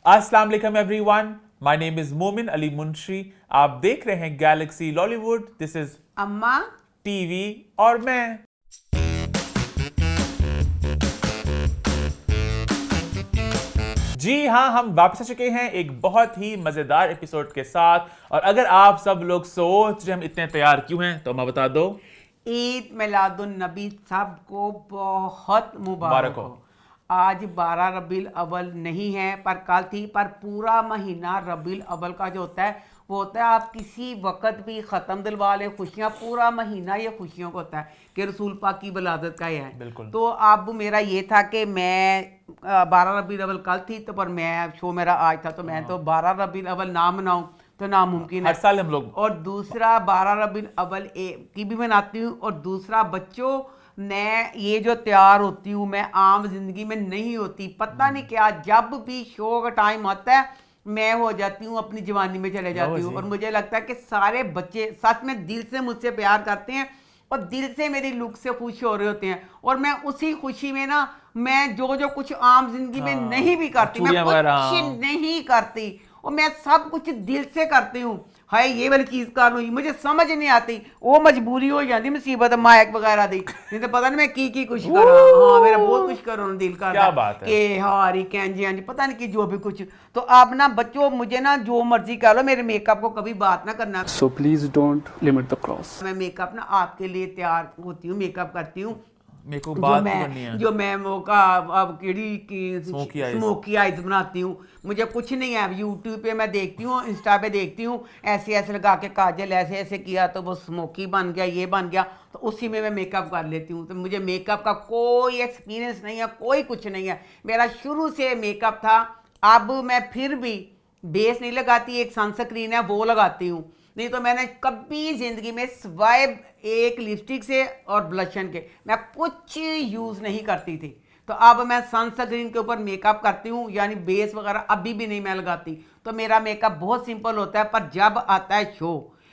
अस्सलाम वालेकुम everyone, my name is मोमिन अली मुंशी। आप देख रहे हैं गैलेक्सी लॉलीवुड। दिस इज अम्मा टीवी और मैं। जी हाँ, हम वापस आ चुके हैं एक बहुत ही मजेदार एपिसोड के साथ। और अगर आप सब लोग सोच रहे हम इतने तैयार क्यों हैं, तो मैं बता दो, ईद मिलादुन नबी सबको बहुत मुबारक मुबारक हो। हो। आज 12 रबील अव्वल नहीं है, पर कल थी। पर पूरा महीना रबील अव्वल का जो होता है वो होता है आप किसी वक्त भी ख़त्म दिलवा ले खुशियाँ। पूरा महीना ये खुशियों का होता है कि रसूल पाक की वलादत का ही है। बिल्कुल। तो अब मेरा ये था कि मैं 12 रबील अव्वल कल थी तो पर मैं शो मेरा आज था, तो मैं तो 12 रबील अव्वल ना मनाऊँ तो नामुमकिन है। हर साल हम लोग और दूसरा 12 रबीउल अव्वल की भी मनाती हूँ। और दूसरा बच्चों, मैं ये जो तैयार होती हूँ मैं आम जिंदगी में नहीं होती। पता नहीं क्या, जब भी शो का टाइम आता है मैं हो जाती हूँ अपनी जवानी में चले जाती हूँ। और मुझे लगता है कि सारे बच्चे सच में दिल से मुझसे प्यार करते हैं और दिल से मेरी लुक से खुश हो रहे होते हैं। और मैं उसी खुशी में ना, मैं जो कुछ आम जिंदगी में नहीं भी करती, मैं कुछ नहीं करती और मैं सब कुछ दिल से करती हूँ। हाय ये वाली चीज कर लूँ, मुझे समझ नहीं आती, वो मजबूरी हो जाती मुसीबत मायक वगैरह दी, नहीं तो पता नहीं मैं की कुछ करा। हाँ मेरा बहुत कुछ करो दिल का, क्या बात है कि हारी कैंजी पता नहीं कि जो भी कुछ। तो आप ना बच्चों, मुझे ना जो मर्जी कर लो, मेरे मेकअप को कभी बात ना करना। So please don't limit the cross. मैं मेकअप ना आपके लिए तैयार होती हूँ, मेकअप करती हूँ। मेरे को बात करनी है। जो मैं मौका अब कीड़ी की स्मोकी आइज बनाती हूँ। मुझे कुछ नहीं है, अब यूट्यूब पे मैं देखती हूँ, इंस्टा पे देखती हूँ, ऐसे ऐसे लगा के काजल ऐसे ऐसे किया तो वो स्मोकी बन गया, ये बन गया, तो उसी में मैं मेकअप कर लेती हूँ। तो मुझे मेकअप का कोई एक्सपीरियंस नहीं है, कोई कुछ नहीं है। मेरा शुरू से मेकअप था। अब मैं फिर भी बेस नहीं लगाती, एक सनस्क्रीन है वो लगाती हूँ। नहीं तो मैंने कभी ज़िंदगी में सिवाय एक लिपस्टिक से और ब्लशन के मैं कुछ यूज़ नहीं करती थी। तो अब मैं सनस्क्रीन के ऊपर मेकअप करती हूँ, यानी बेस वगैरह अभी भी नहीं मैं लगाती। तो मेरा मेकअप बहुत सिंपल होता है। पर जब आता है शो,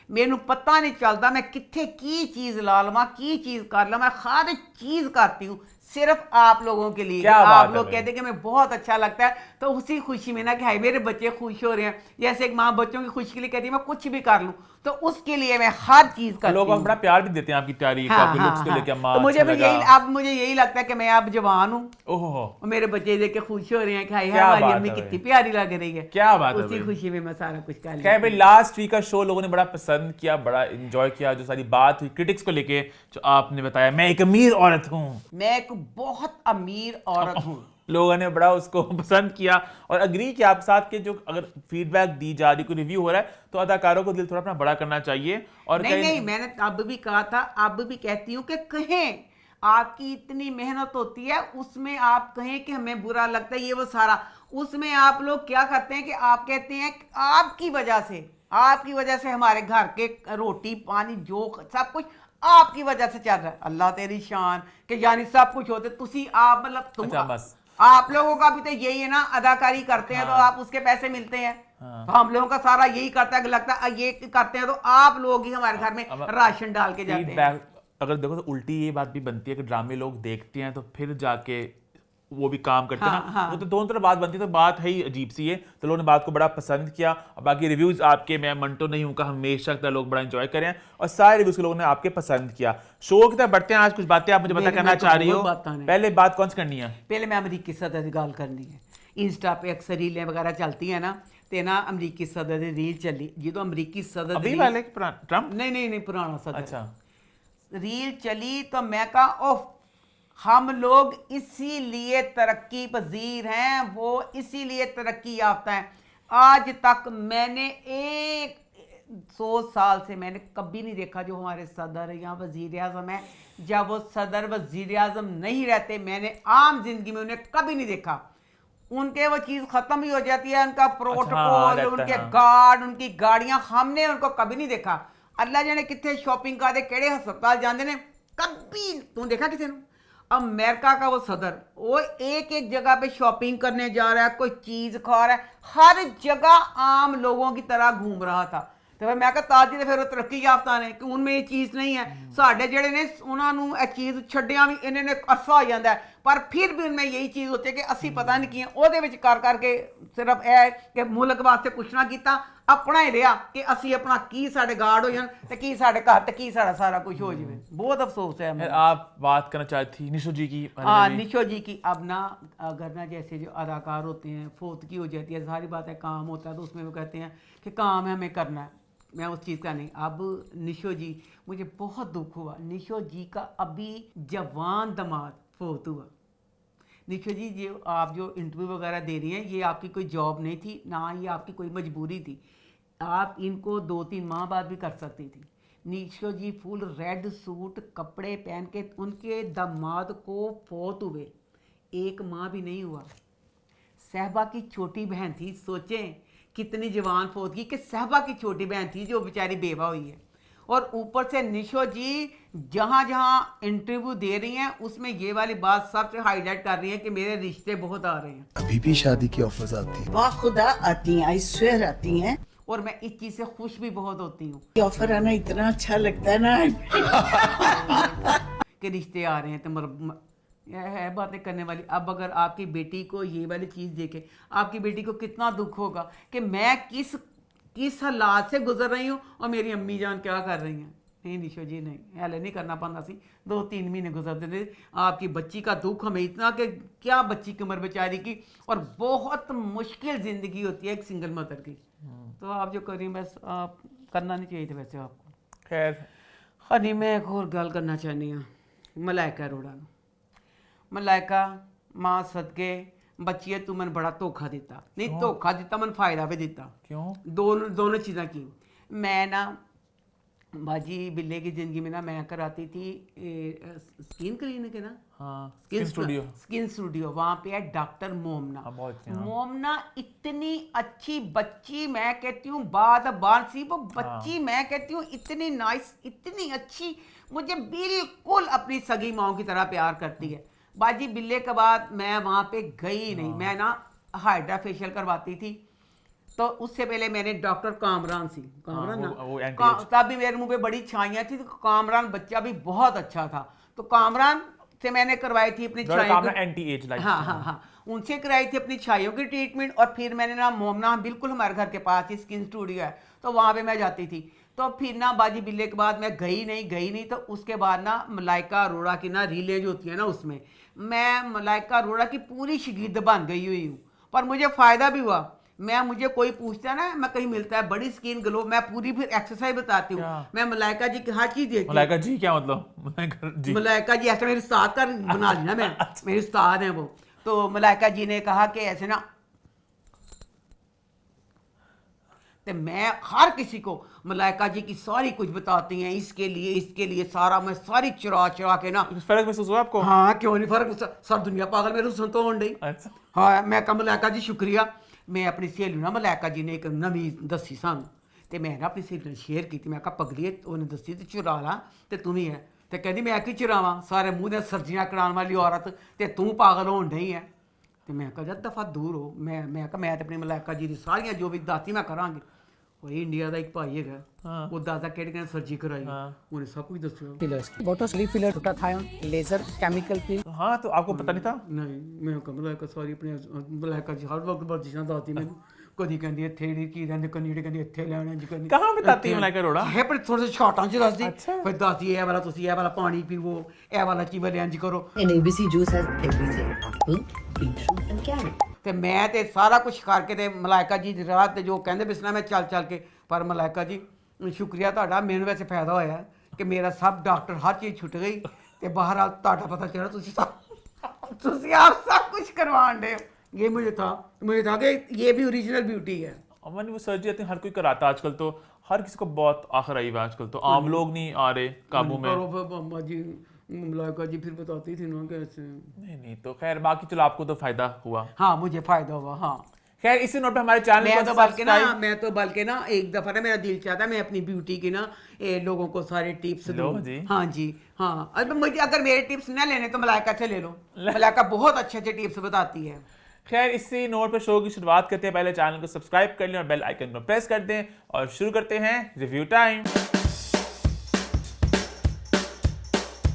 मैनू पता नहीं चलता मैं कितने की चीज़ ला लवा, की चीज़ कर ला। मैं हर चीज़ करती हूँ सिर्फ आप लोगों के लिए। आप लोग कहते हैं कि मैं बहुत अच्छा लगता है, तो उसी खुशी में ना कि हाय मेरे बच्चे खुश हो रहे हैं। जैसे एक माँ बच्चों की खुशी के लिए कहती है मैं कुछ भी कर लूँ, तो उसके लिए मैं हर चीज करती हूँ। लोग बड़ा प्यार भी देते हैं आपकी तैयारी को, आपके लुक्स को लेके। अम्मा तो मुझे अच्छा लगा। अब मुझे यही लगता है कि मैं अब जवान हूँ और मेरे बच्चे देख के खुश हो रहे हैं कि हाय हमारी अम्मी कितनी प्यारी लग रही है। क्या बात है, उसी खुशी में मैं सारा कुछ कर खैर भाई, लास्ट वीक का शो लोगों ने बड़ा पसंद किया, बड़ा एंजॉय किया। जो सारी बात हुई क्रिटिक्स को लेके, जो आपने बताया मैं एक अमीर औरत हूँ, मैं एक बहुत अमीर औरत हूँ, लोगों ने बड़ा उसको पसंद किया और अग्री किया आपके साथ कि जो अगर फीडबैक दी जा रही, कोई रिव्यू हो रहा है, तो अदाकारों को दिल थोड़ा अपना बड़ा करना चाहिए। और नहीं, मैंने अब भी कहा था, अब भी कहती हूँ कि कहें आपकी इतनी मेहनत होती है, उसमें आप कहें कि हमें बुरा लगता है ये वो सारा, उसमें आप लोग क्या करते हैं कि आप कहते हैं कि आपकी वजह से हमारे घर के रोटी पानी जो सब कुछ आपकी वजह से चल रहा है। अल्लाह तेरी शान कि यानी सब कुछ होते तुसी आप, मतलब तुम बस आप लोगों का भी तो यही है ना, अदाकारी करते हैं तो आप उसके पैसे मिलते हैं। तो हम लोगों का सारा यही करता है, लगता है ये करते हैं तो आप लोग ही हमारे घर में राशन डाल के जाते हैं। अगर देखो तो उल्टी ये बात भी बनती है कि ड्रामे लोग देखते हैं तो फिर जाके वो भी काम करते हैं ना। वो तो दोनों तरफ बात बनती है, तो बात है ही अजीब सी है। तो लोगों ने बात को बड़ा पसंद किया और बाकी रिव्यूज आपके, मैं मंटो नहीं हूं का हमेशा तक लोग बड़ा एंजॉय करें और सारे रिव्यूज को लोगों ने आपके पसंद किया। शो की तरफ बढ़ते हैं। आज कुछ बातें आप मुझे बता करना चाह रही हो। पहले बात कौन सी करनी है? पहले मैं अमरीकी सदर की गल करनी है। इंस्टा पे अक्सर रीलें वगैरह चलती है ना, ते ना अमरीकी सदर की रील चली, जो अमरीकी सदर अभी वाले ट्रम्प नहीं पुराना सदर। अच्छा, रील चली तो मैं कहा ओह, हम लोग इसीलिए तरक्की पजीर हैं, वो इसीलिए तरक्की याफ्ता हैं। आज तक मैंने 100 साल से मैंने कभी नहीं देखा जो हमारे सदर या वजीर आज़म है, जब वो सदर वजीर आज़म नहीं रहते, मैंने आम जिंदगी में उन्हें कभी नहीं देखा। उनके वो चीज़ ख़त्म ही हो जाती है, उनका प्रोटोकॉल, उनके गार्ड, उनकी गाड़ियाँ, हमने उनको कभी नहीं देखा। अल्लाह जाने कितने शॉपिंग करते, केड़े हस्पताल जाते ने, कभी तू देखा किसी ने? अमेरिका का वो सदर, वो एक जगह पे शॉपिंग करने जा रहा है, कोई चीज़ खा रहा है, हर जगह आम लोगों की तरह घूम रहा था। तो फिर मैं कहा ताजी तो फिर वो तरक्की याफ्ता ने कि उनमें ये चीज़ नहीं है। साढ़े जेड़े ने उन्होंने चीज़ छड्डिया भी इन्हें अरसा हो जाता है, पर फिर भी उनमें यही चीज़ होती है कि असी पता नहीं किए ਉਹਦੇ ਵਿੱਚ ਕਰ ਕਰਕੇ ਸਿਰਫ ਇਹ ਕਿ ਮੁਲਕ ਵਾਸਤੇ ਕੁਛ ਨਾ ਕੀਤਾ ਆਪਣਾ ਹੀ ਰਿਹਾ ਕਿ ਅਸੀਂ ਆਪਣਾ ਕੀ ਸਾਡੇ ਗਾਰਡ ਹੋ ਜਾਣ ਤੇ ਕੀ ਸਾਡੇ ਘਰ ਤੇ ਕੀ ਸਾਡਾ ਸਾਰਾ ਕੁਝ ਹੋ ਜਾਵੇ बहुत अफसोस है हमें। आप बात करना चाहती थी निशो जी की हाँ निशो जी की। अब ना अगर ना जैसे जो अदाकार होते हैं फोतगी हो जाती है सारी बात है काम होता है तो उसमें वो कहते हैं कि काम है हमें करना है मैं उस चीज़ का नहीं। अब निशो जी मुझे बहुत दुख हुआ निशो जी का अभी जवान दामाद फोत हुआ। निशो जी जो आप जो इंटरव्यू वगैरह दे रही हैं ये आपकी कोई जॉब नहीं थी ना ये आपकी कोई मजबूरी थी आप इनको 2-3 माह बाद भी कर सकती थी। निशो जी फुल रेड सूट कपड़े पहन के उनके दामाद को फोत हुए 1 माह भी नहीं हुआ। सहबा की छोटी बहन थी सोचें कितनी जवान फोत की कि सहबा की छोटी बहन थी जो बेचारी बेवा हुई है और ऊपर से निशो जी जहाँ जहाँ इंटरव्यू दे रही हैं उसमें ये वाली बात सबसे हाईलाइट कर रही हैं कि मेरे रिश्ते बहुत आ रहे हैं। अभी भी शादी की ऑफर्स आती हैं। वाह खुदा आती हैं आई स्वेयर आती हैं और मैं इस चीज़ से खुश भी बहुत होती हूँ ये ऑफर आना इतना अच्छा लगता है ना कि रिश्ते आ रहे हैं तो यह है बातें करने वाली। अब अगर आपकी बेटी को ये वाली चीज़ देखे आपकी बेटी को कितना दुख होगा कि मैं किस हालात से गुजर रही हूँ और मेरी अम्मी जान क्या कर रही हैं। नहीं निशो जी नहीं हाले नहीं करना पाता सी 2-3 महीने गुजरते थे आपकी बच्ची का दुख हमें इतना कि क्या बच्ची की उम्र बेचारी की और बहुत मुश्किल ज़िंदगी होती है एक सिंगल मदर की। तो आप जो करी बस आप करना नहीं चाहिए थे वैसे आपको। खैर हाँ नहीं मैं एक और गल करना चाहनी हाँ मलाइका अरोड़ा मलाइका मां सदके बच्ची तू मैंने बड़ा धोखा दिता नहीं धोखा दिता मैंने फायदा भी दिता। क्यों दोनों चीज़ें की मैं ना बाजी बिल्ले की ज़िंदगी में ना मैं कराती थी स्किन क्लिनिक है ना हाँ स्किन स्टूडियो वहाँ पे है डॉक्टर मोमना। मोमना इतनी अच्छी बच्ची मैं कहती हूँ बात सी वो बच्ची मैं कहती हूँ इतनी नाइस इतनी अच्छी मुझे बिल्कुल अपनी सगी माओ की तरह प्यार करती है। बाजी बिल्ले के बाद मैं वहाँ पे गई नहीं मैं ना हाइड्रा फेशियल करवाती थी तो उससे पहले मैंने डॉक्टर कामरान सी कामरान ना तब भी मेरे मुंह पे बड़ी छाइयाँ थी तो कामरान बच्चा भी बहुत अच्छा था तो कामरान से मैंने करवाई थी अपनी छाइयों हाँ उनसे कराई थी अपनी छाइयों की ट्रीटमेंट और फिर मैंने ना मोमना बिल्कुल हमारे घर के पास ही स्किन स्टूडियो है तो वहाँ पे मैं जाती थी। तो फिर ना बाजी बिल्ले के बाद मैं गई नहीं तो उसके बाद ना मलाइका अरोड़ा की ना रीलें जो होती है ना उसमें मैं मलाइका अरोड़ा की पूरी शिगिर्द बन गई हुई हूँ पर मुझे फ़ायदा भी हुआ। मुझे कोई पूछता है ना मैं कहीं मिलता है बड़ी स्किन ग्लो मैं पूरी फिर एक्सरसाइज बताती हूँ मैं मलाइका जी की हर चीज देखती हूँ। मलाइका जी क्या मतलब मलाइका जी ऐसा मेरे उस्ताद का बना लिया मैं मेरे उस्ताद हैं वो तो मलाइका जी ने कहा कि ऐसे ना तो मैं हर किसी को मलाइका जी की सारी कुछ बताती हैं इसके लिए सारा मैं सारी चुरा के ना फर्क महसूस हुआ आपको? हाँ क्यों नहीं फर्क सब दुनिया पागल मेरे सुन तो होंडे। हाँ मैं कहा मलाइका जी शुक्रिया मैं अपनी सहेली ना मलाइका जी ने एक नवी दसी सानू तो मैं ना अपनी सहेली ने शेयर की मैं कहा पगली उन्हें दसी तो चुरा ला तो तू ही है तो कहती मैं की चुरावा सारे मुँह ने सर्जियाँ कराने वाली औरत तो तू पागल होन नहीं है तो मैं कहा दफा दूर हो मैं कहा मैं तो अपनी मलाइका जी की सारियाँ जो भी दाती मैं करांगी वही इंडिया का एक भाई है वो दादा कहते सर्जरी कराई उन्हें सब कुछ दस्यो फिलर्स बोटोस्ली filler glutathione laser chemical peel. हाँ तो आपको पता नहीं था? नहीं मैं मलाइका सारी अपने मलाइका जी हर वक्त वर्जिशां दाती मैं कदी कहंदी इत्थे की रहंदे कन्नी कहंदी इत्थे लेने जी कन्नी कहां बताती है मलाइका अरोड़ा है पर थोड़े से शॉर्टां च दसदी फिर दाती है वाला तुसी है वाला पानी पीवो ए वाला चीज वाले इंज करो And ABC juice has everything apple, beetroot and carrot. ਤੇ ਮੈਂ ਤੇ ਸਾਰਾ ਕੁਝ ਕਰਕੇ ਤੇ ਮਲਾਇਕਾ ਜੀ ਦੀ ਰਾਤ ਤੇ ਜੋ ਕਹਿੰਦੇ ਬਿਸਨਾ ਮੈਂ ਚੱਲ ਕੇ ਪਰ ਮਲਾਇਕਾ ਜੀ ਸ਼ੁਕਰੀਆ ਤੁਹਾਡਾ ਮੈਨੂੰ ਵੈਸੇ ਫਾਇਦਾ ਹੋਇਆ ਕਿ ਮੇਰਾ ਸਭ ਡਾਕਟਰ ਹਰ ਚੀਜ਼ ਛੁੱਟ ਗਈ ਤੇ ਬਾਹਰ ਆ ਤੁਹਾਡਾ ਪਤਾ ਚੱਲਿਆ ਤੁਸੀਂ ਆਪ सब कुछ करवान दे ये मुझे था कि ये भी ओरिजिनल ब्यूटी है। अमन वो सर्जरी आती हर कोई कराता आजकल तो हर किसी को बहुत आखिर आई हुआ आजकल तो आम लोग नहीं आ रहे काबू में। मलाइका जी फिर बताती थी ना कैसे नहीं तो खैर बाकी चलो आपको तो फायदा हुआ। हाँ मुझे फायदा हुआ हाँ। खैर इसी नोट पे हमारे चैनल मैं तो बल्कि ना एक दफा ना मेरा दिल चाहता है मैं अपनी ब्यूटी की ना लोगों को सारे टिप्स दूं। हाँ जी हाँ मुझे अगर मेरे टिप्स ना लेने तो मलाइका से ले लो मलाइका बहुत अच्छे टिप्स बताती है। खैर इसी नोट पर शो की शुरुआत करते हैं। पहले चैनल को सब्सक्राइब कर लें और बेल आइकन पर प्रेस कर दें और शुरू करते हैं रिव्यू टाइम।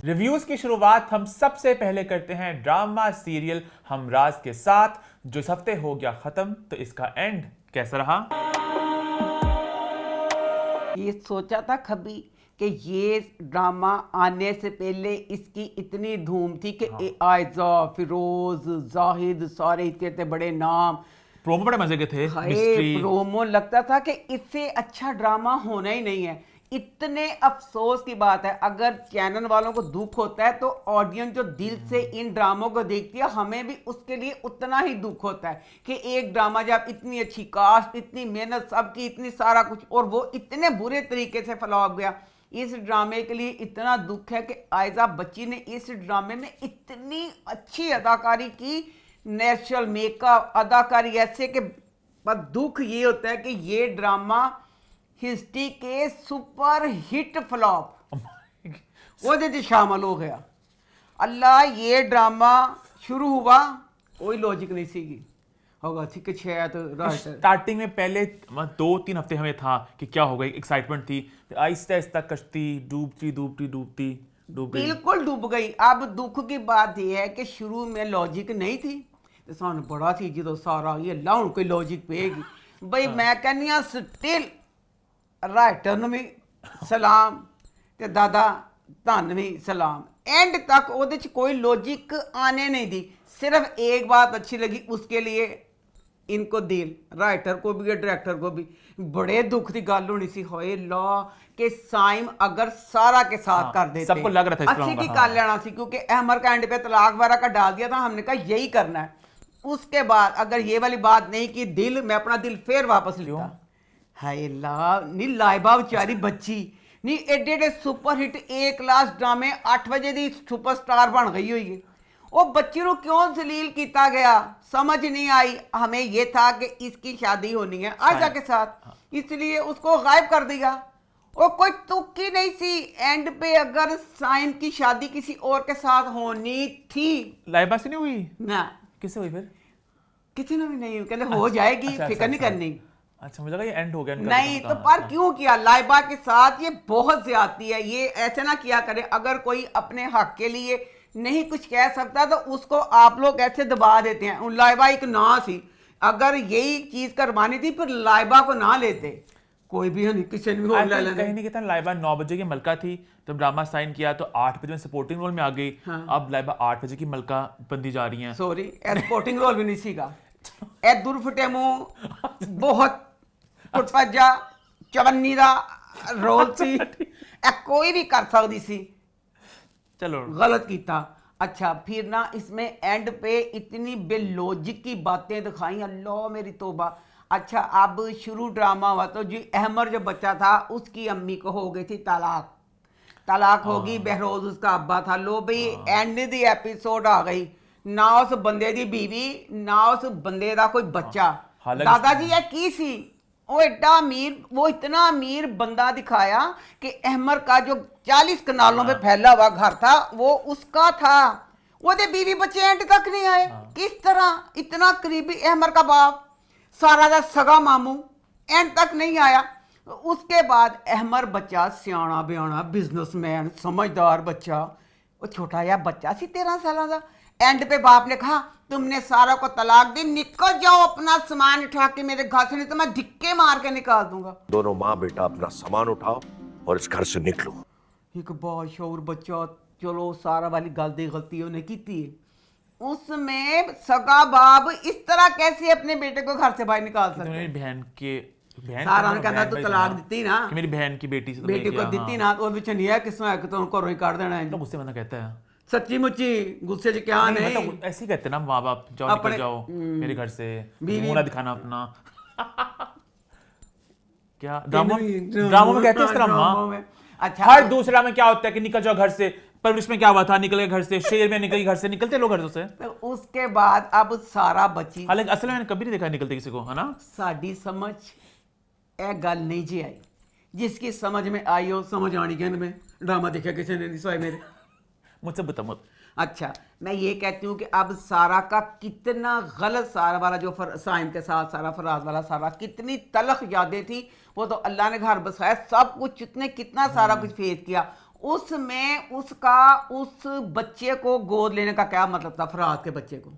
रिव्यूज की शुरुआत हम सबसे पहले करते हैं ड्रामा सीरियल हमराज के साथ, जो इस हफ्ते हो गया खत्म। तो इसका एंड कैसा रहा? ये सोचा था कभी कि ये ड्रामा आने से पहले इसकी इतनी धूम थी कि आयजा, फिरोज, जाहिद, सारे इतने बड़े नाम, प्रोमो बड़े मजे के थे। हाय मिस्ट्री, प्रोमो लगता था कि इससे अच्छा ड्रामा होना ही नहीं है। इतने अफसोस की बात है, अगर चैनल वालों को दुख होता है तो ऑडियंस जो दिल से इन ड्रामों को देखती है, हमें भी उसके लिए उतना ही दुख होता है कि एक ड्रामा जब इतनी अच्छी कास्ट, इतनी मेहनत सबकी, इतनी सारा कुछ, और वो इतने बुरे तरीके से फ्लॉप गया। इस ड्रामे के लिए इतना दुख है कि आयजा बच्ची ने इस ड्रामे में इतनी अच्छी अदाकारी की, नेचुरल मेकअप, अदाकारी ऐसे कि, पर दुख ये होता है कि ये ड्रामा हिस्ट्री के सुपर हिट फ्लॉप वो शामिल हो गया। अल्लाह, ये ड्रामा शुरू हुआ कोई लॉजिक नहीं सीगी होगा, ठीक है, शायद स्टार्टिंग में पहले 2-3 हफ्ते हमें था कि क्या होगा, एक्साइटमेंट थी, आहिस्ता आहिस्ता कश्ती डूबती डूबती डूबती डूब गई, बिल्कुल डूब गई। अब दुख की बात यह है कि शुरू में लॉजिक नहीं थी, तो सानू बड़ा सी जो सारा ये अल्लाह हूं कोई लॉजिक पेगी भाई। मैं कहनी स्टिल राइटर ਨੂੰ ਵੀ सलाम ਤੇ दादा ਧੰਨ भी सलाम। एंड तक ਉਹਦੇ ਚ कोई लॉजिक आने नहीं दी, सिर्फ एक बात अच्छी लगी, उसके लिए इनको दिल, राइटर को भी डायरेक्टर को भी। बड़े दुख की गल होनी सी, होए ला कि साइम अगर सारा के साथ कर देते, सबको लग रहा था अच्छी की कर लेना सी, क्योंकि अहमर का एंड पे तलाक वगैरह का डाल दिया था, हमने कहा यही करना है। उसके बाद अगर ये वाली बात नहीं की, दिल, मैं अपना दिल फिर वापस लेता। हाय ला, नी लाइबा बेचारी बच्ची नी एडे एडे सुपर हिट ए क्लास ड्रामे 8 वजे दी सुपरस्टार बन गई हुई है। वो बच्ची को क्यों जलील किया गया समझ नहीं आई। हमें ये था कि इसकी शादी होनी है आयजा के साथ, इसलिए उसको गायब कर दिया। वो कोई तुक ही नहीं सी। एंड पे अगर साइम की शादी किसी और के साथ होनी थी, लाइबा से नहीं हुई ना किससे हुई फिर? किसी ने भी नहीं, कहते हो जाएगी, फिक्र नहीं करनी। अच्छा, मुझे लगा ये एंड हो गया नहीं तो पर क्यों किया लाइबा के साथ? ये बहुत ज्यादती है, ये ऐसे ना किया करे। अगर कोई अपने हक के लिए नहीं कुछ कह सकता तो उसको आप लोग ऐसे दबा देते हैं। लाइबा एक ना सी, अगर यही चीज करवानी थी फिर लाइबा को ना लेते, कोई भी नहीं, किसी ने भी हो ले लेना। कहीं नहीं कहता लाइबा 9 बजे की मलका थी तो ड्रामा साइन किया तो 8 बजे में सपोर्टिंग रोल में आ गई। हाँ। अब लाइबा 8 बजे की मलका बनती जा रही हैं। सॉरी, सपोर्टिंग रोल भी नहीं सीगा। ए दुरफटे मुंह बहुत कुटपजा चवन्नी दा रोल सी, ए कोई भी कर सकती सी, चलो गलत किया। अच्छा, फिर ना इसमें एंड पे इतनी बेलॉजिक की बातें दिखाई, अल्लाह मेरी तौबा। अच्छा, अब शुरू ड्रामा हुआ तो जी अहमर जो बच्चा था उसकी अम्मी को हो गई थी तलाक होगी, बहरोज उसका अब्बा था। लो भाई, एंड दी एपिसोड आ गई, ना उस बंदे दी बीवी, ना उस बंदे दा कोई बच्चा। दादाजी ये की सी, वो एडा अमीर, वो इतना अमीर बंदा दिखाया कि अहमर का जो 40 कनालों पे फैला हुआ घर था वो उसका था। वो दे बीवी बच्चे एंड तक नहीं आए। किस तरह? इतना करीबी अहमर का बाप, सारा दा सगा मामू, एंड तक नहीं आया। उसके बाद अहमर बच्चा सियाना बयाना बिजनेसमैन समझदार बच्चा, वो छोटा या बच्चा सी 13 साल का। एंड पे बाप ने कहा तुमने सारा को तलाक दी, निकल जाओ अपना सामान उठा के मेरे घर से, नहीं तो मैं धिक्के मार के निकाल दूंगा। दोनों माँ बेटा अपना सामान उठाओ और इस घर से निकलो। एक बाशऊर बच्चा, चलो सारा वाली गलती उन्हें की थी। उसमें सगा बाप इस तरह कैसे अपने बेटे को घर से बाहर निकाल सकते? मेरी बहन के सारा ने कहता तू तलाक दी ना कि मेरी बहन की बेटी से बेटी को दी ना, तो बिच नहीं है किसमें है कि तुम घरों ही काट देना है। तो गुस्से बंदा कहता है, सच्ची मुच्ची गुस्से च क्या नहीं, मतलब ऐसे ही कहते ना माँ बाप, जाओ निकल जाओ मेरे घर से, मुंह ना दिखाना अपना। क्या ड्रामा में कहते हैं इस तरह माँ? अच्छा, हर दूसरा में क्या होता है कि निकल जाओ घर से। परवरिश में क्या हुआ था, निकल गए घर से, शेर में निकल घर से, निकलते लोग घर से। तो उसके बाद अब सारा बची, हालांकि असल में मैंने कभी नहीं देखा निकलते किसी को, है ना। साड़ी समझ ए गल नहीं जी आई, जिसकी समझ में आई हो समझ आनी कहने में ड्रामा देखा किसी ने नहीं सोए मेरे मुझसे बता मत। अच्छा, मैं ये कहती हूँ कि अब सारा का कितना गलत, सारा वाला जो साइम के साथ सारा फराज वाला सारा, कितनी तलख यादें थी। वो तो अल्लाह ने घर बसाया, सब कुछ, कितना सारा कुछ फेस किया। उसमें उसका उस बच्चे को गोद लेने का क्या मतलब था? फराज के बच्चे को,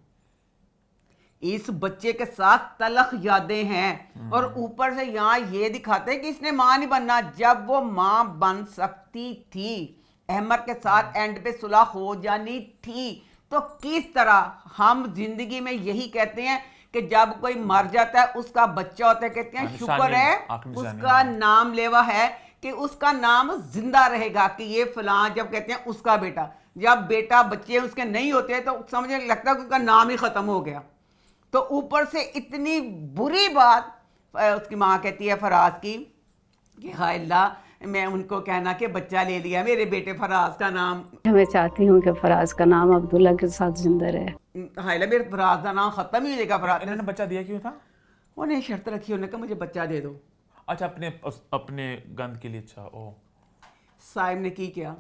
इस बच्चे के साथ तलख यादें हैं और ऊपर से यहाँ ये दिखाते हैं कि इसने मां नहीं बनना। जब वो मां बन सकती थी, अहमद के साथ एंड पे सुलह हो जानी थी, तो किस तरह हम जिंदगी में यही कहते हैं कि जब कोई मर जाता है उसका बच्चा होता है, कहते हैं शुक्र है उसका नाम लेवा है कि उसका नाम जिंदा रहेगा, कि ये फलां, जब कहते हैं उसका बेटा, जब बेटा बच्चे उसके नहीं होते तो समझने लगता है कि उसका नाम ही खत्म हो गया। तो ऊपर से इतनी बुरी बात उसकी माँ कहती है फराज की कि हाय अल्लाह, मैं उनको कहना कि बच्चा ले लिया मेरे बेटे फराज का नाम, मैं चाहती हूँ कि फराज का नाम अब्दुल्ला के साथ जिंदा रहे। हाय अल्लाह मेरे फराज का नाम खत्म ही हो जाएगा। फराज इन्होंने बच्चा दिया क्यों था? उन्हें शर्त रखी, उन्होंने कहा मुझे बच्चा दे दो। अच्छा, अपने गंद के लिए। अच्छा, ओ साहिब ने की क्या,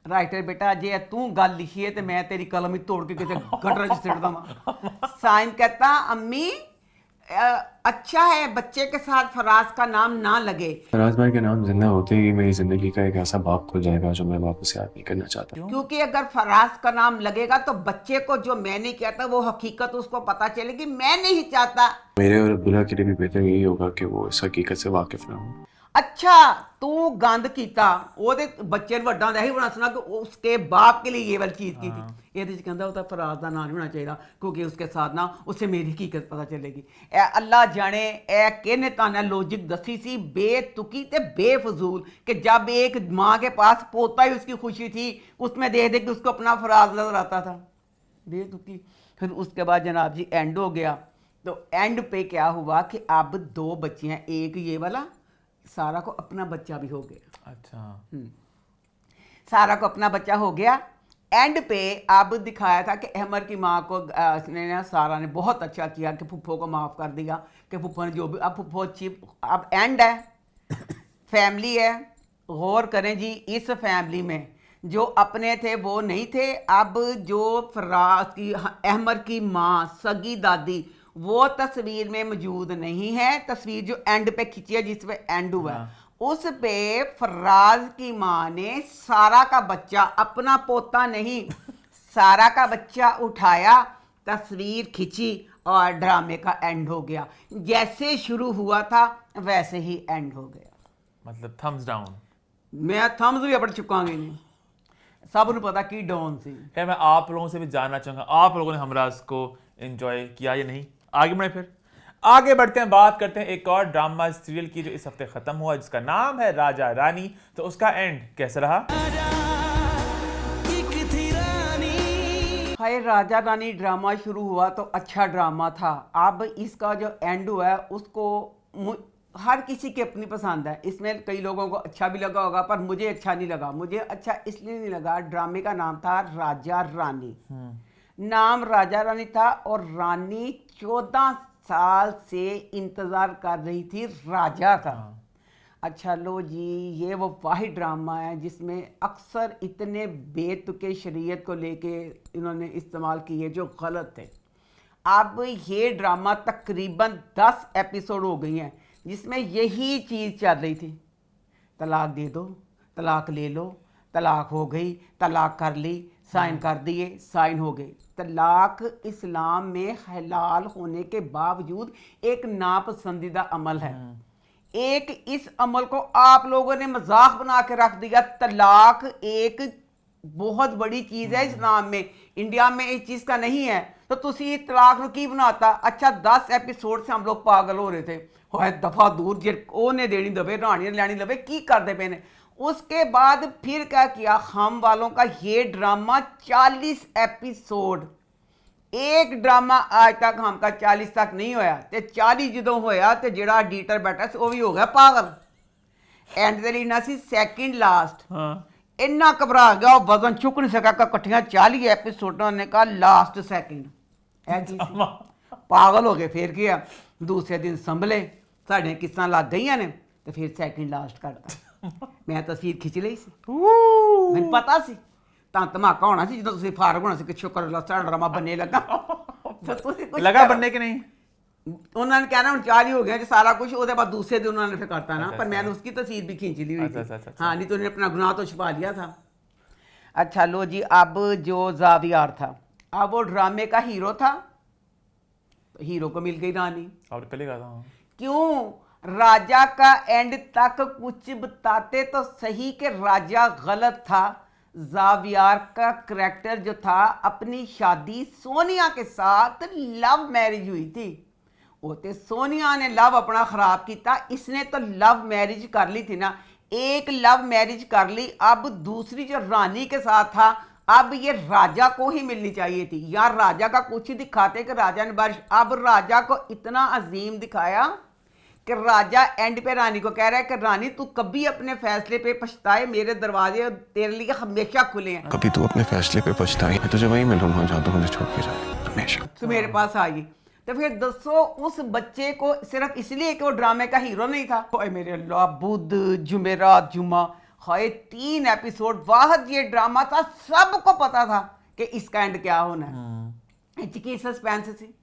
राइटर बेटा जे तू गल लिखी है तो मैं तेरी कलम ही तोड़ के किसी गटर च सिट दवा। साइम कहता अम्मी अच्छा है बच्चे के साथ फराज का नाम ना लगे। फराज भाई के नाम जिंदा होते ही मेरी जिंदगी का एक ऐसा बाप खुल जाएगा जो मैं वापस याद नहीं करना चाहता। क्योंकि अगर फराज का नाम लगेगा तो बच्चे को जो मैंने किया था वो हकीकत उसको पता चलेगी। मैं नहीं चाहता, मेरे और अब्दुल्ला के लिए भी बेहतर यही होगा कि वो इस हकीकत से वाकिफ ना हो। अच्छा तू गंद कीता ओदे बच्चे वड्डा दा ही बना सुना कि उसके बाप के लिए ये वाली चीज की थी। ये कहता होता फराज का नाम नहीं होना चाहिए क्योंकि उसके साथ ना उसे मेरी हकीकत पता चलेगी। ए अल्लाह जाने ए किने ताना लॉजिक दसी सी बेतुकी ते बेफजूल कि जब एक माँ के पास पोता ही उसकी खुशी थी, उसमें देख देख के उसको अपना फराज नजर आता था, बेतुकी। फिर उसके बाद जनाब जी एंड हो गया। तो एंड पे क्या हुआ कि अब 2 बच्चे हैं, एक ये वाला, सारा को अपना बच्चा भी हो गया। अच्छा, सारा को अपना बच्चा हो गया। एंड पे अब दिखाया था कि अहमद की माँ को सारा ने बहुत अच्छा किया कि फुफ्फो को माफ़ कर दिया कि फुफ्फो ने जो भी, अब फुफ्फो अच्छी, अब एंड है, फैमिली है। गौर करें जी, इस फैमिली में जो अपने थे वो नहीं थे। अब जो फराज की अहमद की माँ सगी दादी वो तस्वीर में मौजूद नहीं है। तस्वीर जो एंड पे खिंची है जिस पे एंड हुआ है उस पे फराज की माँ ने सारा का बच्चा, अपना पोता नहीं, सारा का बच्चा उठाया, तस्वीर खिंची और ड्रामे का एंड हो गया। जैसे शुरू हुआ था वैसे ही एंड हो गया। मतलब थम्स डाउन। मैं थम्स भी अपने चुकांगी नहीं, सब ने पता की डाउन सी। खैर मैं आप लोगों से भी जानना चाहूँगा, आप लोगों ने हमराज को एंजॉय किया या नहीं? आगे बढ़े, फिर आगे बढ़ते हैं, बात करते हैं एक और ड्रामा सीरियल की जो इस हफ्ते खत्म हुआ जिसका नाम है राजा रानी। तो उसका एंड कैसा रहा? हाय, राजा रानी ड्रामा शुरू हुआ तो अच्छा ड्रामा था। अब इसका जो एंड हुआ है उसको हर किसी की अपनी पसंद है। इसमें कई लोगों को अच्छा भी लगा होगा पर मुझे अच्छा नहीं लगा। मुझे अच्छा इसलिए नहीं लगा, ड्रामे का नाम था राजा रानी। नाम राजा रानी था और रानी 14 साल से इंतज़ार कर रही थी राजा का। अच्छा लो जी, ये वो वाहिद ड्रामा है जिसमें अक्सर इतने बेतुके शरीयत को लेके इन्होंने इस्तेमाल किए जो गलत थे। अब ये ड्रामा तकरीबन 10 एपिसोड हो गई हैं जिसमें यही चीज़ चल रही थी, तलाक दे दो, तलाक ले लो, तलाक हो गई, तलाक कर ली, साइन कर दिए, साइन हो गए। तलाक इस्लाम में हलाल होने के बावजूद एक नापसंदीदा अमल है। एक इस अमल को आप लोगों ने मजाक बना के रख दिया। तलाक एक बहुत बड़ी चीज़ है इस्लाम में, इंडिया में इस चीज़ का नहीं है। तो तुसी तलाक को की बनाता। अच्छा 10 एपिसोड से हम लोग पागल हो रहे थे, होए दफा दूर जे ओने देनी दबे, रानी लैनी दबे, की करते पे ने। उसके बाद फिर क्या किया, हम वालों का ये ड्रामा 40 एपिसोड, एक ड्रामा आज तक हमका 40 तक नहीं होया। ते 40 जो होया तो जेड़ा एडिटर बैठा सी वो भी हो गया पागल। एंड ते लीना सी सेकंड लास्ट, इन्ना घबरा गया वो वजन चुक नहीं सका। कट्ठियां 40 एपिसोडों ने का लास्ट सेकंड पागल हो गए। फिर किया दूसरे दिन संभले, साढ़े किस्सा लग गई ने तो फिर सेकंड लास्ट करता। मैं तस्वीर खिंच ली सी, मैंने पता सी ਤਾਂ ਧਮਾਕਾ ਹੋਣਾ ਸੀ ਜਦੋਂ ਤੁਸੀਂ ਫਾਰਗ ਹੋਣਾ ਸੀ ਕਿ ਸ਼ੁਕਰ ਅੱਲਾਹ ਸਾਡਾ ਡਰਾਮਾ ਬੰਨੇ ਲੱਗਾ। लगा बनने के नहीं? ਉਹਨਾਂ ਨੇ ਕਹਿਣਾ ਹੁਣ 40 ਹੋ ਗਿਆ ਜੀ ਸਾਰਾ ਕੁਝ, ਉਹਦੇ ਬਾਅਦ दूसरे दिन उन्होंने फिर करता ना, पर मैंने उसकी तस्वीर भी खींच ली हुई थी। हाँ नहीं तो उन्होंने अपना गुनाह तो छुपा लिया था। अच्छा लो जी, अब जो जावियार था, अब वो ड्रामे का हीरो था, तो हीरो को मिल गई रानी। और पहले कहा था क्यों? राजा का एंड तक कुछ बताते तो सही कि राजा गलत था। जावियार का करैक्टर जो था, अपनी शादी सोनिया के साथ लव मैरिज हुई थी। वो तो सोनिया ने लव अपना खराब किया, इसने तो लव मैरिज कर ली थी ना, एक लव मैरिज कर ली, अब दूसरी जो रानी के साथ था, अब ये राजा को ही मिलनी चाहिए थी। यार राजा का कुछ ही दिखाते कि राजा ने बारिश, अब राजा को इतना अजीम दिखाया कि राजा एंड पे रानी को कह रहा है कि रानी तू कभी अपने फैसले पे पछताए, मेरे दरवाजे तेरे लिए हमेशा खुले हैं। कभी तू अपने फैसले पे पछताई, मैं तुझे वही मिलूंगा जहाँ तू मुझे छोड़ के जाए, हमेशा। तो मेरे पास आई, तो फिर दसो उस बच्चे को सिर्फ इसलिए कि वो ड्रामे का हीरो नहीं था। ओए मेरे अल्लाह, बुध जुमेरात जुम्मा, हाय 3 एपिसोड वाहद ये ड्रामा था, सबको पता था कि इसका एंड क्या होना है। इतनी सस्पेंस थी,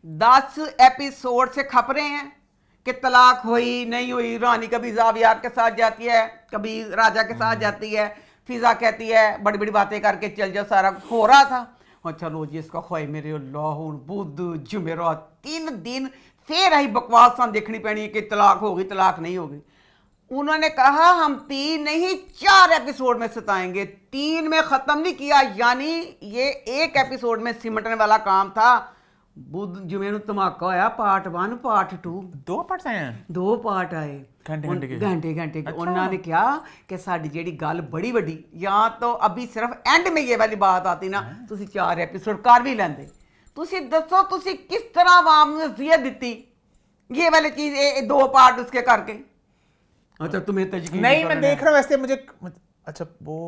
10 एपिसोड से खप रहे हैं कि तलाक हुई नहीं हुई, रानी कभी जावियार के साथ जाती है, कभी राजा के साथ जाती है, फिजा कहती है बड़ी बड़ी बातें करके चल जाओ, सारा हो रहा था। अच्छा लो जी, इसका खोए मेरे अल्लाह, बुध जुमेरात 3 दिन फिर आई बकवास सा देखनी पैनी कि तलाक होगी तलाक नहीं होगी। उन्होंने कहा हम 3 नहीं 4 एपिसोड में सताएंगे, 3 में खत्म नहीं किया, यानी ये 1 एपिसोड में सिमटने वाला काम था। बुध जुमे ਨੂੰ ਧਮਾਕਾ ਹੋਇਆ, पार्ट 1 पार्ट 2, 2 पार्ट्स आए हैं, 2 पार्ट आए घंटे के। ਉਹਨਾਂ ਨੇ ਕਿਹਾ ਕਿ ਸਾਡੀ ਜਿਹੜੀ ਗੱਲ ਬੜੀ ਵੱਡੀ, ਜਾਂ तो अभी सिर्फ एंड में ये वाली बात आती ना, ਤੁਸੀਂ 4 एपिसोड कर भी ਲੈਂਦੇ। ਤੁਸੀਂ ਦੱਸੋ ਤੁਸੀਂ किस तरह आवाम ਨੂੰ नसीहत ਦਿੱਤੀ ये वाली चीज, 2 पार्ट उसके करके। अच्छा तुम्हें तो यकीन नहीं, मैं देख रहा हूँ वैसे मुझे, अच्छा वो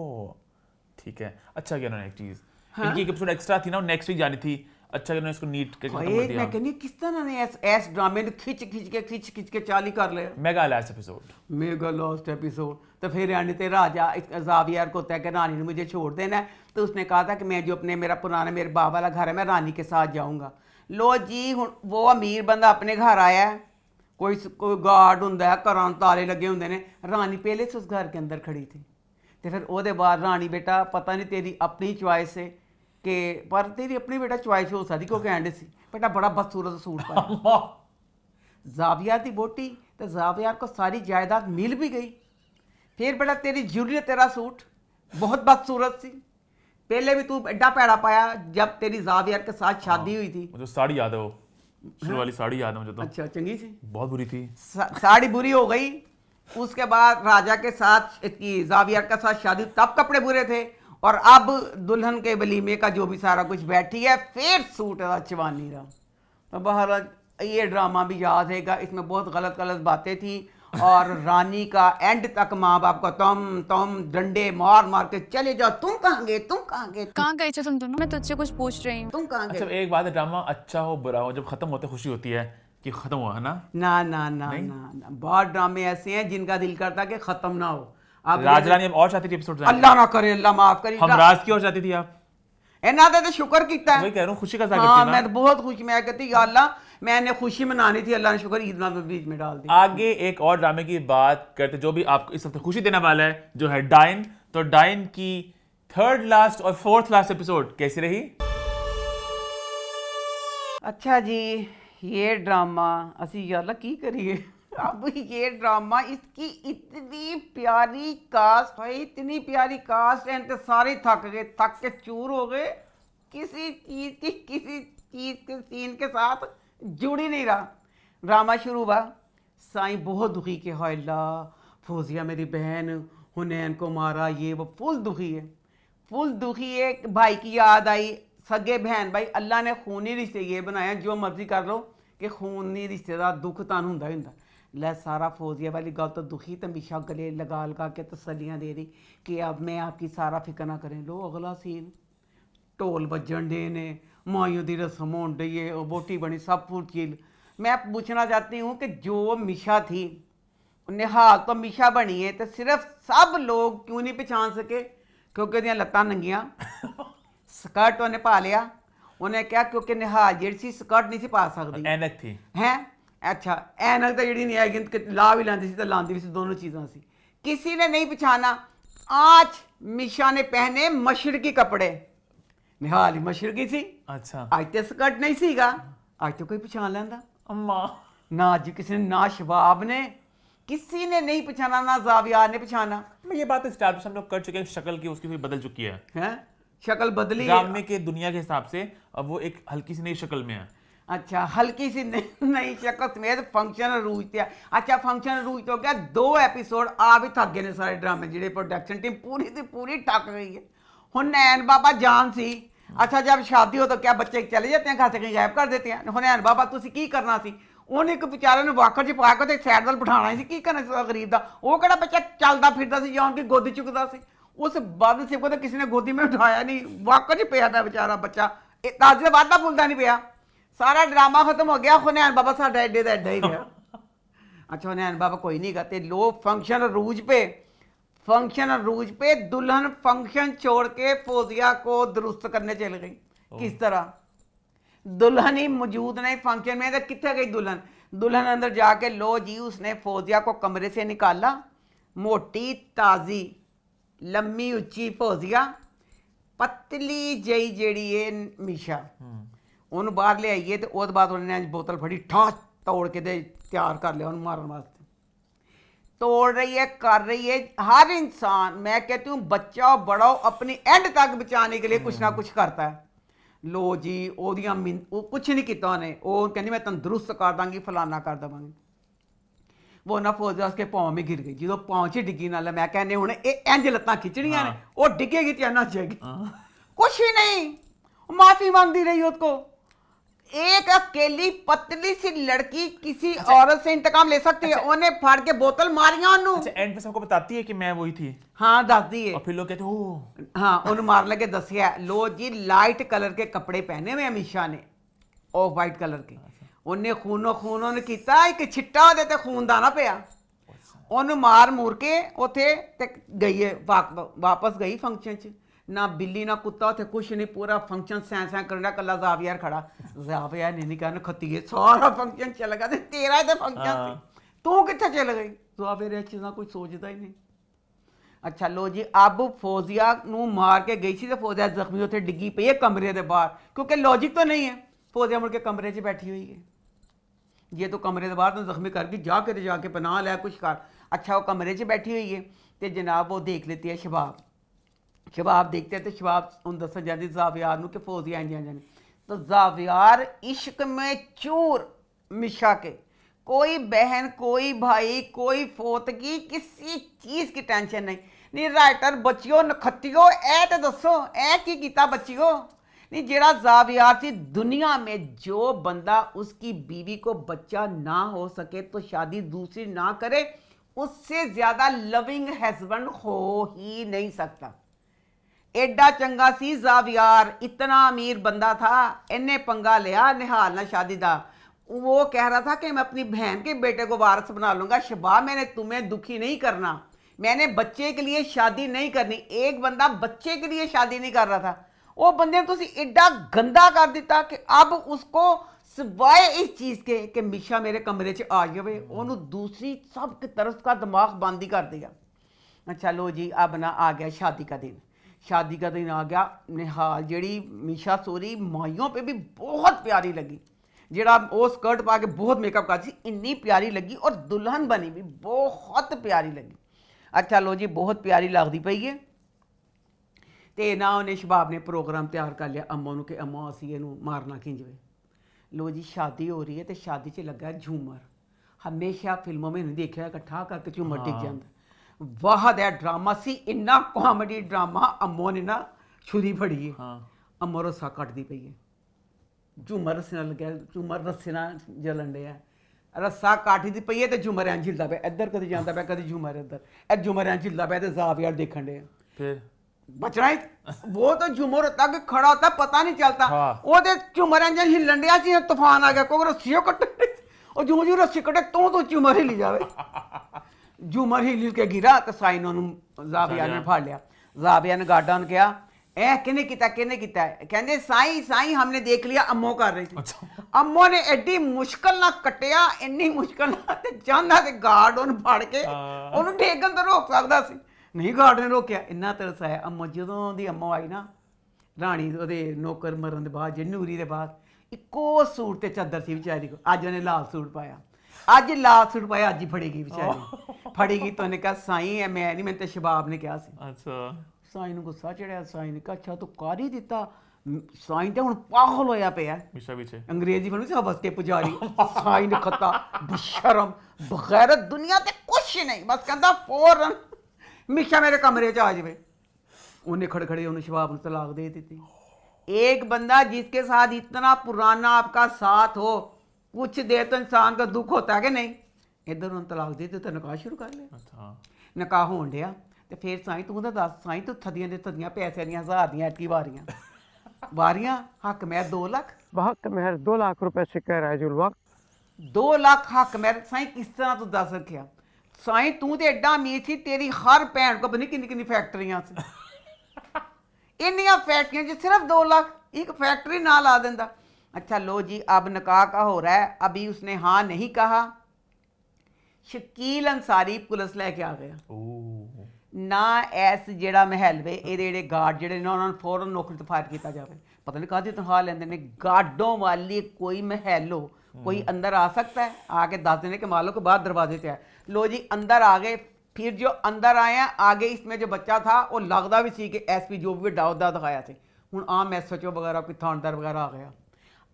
ठीक है, अच्छा क्या उन्होंने एक चीज, इनकी एक एपिसोड एक्स्ट्रा थी ना, नेक्स्ट वीक जानी थी, अच्छा कि उन्होंने इसको नीट के खत्म कर दिया। मैं कहनी किस तरह ने ऐस ड्रामे को खिंच के चाली कर लिया। Mega last episode, mega last episode. तो फिर यानी ते राजा जावियार को होता है कि रानी ने मुझे छोड़ देना है, तो उसने कहा था कि मैं जो अपने मेरा पुराना मेरे बाप वाला घर है, मैं रानी के साथ जाऊंगा। लो जी, वो अमीर बंदा अपने घर आया है, कोई गार्ड होंगे है, घर ताले लगे होंगे ने, रानी पहले से उस घर के अंदर खड़ी थी। तो फिर वो बाद रानी बेटा पता नहीं तेरी अपनी चॉइस है कि, पर तेरी अपनी बेटा चॉइस हो सकती क्योंकि एंड सी बेटा बड़ा बदसूरत सूट पाया जावियार की बोटी, तो जावियार को सारी जायदाद मिल भी गई। फिर बेटा तेरी ज्वेलरी, तेरा सूट बहुत बदसूरत सी, पहले भी तू एड्डा पैड़ा पाया जब तेरी जावियार के साथ शादी हुई थी। मुझे साड़ी याद है, वो शुरू वाली साड़ी याद है मुझे तो। अच्छा चंगी सी, बहुत बुरी थी साड़ी बुरी हो गई। उसके बाद राजा के साथ जावियार के साथ शादी, तब कपड़े बुरे थे, और अब दुल्हन के वलीमे का जो भी सारा कुछ बैठी है, फिर सूट चवानी रहा। तो बहरहाल ये ड्रामा भी याद है, इसमें बहुत गलत गलत बातें थी, और रानी का एंड तक माँ बाप को तुम डंडे मार मार के चले जाओ, तुम कहाँ गए, तुम कहाँ गए, कहाँ गए थे तुम दोनों, मैं तुझसे कुछ पूछ रही हूँ। तुम कहाँ अच्छा गए। एक बात है, ड्रामा अच्छा हो बुरा हो, जब खत्म होते खुशी होती है कि खत्म हुआ है ना। ना ना ना ना ना, बहुत ड्रामे ऐसे हैं जिनका दिल करता कि खत्म ना हो। अब राज रानी अब और चाहती थी एपिसोड, अल्लाह ना करे, अल्लाह माफ करे। हम राज की और चाहती थी आप, इन्होंने तो शुक्र किया। वही कह रहा हूँ, खुशी का हाँ, मैं तो बहुत खुश, मैं कहती या अल्लाह मैंने खुशी मनानी थी, अल्लाह ने शुक्र ईद में बीच में डाल दी। आगे एक और ड्रामे की बात करते जो भी आपको इस हफ्ते खुशी देने वाला है, जो है डाइन। तो डाइन की 3rd लास्ट और 4th लास्ट एपिसोड कैसी रही? अच्छा जी, ये ड्रामा असी यार की करिए। अब ये ड्रामा, इसकी इतनी प्यारी कास्ट है, इतनी प्यारी कास्ट है, तो सारे थक गए, थक के चूर हो गए, किसी चीज़ के सीन के साथ जुड़ ही नहीं रहा। ड्रामा शुरू हुआ, साईं बहुत दुखी के हाय अल्लाह फौजिया मेरी बहन हुनैन को मारा, ये वो फुल दुखी है, फुल दुखी है। भाई की याद आई, सगे बहन भाई, अल्लाह ने खूनी रिश्ते ये बनाया, जो मर्जी कर लो कि खूनी रिश्ते का दुख तान हुंदा ही हुंदा। लै सारा फौजिया वाली गल तो दुखी, तो हमेशा गले लगा के तसलियाँ दे रही कि अब मैं आपकी सारा फिक्र ना करें। लो अगला सीन, ढोल बजन डे ने, माइयों की रस्म होन डई है, बोटी बनी, सब कुछ चील। मैं पूछना चाहती हूँ कि जो मिशा थी, निहाल तो मिशा बनी है, तो सिर्फ सब लोग क्यों नहीं पहचान सके? क्योंकि उहदियां लत्तां नंगियां, स्कर्ट उन्हें पा लिया। उन्हें क्या, क्योंकि निहाल जिहड़ी सी स्कर्ट नहीं सी पा सकती, ऐनक थी हैं। अच्छा ऐनक तो जी नहीं आएगी, ला भी लाती सी तो लाती भी सी, दोनों चीज़ां सी। किसी ने नहीं पछाना। आज मिशा ने पहने मशरकी कपड़े, निहाल ही मशरकी सी। अच्छा आज तो स्कर्ट नहीं सीगा, आज तो कोई पहचान लेंदा। अम्मा ना जी किसी ने, ना शबाब ने, किसी ने नहीं पहचाना, ना जावियार ने पहचाना। ये बात एस्टैब्लिश हम लोग कर चुके हैं, शक्ल की उसकी भी बदल चुकी है, हैं शक्ल बदली है। ड्रामे के दुनिया के हिसाब से अब वो एक हल्की सी नई शक्ल में है। अच्छा हल्की सी नई शक्ल समेत फंक्शन रूज ते अच्छा फंक्शन रूज तो क्या 2 एपीसोड आ भी थक गए ने सारे ड्रामे जेडे प्रोडक्शन टीम पूरी दी पूरी थक गई है। हुन नैन बाबा जान सी, अच्छा जब शादी हो तो क्या बच्चे चले जाते हैं घर से कहीं गायब कर देते हैं। हुन नैन बाबा तुसी की करना सी, ਉਹਨੇ ਇੱਕ ਵਿਚਾਰੇ ਨੂੰ ਵਾਕਰ 'ਚ ਪਾ ਕੇ ਤੇ ਸਾਈਡ ਵੱਲ ਬਿਠਾਉਣਾ ਸੀ, ਕੀ ਕਰਨਾ ਸੀ ਗਰੀਬ ਦਾ। ਉਹ ਕਿਹੜਾ ਬੱਚਾ ਚੱਲਦਾ ਫਿਰਦਾ ਸੀ ਜਾਂ ਕਿ ਗੋਦੀ ਚੁੱਕਦਾ ਸੀ। ਉਸ ਬਾਦ ਸੇ ਕੋਤੇ ਕਿਸੇ ਨੇ ਗੋਦੀ में ਉਠਾਇਆ ਨਹੀਂ, ਵਾਕਰ 'ਚ ਪਿਆ ਦਾ ਵਿਚਾਰਾ ਬੱਚਾ। ਇਹ ਤਾਜ ਦੇ ਵਾਦਾ ਭੁੱਲਦਾ ਨਹੀਂ ਪਿਆ। ਸਾਰਾ ਡਰਾਮਾ ਖਤਮ ਹੋ ਗਿਆ, ਹੁਨੈਨ ਬਾਬਾ ਸਾਡਾ ਐਡੇ ਦਾ ਐਡਾ ਹੀ ਰਿਹਾ। अच्छा हुनैन बाबा कोई नहीं करते, लोग फंक्शन रूज पे दुल्हन फंक्शन छोड़ के फौजिया को दुरुस्त करने चल गई। किस तरह? दुल्हन ही मौजूद नहीं फंक्शन में, तो कितने गई दुल्हन? दुल्हन अंदर जाके लो जी उसने फौजिया को कमरे से निकाला। मोटी ताजी लम्मी उच्ची फौजिया, पतली जई जेड़ी है मीशा, उन्होंने बाहर ले आइए तो उसके बाद उन्होंने बोतल फड़ी, ठास तोड़ के दे तैयार कर लिया उन्हें मारने वास्ते। तोड़ रही है, कर रही है। हर इंसान, मैं कहती हूँ बच्चा हो बड़ा हो, अपनी एंड तक बचाने के लिए कुछ ना कुछ करता है। लो जी ओदियां कुछ नहीं किया उन्हें, वो कहती मैं तंदुरुस्त कर दांगी, फलाना कर देवांगी। वो ना फौजिया उसके पाँव में गिर गई, जो पाँव च डिगी नाल मैं कहने हूँ ये इंज लत्तां खिंचनियां ने, वो डिगेगी तो नचेगी। कुछ भी नहीं, माफी मांगती रही उसको। एक अकेली पतली सी लड़की किसी औरत से इंतकाम ले सकती है? उन्हें फाड़ के बोतल मारिया उन्होंने। अच्छा एंड पे सबको बताती है कि मैं वही थी? हाँ दस दी है। और फिर लोग कहते हो हाँ उन्हें मार लगे दसिया। लो जी लाइट कलर के कपड़े पहने हुए अमीशा ने, ऑफ वाइट कलर के। उन्हें खून ने किया, एक छिट्टा देते खून दा ना पिया। उन्हें मार मूर के उथे गई है, वापस गई फंक्शन च। ना बिल्ली ना कुत्ता उथे कुछ नहीं, पूरा फंक्शन सैं करना, कला जावियार खड़ा। जावियार ने नहीं कहना खतीए, सारा फंक्शन चल गया ते तेरा इधर फंक्शन सी, तू कित्थे चल गई? जावियार ये चीज़ां कुछ सोचता ही नहीं। अच्छा लो जी अब फौजिया नूं मार के गई सी ते फौजिया जख्मी उत्थे डिग्गी पई है कमरे दे बाहर, क्योंकि लॉजिक तो नहीं है। फौजिया मुड़ के कमरे 'च बैठी हुई है, ये तो कमरे के बाहर तो जख्मी करके जाके पनाह लिया कुछ कर। अच्छा वो कमरे 'च बैठी हुई है तो जनाब वो देख लेती है शबाब देखते हैं तो शबाब उन दस जाती जावियार नूं कि फौजिया इंज जाने। तो जावियार इश्क में चूर मिशा के, कोई बहन कोई भाई कोई फोतगी किसी चीज़ की टेंशन नहीं। राइटर बच्चियों नखत्तियो ए तो दसो ए की कीता बच्चियों? नहीं जेड़ा जावियार सी, दुनिया में जो बंदा उसकी बीवी को बच्चा ना हो सके तो शादी दूसरी ना करे, उससे ज़्यादा लविंग हस्बैंड हो ही नहीं सकता। एडा चंगा सी जावियार, इतना अमीर बंदा था, इन्हें पंगा लिया निहाल ना शादी दा। वो कह रहा था कि मैं अपनी बहन के बेटे को वारिस बना लूंगा। शबाब मैंने तुम्हें दुखी नहीं करना, मैंने बच्चे के लिए शादी नहीं करनी। एक बंदा बच्चे के लिए शादी नहीं कर रहा था, वो बंदे ने तुसी एडा गंदा कर दिता कि अब उसको सिवाय इस चीज़ के कि मिशा मेरे कमरे च आ जाए, उन्होंने दूसरी सब की तरफ का दिमाग बंद ही कर दिया। अच्छा लो जी अब ना आ गया शादी का दिन आ गया। निहाल जेड़ी मिशा सोरी माइयों पे भी बहुत प्यारी लगी, जेड़ा वो स्कर्ट पा के बहुत मेकअप करती इन्नी प्यारी लगी, और दुल्हन बनी भी बहुत प्यारी लगी। अच्छा लो जी बहुत प्यारी लगती पई है। तो ना उन्हें शबाब ने प्रोग्राम तैयार कर लिया अम्मा नूं कि अम्मा असीं इहनूं मारना खिंजवे। लो जी शादी हो रही है तो शादी च लगा झूमर। हमेशा फिल्मों में नहीं देखा इकट्ठा करके झूमर डिग जाता। वाह दा ड्रामा सी, इन्ना कॉमेडी ड्रामा। अम्मो ने ना छुरी फड़ी है, अम्मो रस्सा कटदी पई है, झूमर रस्से नाल लग्या, झूमर रस्से नाल जलन डिया, रस्सा काटदी पई है तो झूमर ऐं झिलदा पिया, इधर कदी जांदा पिया कदी झूमर इधर, ए झूमर ऐं झिलदा पिया ते जावियार देखण डिया। फिर बचना ही वो तो झूमर होता कि खड़ा होता पता नहीं चलता। वो तो झूमर इंज हिलन डिया सी, तूफान आ गया क्योंकि रस्सियों कट्टे, और जो रस्सी कटे तो झूमर हिली जावे। झूमर हिल के गिरा तो साइन उन्होंने जाविया ने फाड़ लिया। जाविया ने गार्डन किया ए किने किता कहते साई हमने देख लिया अम्मो कर रही थी। अम्मो ने एडी मुश्किल ना कटिया, इन्नी मुश्किल ना ते चाहता ते गार्ड उन्हें फाड़ के उन्हें ठेकन तो रोक सकता सी। ਨਹੀਂ ਗਾਰਡ ਨੇ ਰੋਕਿਆ, ਇੰਨਾ ਤਰਸ ਆਇਆ। ਅੰਮਾ ਜਦੋਂ ਦੀ ਅੰਮਾ ਆਈ ਨਾ, ਰਾਣੀ ਉਹਦੇ ਨੌਕਰ ਮਰਨ ਦੇ ਬਾਅਦ, ਨੂਰੀ ਦੇ ਬਾਅਦ, ਇੱਕੋ ਸੂਟ ਤੇ ਚਾਦਰ ਸੀ ਵਿਚਾਰੀ ਕੋ। ਅੱਜ ਉਹਨੇ ਲਾਲ ਸੂਟ ਪਾਇਆ, ਅੱਜ ਲਾਲ ਸੂਟ ਪਾਇਆ, ਅੱਜ ਹੀ ਫੜੀ ਗਈ ਵਿਚਾਰੀ। ਫੜੀ ਗਈ ਤਾਂ ਉਹਨੇ ਕਿਹਾ ਸਾਈਂ ਹੈ ਮੈਂ ਨਹੀਂ, ਮੈਨੂੰ ਤਾਂ ਸ਼ਬਾਬ ਨੇ ਕਿਹਾ ਸੀ। ਅੱਛਾ, ਸਾਈਂ ਨੂੰ ਗੁੱਸਾ ਚੜਿਆ। ਸਾਈਂ ਨੇ ਕਿਹਾ ਅੱਛਾ ਤੂੰ ਕਰ ਹੀ ਦਿੱਤਾ। ਸਾਈਂ ਤਾਂ ਹੁਣ ਪਾਗਲ ਹੋਇਆ ਪਿਆ, ਮਿਸ਼ਾ ਪਿੱਛੇ ਅੰਗਰੇਜ਼ੀ ਫਿਲਮ ਸੀ ਹਵਸਤੇ ਪੁਜਾਰੀ। ਸਾਈਂ ਨੇ ਖੱਤਾ ਬਸ਼ਰਮ ਬਗੈਰਤ, ਦੁਨੀਆ ਤੇ ਕੁਛ ਨਹੀਂ, ਬਸ ਕਹਿੰਦਾ ਫੌਰਨ ਮਿਸ਼ਾ ਮੇਰੇ ਕਮਰੇ 'ਚ ਆ ਜਾਵੇ। ਉਹਨੇ खड़े ਉਹਨੂੰ शबाब ਨੂੰ तलाक दे देती। एक बंदा जिसके साथ इतना पुराना आपका साथ हो, कुछ देर तो इंसान का दुख होता है कि नहीं। इधर उन्होंने तलाक दे दी तो निकाह शुरू कर लिया। अच्छा, निकाह होन दिया तो फिर साईं तू तो दस, साईं तू थदियां दे थदियां पैसे दियां, हज़ार दियां ऐतकी वारियां हक महर 2 लाख, हक महर 2 लाख रुपए से कह रहा है जुलवा। 2 लाख हक महर। साईं किस तरह तू दस रखिया। साईं तू तो एडा अमीर सी, तेरी हर भैन को पता नहीं किन्नी किन्नी फैक्ट्रियां सी, इन्नियां फैक्ट्रियां जो सिर्फ 2 लाख एक फैक्ट्री ना ला देंदा। अच्छा लो जी, अब निकाह का हो रहा है, अभी उसने हाँ नहीं कहा, शकील अंसारी पुलिस लेके आ गया। ना ऐस जेड़ा महल वे ये जेड़े गार्ड जेड़े ने उन्होंने फौरन नौकरी तो फायर किया जाए। पता नहीं काहदी तनख्वाह लेंदे ने। गार्डों वाली कोई महल हो, कोई अंदर आ सकता है, आके दस देने के मालो के बाद दरवाजे से आए। लो जी अंदर आ गए। फिर जो अंदर आए हैं आगे, इसमें जो बच्चा था वो लगता भी सी कि SP जो भी डाउदा दिखाया थे, हूँ आम SHO वगैरह कोई थानेदार वगैरह आ गया।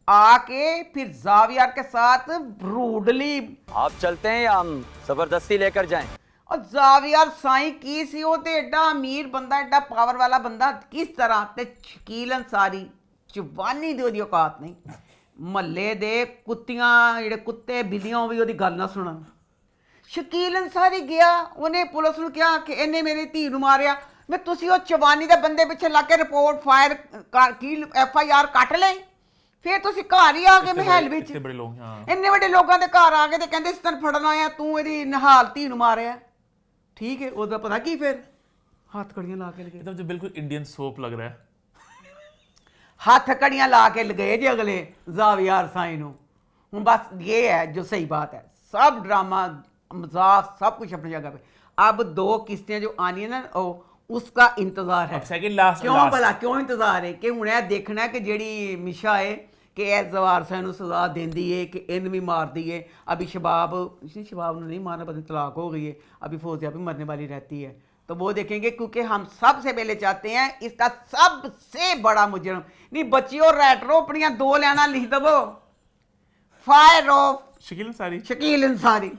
आके फिर जावियार के साथ रूडली, आप चलते हैं या हम जबरदस्ती लेकर जाएं? और जावियार साईं की सी वो ते एडा अमीर बंदा, एडा पावर वाला बंदा, किस तरह ते शकील अंसारी जवानी दी ओदी औकात नहीं। महल्ले दे कुत्तियां जेड़े कुत्ते बिल्लियां भी ओदी गल ना सुनन। शकील अंसारी गया, उन्हें पुलिस नूं कहा कि इन्हें मेरी धी नूं मारिया। मैं तुसी वो चवानी दे बंदे पिछे लग के रिपोर्ट फायर की FIR कट ले, फिर तुसी घर ही आ गए महल विच। इतने बड़े लोग, हाँ, इन्ने बड़े लोगों के घर आ गए ते कहंदे इस तरह फड़ना आया, तू इहदी निहाल धी नूं मारिया। ठीक है, ओदा पता की फिर हाथ कड़ियां ला के लगे। एकदम जो बिल्कुल इंडियन सोप लग रहा है। हाथ कड़ियां ला के लगे जी अगले जावियार साईं नूं। हुण बस ये है जो सही बात है, सब ड्रामा मजाक सब कुछ अपनी जगह पे। अब 2 किस्तें जो आनी है ना, उसका इंतजार है। सेकंड लास्ट क्यों भला क्यों इंतजार है कि हुण यह देखना है कि जेड़ी मिशा है कि ए जवार साईं नूं सजा देंदी है कि इन भी मार दी है। अभी शबाब नहीं मारना, पता तलाक हो गई है, अभी फौजिया भी मरने वाली रहती है। तो वो देखेंगे, क्योंकि हम सबसे पहले चाहते हैं इसका सबसे बड़ा मुजरम नहीं बच्चियों रैटरो अपनी 2 लाइनां लिख दबो, फायर ऑफ शकील अंसारी। शकील अंसारी।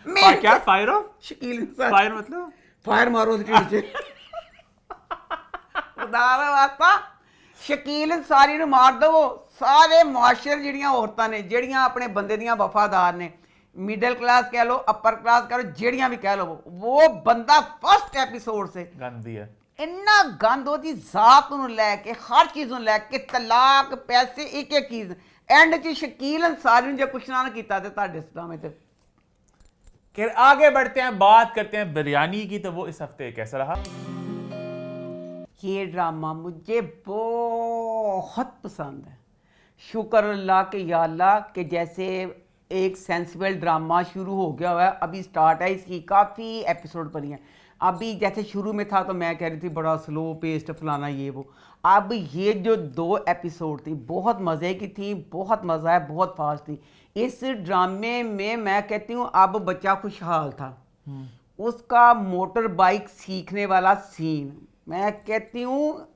क्या fire of? Shakeel Ansari fire मतलब फायर मारो उसके वास्ता शकील अंसारी नूं मार दवो। सारे मुआशरे जिहड़ियां औरतां ने जिहड़ियां अपने बंदे दियां वफादार ने, मिडल क्लास कह लो, अपर क्लास कह लो, जिहड़ियां भी कह लो, वो बंदा फर्स्ट एपिसोड से गंदी है। इन्ना गंद ओदी जात नूं लैके हर चीज़ नूं लैके तलाक पैसे एक एक चीज़ एंड च शकील अंसारी ने जो कुछ ना कीता ते तुहाडे सामने ते। खैर आगे बढ़ते हैं, बात करते हैं बिरयानी की। तो वो इस हफ्ते कैसा रहा? ये ड्रामा मुझे बहुत पसंद है। शुक्र अल्लाह के या अल्लाह के जैसे एक सेंसिबल ड्रामा शुरू हो गया हुआ है, अभी स्टार्ट है, इसकी काफ़ी एपिसोड बनी है। अभी जैसे शुरू में था तो मैं कह रही थी बड़ा स्लो पेस्ट फलाना ये वो। अब ये जो 2 एपिसोड थी बहुत मज़े की थी, बहुत मज़ा है, बहुत फास्ट थी। इस ड्रामे में मैं कहती हूँ अब बच्चा खुशहाल था, उसका मोटर बाइक सीखने वाला सीन मैं कहती हूँ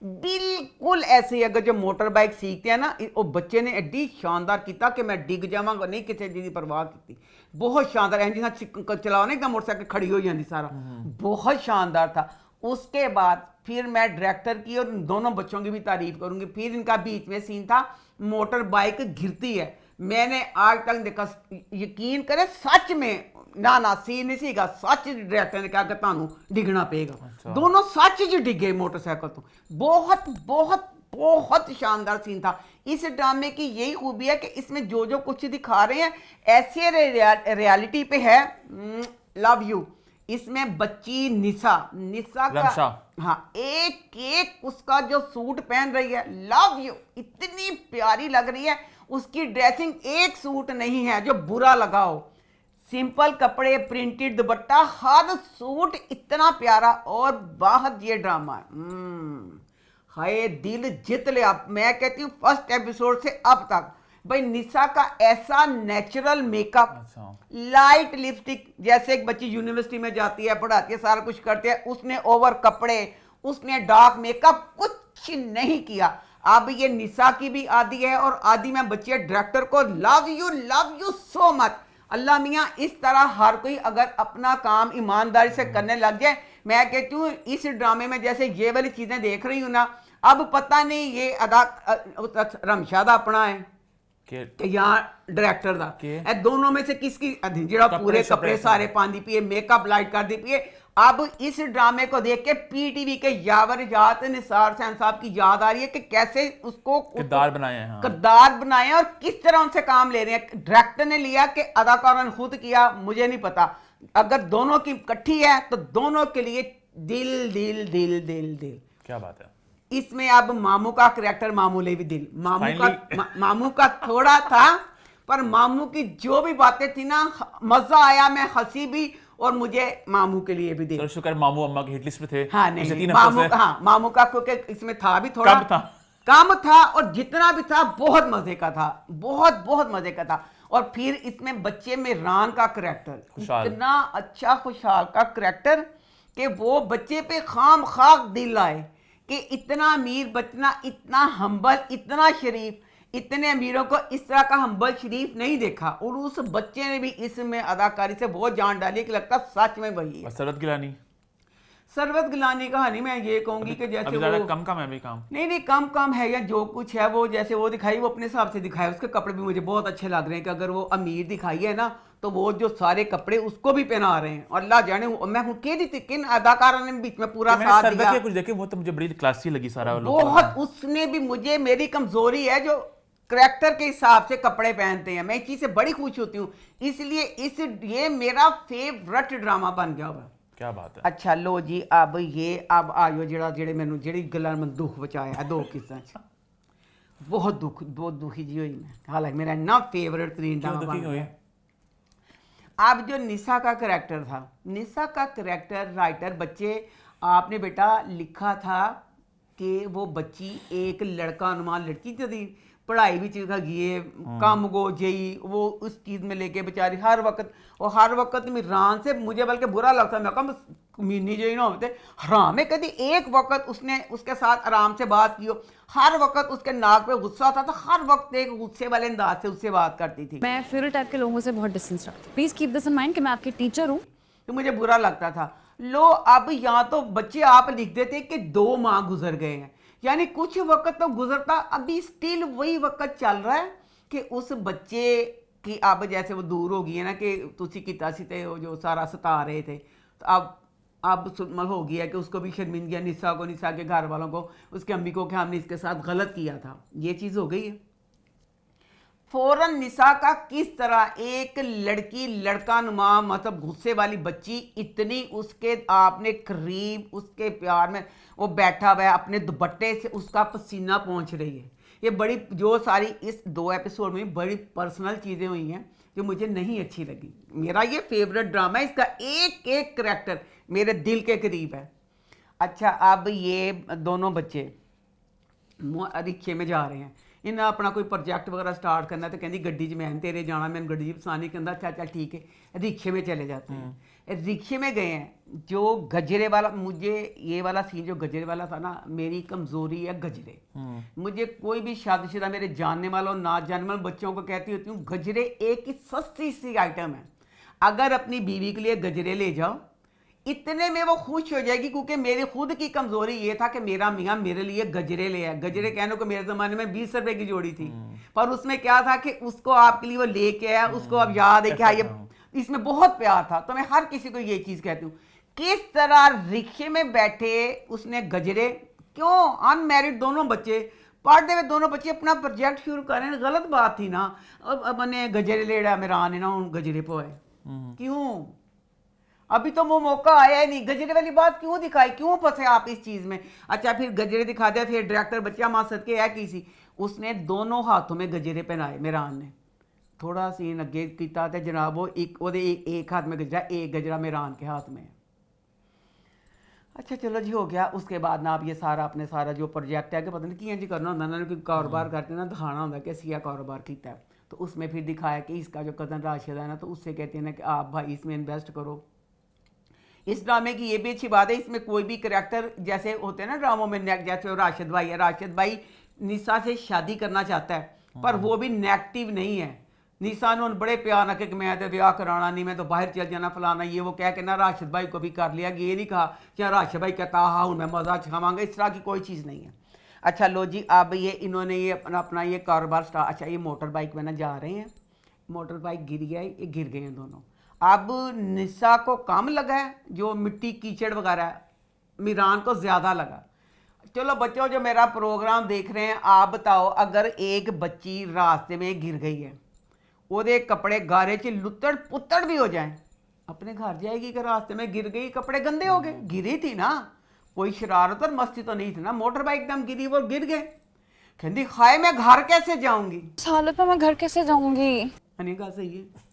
बिल्कुल ऐसे ही। अगर जो मोटर बाइक सीखते हैं ना, वो बच्चे ने एडी शानदार किया कि मैं डिग जावांगा नहीं, किसी चीज़ की परवाह की। बहुत शानदार इंजन चलाओ ना एकदम मोटरसाइकिल खड़ी हो जाती सारा, बहुत शानदार था। उसके बाद फिर मैं डायरेक्टर की और दोनों बच्चों की भी तारीफ करूंगी। फिर इनका बीच में सीन था, मोटर बाइक गिरती है, मैंने आज तक देखा, यकीन करें सच में ना सीन नहीं सीगा, सच डायरेक्टर ने कहा कि तुहानू डिगना पेगा। अच्छा। दोनों सच च डिगे मोटरसाइकिल तो। बहुत बहुत बहुत शानदार सीन था। इस ड्रामे की यही खूबी है कि इसमें जो जो कुछ दिखा रहे हैं ऐसे रियलिटी पे है। Love you. इसमें बच्ची निशा का, हाँ, एक एक उसका जो सूट पहन रही है, लव यू, इतनी प्यारी लग रही है। उसकी ड्रेसिंग एक सूट नहीं है जो बुरा लगा हो, सिंपल कपड़े, प्रिंटेड दुपट्टा, हर सूट इतना प्यारा। और बहुत ये ड्रामा हाय दिल जीत ले आप। मैं कहती हूँ फर्स्ट एपिसोड से अब तक भाई निशा का ऐसा नेचुरल मेकअप, लाइट लिपस्टिक, जैसे एक बच्ची यूनिवर्सिटी में जाती है, पढ़ाती है, सारा कुछ करती है, उसने ओवर कपड़े, उसने डार्क मेकअप, कुछ नहीं किया। अब ये निशा की भी आदि है और आदि में बच्चे डायरेक्टर को लव यू सो मच। अल्लाह मियाँ इस तरह हर कोई अगर अपना काम ईमानदारी से करने लग जाए, मैं कहती हूँ इस ड्रामे में जैसे ये वाली चीजें देख रही हूँ ना, अब पता नहीं ये अदा रमशादा अपना है कि यहाँ डायरेक्टर दा ए दोनों में से किसकी जिड़ा पूरे कपड़े सारे पानी पिए, मेकअप लाइट कर दी पिए। अब इस ड्रामे को देख के पीटीवी के यावर जात निसार सैन साहब की याद आ रही है कि कैसे उसको किरदार बनाए हैं। हाँ। किरदार बनाए और किस तरह उनसे काम ले रहे हैं। डायरेक्टर ने लिया कि अदाकारों ने खुद किया, मुझे नहीं पता। अगर दोनों की इकट्ठी है तो दोनों के लिए दिल दिल दिल दिल दिल। क्या बात है। इसमें अब मामू का करैक्टर मामूली भी दिल, मामू का थोड़ा था, पर मामू की जो भी बातें थी ना मजा आया, मैं हंसी भी और मुझे मामू के लिए भी दिल। शुक्र मामू अम्मा की हिट लिस्ट में थे। हाँ नहीं मामू का क्योंकि इसमें था भी थोड़ा कम था और जितना भी था बहुत मजे का था, बहुत मजे का था। और फिर इसमें बच्चे में रान का करैक्टर इतना अच्छा, खुशहाल का करैक्टर कि वो बच्चे पे खाम खाक दिल आए कि इतना अमीर बचना, इतना हम्बल, इतना शरीफ, इतने अमीरों को इस तरह का हम्बल शरीफ नहीं देखा। और उस बच्चे ने भी इसमें अदाकारी से बहुत जान डाली कि लगता सच में वही है। सरवत गिलानी कहानी मैं ये कहूंगी कि जैसे वो कम है भी काम नहीं कम है या जो कुछ है वो जैसे वो दिखाई, वो अपने हिसाब से दिखाया। उसके कपड़े भी मुझे बहुत अच्छे लग रहे हैं कि अगर वो अमीर दिखाई है ना तो वो जो सारे कपड़े उसको भी पहना रहे हैं। और अल्लाह जाने मैं हूँ किन अदाकारों ने बीच में पूरा साथ दिया। कुछ देखे वो तो मुझे बड़ी क्लासी लगी सारा बहुत। उसने भी मुझे, मेरी कमजोरी है जो करैक्टर के हिसाब से कपड़े पहनते हैं, मैं इस चीज से बड़ी खुश होती हूँ, इसलिए ये मेरा फेवरेट ड्रामा बन गया हुआ। क्या बात है। अच्छा लो जी अब आयो जेड़े मैनू जेड़ी गल्लां मैं दुख बचाया दो किस्सां च बहुत दुखी जी हुई मैं। हालांकि मेरा इन्ना फेवरेट तरीन ड्रामा बन गया। अब जो निशा का करैक्टर था, निशा का करैक्टर राइटर बच्चे आपने बेटा लिखा था कि वो बच्ची एक लड़का अनुमान लड़की थी, पढ़ाई भी है, कम गो जई वो उस चीज़ में लेके बेचारी हर वक्त मीरान से मुझे बल्कि बुरा लगता। मैं कहा मीनी जो ना होते हराम है, कभी एक वक्त उसने उसके साथ आराम से बात की हो, हर वक्त उसके नाक पे गुस्सा था तो हर वक्त एक गुस्से वाले अंदाज से उससे बात करती थी। मैं फेवरेट टाइप के लोगों से बहुत डिस्टेंस रखती हूँ। Please keep this in mind कि मैं आपकी टीचर हूँ। तो मुझे बुरा लगता था। लो अब यहाँ तो बच्चे आप लिख देते कि 2 माह गुजर गए हैं, यानी कुछ वक्त तो गुजरता, अभी स्टिल वही वक्त चल रहा है कि उस बच्चे की अब जैसे वो दूर हो गई है ना कि तुसी किता सी थे जो सारा सता रहे थे, तो अब हो गया कि उसको भी शर्मिंदगी निशा को, निशा के घर वालों को, उसके अम्मी को कि हमने इसके साथ गलत किया था, ये चीज़ हो गई है। फौरन निशा का किस तरह एक लड़की लड़का नुमा मतलब गुस्से वाली बच्ची इतनी उसके आपने करीब उसके प्यार में वो बैठा हुआ है, अपने दुपट्टे से उसका पसीना पहुंच रही है। ये बड़ी जो सारी इस 2 एपिसोड में बड़ी पर्सनल चीज़ें हुई हैं जो मुझे नहीं अच्छी लगी। मेरा ये फेवरेट ड्रामा है, इसका एक एक करैक्टर मेरे दिल के करीब है। अच्छा अब ये दोनों बच्चे रिक्शे में जा रहे हैं, इन्हें अपना कोई प्रोजेक्ट वगैरह स्टार्ट करना है तो कहती गड्डी च मैं तेरे जाना, मैंने गड्डी पसानी, कहता अच्छा चल ठीक है, रिक्शे में चले जाते हैं। रिक्शे में गए हैं, जो गजरे वाला, मुझे ये वाला सीन जो गजरे वाला था ना, मेरी कमजोरी है गजरे। मुझे कोई भी शादीशुदा मेरे जानने वालों ना जानने वाले बच्चों को कहती होती हूँ गजरे एक ही सस्ती सी आइटम है, अगर अपनी बीवी के लिए गजरे ले जाओ इतने में वो खुश हो जाएगी। क्योंकि मेरी खुद की कमजोरी ये था कि मेरा मियाँ मेरे लिए गजरे ले आया। गजरे कहने को मेरे ज़माने में 20 रुपए की जोड़ी थी, पर उसमें क्या था कि उसको आपके लिए वो लेके आया, उसको अब याद है क्या ये, इसमें बहुत प्यार था। तो मैं हर किसी को ये चीज़ कहती हूँ, किस तरह रिक्शे में बैठे उसने गजरे, क्यों अनमैरिड दोनों बच्चे पढ़ते हुए दोनों बच्चे अपना प्रोजेक्ट शुरू करें, गलत बात थी ना। अब मैंने गजरे लेड़ा मेरा आने ना गजरे पोए, क्यों अभी तो वो मौका आया ही नहीं। गजरे वाली बात क्यों दिखाई, क्यों फंसे आप इस चीज़ में। अच्छा फिर गजरे दिखा दिया, फिर डायरेक्टर बच्चा माँ सदके है किसी, उसने दोनों हाथों में गजरे पहनाए मेरान ने, थोड़ा सीन अगे किया तो जनाब वो एक हाथ में गजरा, एक गजरा मेरान के हाथ में। अच्छा चलो जी, हो गया। उसके बाद ना आप ये सारा अपने सारा जो प्रोजेक्ट है कि पता नहीं किया जी करना होता ना, कोई कारोबार करते ना दिखाना होता कि असी कारोबार किया है, तो उसमें फिर दिखाया कि इसका जो कज़न राशिद है ना, तो उससे कहते हैं ना कि आप भाई इसमें इन्वेस्ट करो। इस ड्रामे की ये भी अच्छी बात है, इसमें कोई भी करैक्टर जैसे होते हैं ना ड्रामों में, जैसे राशिद भाई है, राशिद भाई निशा से शादी करना चाहता है पर वो भी नेगेटिव नहीं है। निशा ने बड़े प्यार ना कि मैं तो ब्याह कराना नहीं, मैं तो बाहर चल जाना फलाना ये वो कह के ना राशिद भाई को भी कर लिया। ये नहीं कहा कि राशिद भाई कहता हाँ हूँ मैं मज़ा छावांगा, इस तरह की कोई चीज़ नहीं है। अच्छा लो जी, अब ये इन्होंने ये अपना ये कारोबार स्टार्ट। अच्छा ये मोटर बाइक में ना जा रहे हैं, मोटर बाइक गिर गया, ये गिर गए हैं दोनों। अब निशा को कम लगा है जो मिट्टी कीचड़ वगैरह, मीरान को ज़्यादा लगा। चलो बच्चों जो मेरा प्रोग्राम देख रहे हैं, आप बताओ अगर एक बच्ची रास्ते में गिर गई है, ओदे कपड़े गारे च लुत्तड़ पुत्तड़ भी हो जाएं, अपने घर जाएगी कि रास्ते में गिर गई कपड़े गंदे हो गए? गिरी थी ना, कोई शरारत और मस्ती तो नहीं थी ना, मोटर बाइक एकदम गिरी, वो गिर गए। कहती हाय मैं घर कैसे जाऊंगी, हालत में मैं घर कैसे जाऊंगी? अने गल सही है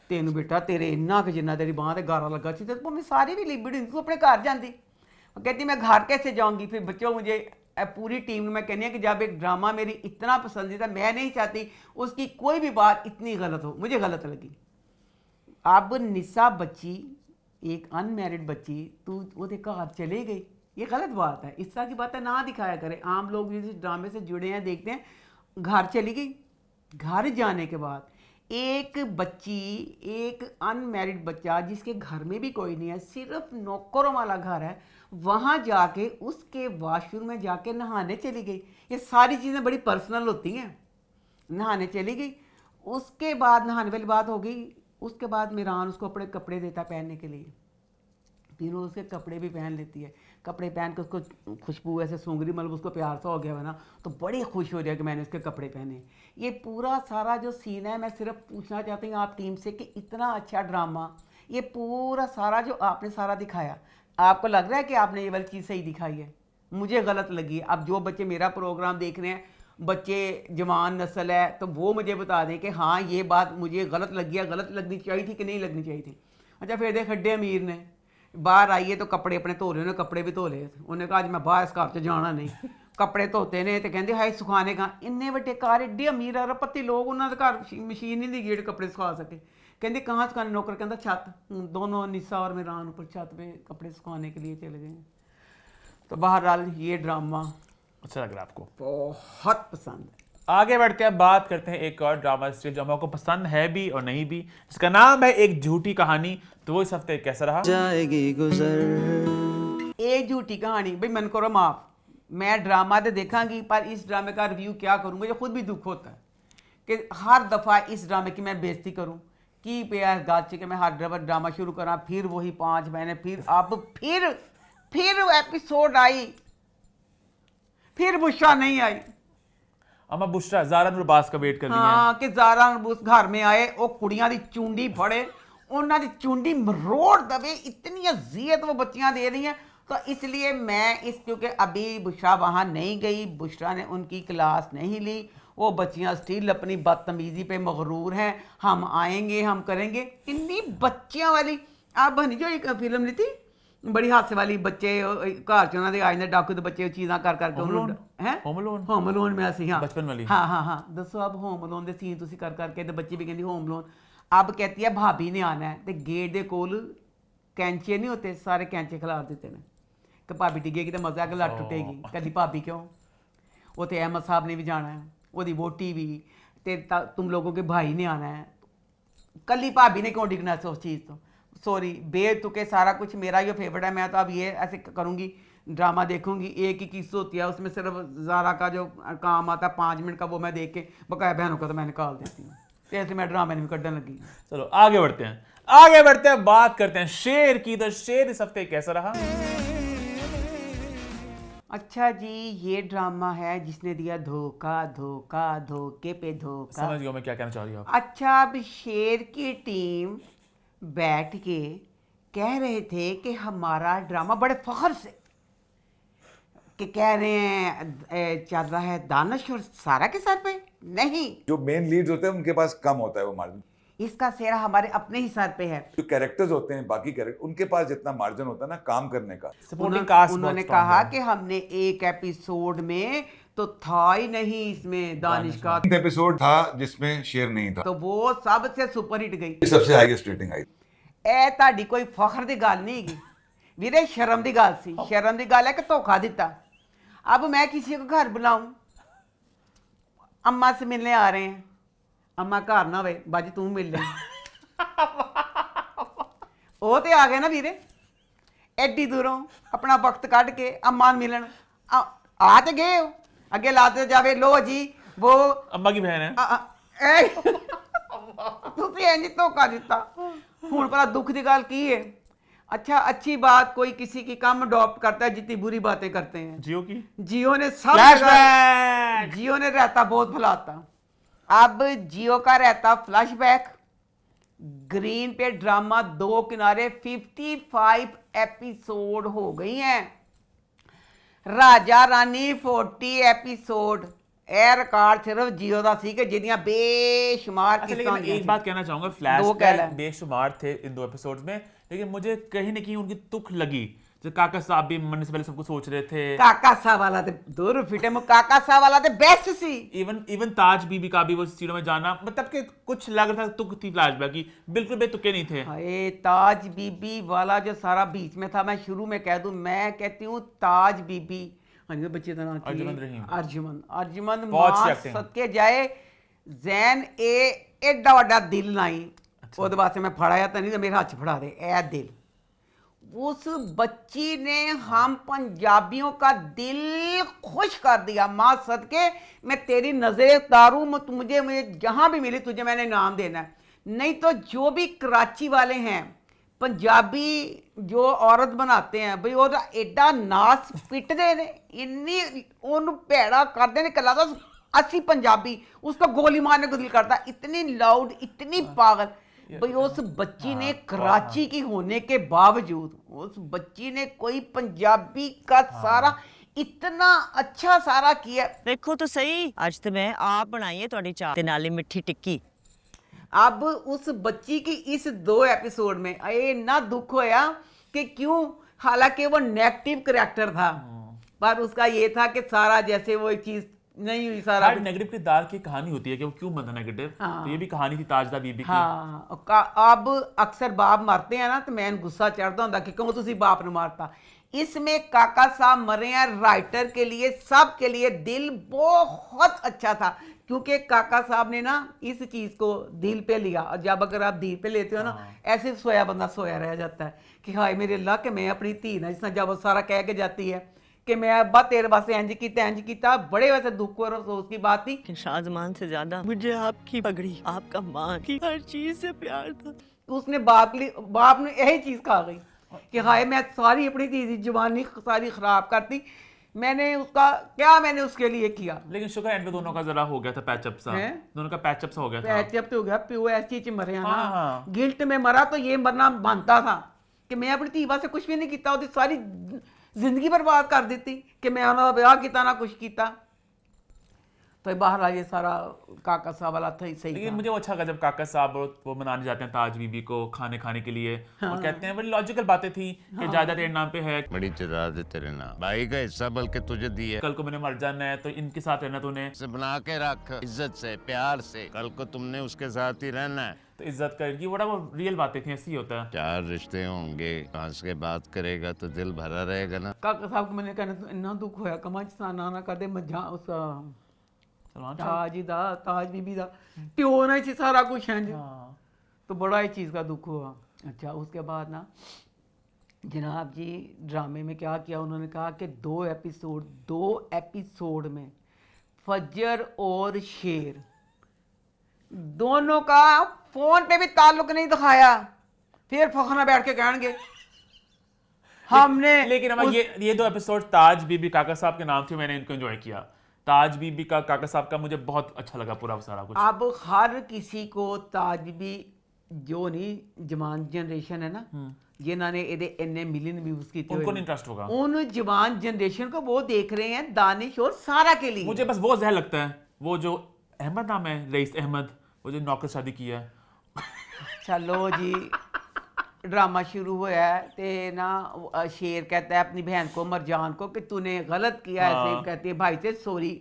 तेन बेटा, तेरे इन्ना कि जिन्ना तेरी बांह ते गारा लगा सी ते मैं सारी भी लिबड़ी तू अपने घर जाती। कहती मैं घर कैसे जाऊंगी। फिर बच्चों मुझे पूरी टीम में कहनी है कि जब एक ड्रामा मेरी इतना पसंदीदा, मैं नहीं चाहती उसकी कोई भी बात इतनी गलत हो, मुझे गलत लगी। अब निशा बच्ची, एक अनमैरिड बच्ची, तू वो घर चले गई, ये गलत बात है। इस तरह की बातें ना दिखाया करें। आम लोग इस ड्रामे से जुड़े हैं, देखते हैं, घर चली गई। घर जाने के बाद एक बच्ची, एक अनमैरिड बच्चा जिसके घर में भी कोई नहीं है, सिर्फ नौकरों वाला घर है, वहाँ जाके उसके वॉशरूम में जाके नहाने चली गई। ये सारी चीज़ें बड़ी पर्सनल होती हैं। नहाने चली गई, उसके बाद नहाने वाली बात हो गई, उसके बाद मीरान उसको अपने कपड़े देता पहनने के लिए, फिर वो उसके कपड़े भी पहन लेती है। कपड़े पहन के उसको खुशबू ऐसे सूंघ रही, मतलब उसको प्यार सा हो गया है ना, तो बड़ी खुश हो रही है कि मैंने उसके कपड़े पहने। ये पूरा सारा जो सीन है, मैं सिर्फ पूछना चाहती हूँ आप टीम से कि इतना अच्छा ड्रामा, ये पूरा सारा जो आपने सारा दिखाया, आपको लग रहा है कि आपने ये वाली चीज़ सही दिखाई है? मुझे गलत लगी। अब जो बच्चे मेरा प्रोग्राम देख रहे हैं, बच्चे जवान नस्ल है, तो वो मुझे बता दें कि हाँ ये बात मुझे गलत लगी है, गलत लगनी चाहिए थी कि नहीं लगनी चाहिए थी। अच्छा फिर देख खड्डे अमीर ने बाहर आइए तो कपड़े अपने धो रहे, कपड़े भी धो ले, उन्हें कहा मैं बाहर इस घर से जाना नहीं, कपड़े धोते ने तो कहते हाय सुखाने का। इन्ने बड़े घर एडे अमीर अरबपति लोग, उन्होंने घर मशीन ही नहीं गेट कपड़े सुखा सके। कहते कहाँ सुखाने? नौकर कहता छत। दोनों निशा और मीरान ऊपर छत पे कपड़े सुखाने के लिए चले गए। तो बहरहाल ये ड्रामा अच्छा लग रहा है आपको? बहुत पसंद है। आगे बढ़ते हैं, बात करते हैं एक और ड्रामा सीरीज जो हमको पसंद है भी और नहीं भी, इसका नाम है एक झूठी कहानी। तो वो इस हफ्ते कैसा रहा? जाएगी गुजर। एक झूठी कहानी, भाई मन करो माफ, मैं ड्रामा तो देखांगी पर इस ड्रामे का रिव्यू क्या करूँ? मुझे खुद भी दुख होता है कि हर दफ़ा इस ड्रामे की मैं बेइज्जती करूँ कि पे गाची कि मैं हर ड्रामा शुरू करा, फिर वही 5 महीने, फिर अब फिर एपिसोड आई, फिर बुशरा नहीं आई। अमा बुशरा ज़ारा नूरबाज का वेट कर रही हाँ कि ज़ारा नूरबाज घर में आए, वो कुड़ियां दी चुंडी फड़े, उन्होंने चुंडी मरोड़ दबे, इतनी अजियत वो बच्चियां दे रही हैं। तो इसलिए मैं क्योंकि अभी बुशरा वहाँ नहीं गई, बुशरा ने उनकी क्लास नहीं ली, वो बच्चियां स्टिल अपनी बदतमीज़ी पे मगरूर हैं, हम आएंगे हम करेंगे, इतनी बच्चियां वाली। आप बनी जो एक फिल्म ली थी बड़ी हादसे वाली, बच्चे घर च उन्होंने आए डाकू, तो बच्चे चीज़ां कर करके होम लोन में ऐसी, हाँ बचपन वाली, हाँ दसो अब होम लोन के सीन तुसी कर करके, तो बच्ची भी कहती होम लोन। अब कहती है भाभी ने आना है, तो गेट के कोल कैंचे नहीं होते, सारे कैंचे खिलार देते हैं कि भाभी डिगेगी तो मजा कि लट टुटेगी। कभी भाभी क्यों, वो तो अहमद साहब ने भी जाना है, वो वोटी भी, तुम लोगों के भाई ने आना है, कली भाभी ने क्यों डिगना उस चीज़ तो? सॉरी बेतुके सारा कुछ मेरा ही फेवरेट है। मैं तो अब ये ऐसे करूँगी, ड्रामा देखूंगी, एक ही किस्सा होती है, उसमें सिर्फ ज़ारा का जो काम आता है 5 मिनट का, वो मैं देख के बकाया बहनों का तो मैं निकाल देती हूँ, ऐसे मैं ड्रामे में कटने लगी। चलो आगे बढ़ते हैं, बात करते हैं शेर की। तो शेर इस हफ्ते कैसा रहा? अच्छा जी, ये ड्रामा है जिसने दिया धोखा धोखा धोखे पे धोखा। समझ गया मैं क्या कहना चाह रही हूँ। अच्छा, अब शेर की टीम बैठ के कह रहे थे कि हमारा ड्रामा बड़े फख्र से कि कह रहे हैं चल रहा है दानिश और सारा के सर पे। नहीं, जो मेन लीड्स होते हैं उनके पास कम होता है वो मार्जिन। इसका सेहरा हमारे अपने ही सर पे है। जो कैरेक्टर्स होते हैं बाकी कैरेक्टर, उनके पास जितना मार्जिन होता है ना काम करने का। सपोर्टिंग कास्ट उन्होंने कहा कि हमने एक एपिसोड में तो था ही नहीं इसमें दानिश का एपिसोड था जिसमें शेर नहीं था, तो वो सबसे सुपरहिट गई, सबसे हाईएस्ट रेटिंग आई। ए ਤੁਹਾਡੀ ਕੋਈ ਫਖਰ ਦੀ ਗੱਲ नहीं हैगी ਵੀਰੇ, शर्म ਦੀ ਗੱਲ ਸੀ। शर्म ਦੀ ਗੱਲ है कि धोखा दिता। अब मैं किसी को घर बुलाऊं, अम्मा से मिलने आ रहे हैं, अम्मा घर ना होवे बाजी तू मिल ले ਉਹ ਤੇ ਆ ਗਏ ਨਾ ਵੀਰੇ, ਐਡੀ ਦੂਰੋਂ ਆਪਣਾ ਵਕਤ ਕੱਢ ਕੇ अम्मा ਨੂੰ ਮਿਲਣ ਆ ਤੇ ਗਏ ਹੋ। ਅੱਗੇ ਲਾਤੇ ਜਾਵੇ लो जी वो अम्मा की बहन है। ਤੁਸੀਂ ਇੰਜ ਧੋਖਾ ਦਿੱਤਾ। ਹੁਣ ਭਲਾ दुख की गल की है। अच्छा, अच्छी बात कोई किसी की कम अडॉप्ट करता है जितनी बुरी बातें करते हैं। जियो की जियो ने सब जियो ने रहता बहुत फैलाता। अब जियो का रहता फ्लैशबैक, ग्रीन पे ड्रामा 2 किनारे 55 एपिसोड हो गई हैं। राजा रानी 40 एपिसोड। ए रिकॉर्ड सिर्फ जियो का सी कि जिन्दियां बेशुमार अच्छा, किस्तां लेकिन एक बात कहना चाहूंगा, दो कह फ्लैशबैक ले। बेशुमार थे इन 2 एपिसोड्स में, लेकिन मुझे कहीं ना कहीं उनकी तुक लगी। जो काका साहब भी मरने से पहले सबको सोच रहे थे। काका साहब वाला ते दूर फिटे में काका साहब वाला ते बेस्ट सी। इवन ताज बीबी का भी वो सीनों में जाना, मतलब कि कुछ लग रहा था तुक थी फ्लैशबैक की, बिल्कुल बेतुके नहीं थे। हाय, ताज बीबी वाला जो सारा बीच में था, मैं शुरू में कह दूं, मैं कहती हूँ ताज बीबी, हाँ जी बच्चे का नाम अर्जुमंद रहीम। अर्जुमंद बहुत मां अच्छी सदके जाए जैन एडा वड्डा दिल नहीं। ਉਹਦੇ ਵਾਸਤੇ मैं फड़ाया तो नहीं तो मेरे हाथ च फड़ा दे ए दिल। उस बच्ची ने हम पंजाबियों का दिल खुश कर दिया। माँ सदके मैं तेरी नजरें उतारूं, मुझे जहाँ भी मिली तुझे मैंने इनाम देना है। नहीं तो जो भी कराची वाले हैं पंजाबी जो औरत बनाते हैं भाई, वो एडा नास पिटते ने, इन्नी उन भैड़ा करते ने कला तो 80 पंजाबी उसको गोली मारने को दिल करता, इतनी लाउड, इतनी पागल। भाई उस बच्ची ने कराची की होने के बावजूद, उस बच्ची ने कोई पंजाबी का सारा इतना अच्छा सारा किया। देखो तो सही, आज तो मैं आप बनाई है थोड़ी चाह ते नाले मिठी टिक्की। अब उस बच्ची की इस 2 एपिसोड में इतना दुख होया कि क्यों, हालांकि वो नेगेटिव करैक्टर था, पर उसका ये था कि सारा जैसे वो एक चीज नहीं हुई, सारा नेगेटिव किरदार की कहानी होती है कि वो क्यों बनता नेगेटिव। तो ये भी कहानी थी ताजदा बीबी की। अब अक्सर बाप मरते हैं ना तो मैं गुस्सा चढ़ता होता कि क्यों तुसी बाप ने मारता। इसमें काका साहब मरे हैं, राइटर के लिए, सब के लिए दिल बहुत अच्छा था, क्योंकि काका साहब ने ना इस चीज़ को दिल पे लिया। और जब अगर आप दिल पे लेते हो ना, ऐसे सोया बंदा सोया रह जाता है कि हाय मेरे अल्लाह कि मैं अपनी धी ना, जिस जब वो सारा कह के जाती है कि मैं अब्बा तेरे वास्ते इंज किया, बड़े वैसे दुख और अफसोस की बात थी। शाहजमान से ज्यादा मुझे आपकी पगड़ी, आपका माँ की हर चीज से प्यार था। उसने बाप ने यही चीज़ कहा गई कि हाय मैं सारी अपनी दी जवानी सारी खराब करती, मैंने उसके लिए किया। लेकिन शुक्र एंड पे दोनों का जरा हो गया था पैचअप सा, दोनों का पैचअप सा हो गया था। पैचअप तो हो गया, प्यो ऐसी चीज मरे ना, गिल्ट में मरा तो ये मरना बनता था कि मैं अपनी धी वास्ते कुछ भी नहीं किया, उसकी सारी जिंदगी बर्बाद कर देती कि मैं उन्होंने ब्याह किया ना कुछ किया। तो बाहर ये सारा काका साहब वाला था ही सही। लेकिन मुझे वो अच्छा लगा जब काका साहब वो मनाने जाते हैं ताज बीबी को खाने के लिए, और कहते हैं बड़ी लॉजिकल बातें थी कि जायदाद तेरे नाम पे है, बड़ी जायदाद है तेरे नाम, भाई का हिस्सा बल्कि तुझे दी है। कल को मैंने मर जाना है तो इनके साथ रहना तूने, से बना के रख इज्जत से प्यार से, कल को तुमने उसके साथ ही रहना है तो इज्जत करेगी। बड़ा वो रियल बातें थी, ऐसी होता है। 4 रिश्ते होंगे, हंस के बात करेगा तो दिल भरा रहेगा ना। काका साहब को मैंने कहना इन्ना दुख होया कमा ना कर मजा उसका ताज बीबी दा प्यो ना सी सारा कुछ है तो बड़ा ही चीज़ का दुख हुआ। अच्छा, उसके बाद ना जनाब जी ड्रामे में क्या किया उन्होंने कहा कि 2 एपिसोड में फजर और शेर दोनों का फोन पे भी ताल्लुक नहीं दिखाया, फिर फखना बैठ के कहेंगे हमने। लेकिन ये 2 एपिसोड ताज बीबी काका साहब के नाम थे, मैंने इनको एंजॉय किया। ताज बीबी का काका साहब का मुझे बहुत अच्छा लगा पूरा सारा कुछ। अब हर किसी को ताज बीबी जो नहीं जवान जनरेशन है ना, जिन्हों ने ये इन्ने मिलियन व्यूज किए उनको नहीं इंटरेस्ट होगा। उन जवान जनरेशन को वो देख रहे हैं, दानिश और सारा के लिए। मुझे बस वो जहर लगता है, वो जो अहमद नाम है, रईस अहमद, वो जो नौकर शादी किया है। चलो जी, ड्रामा शुरू होया है ते ना शेर कहता है अपनी बहन को, मरजान को, कि तूने गलत किया। ऐसे कहती है भाई से सॉरी।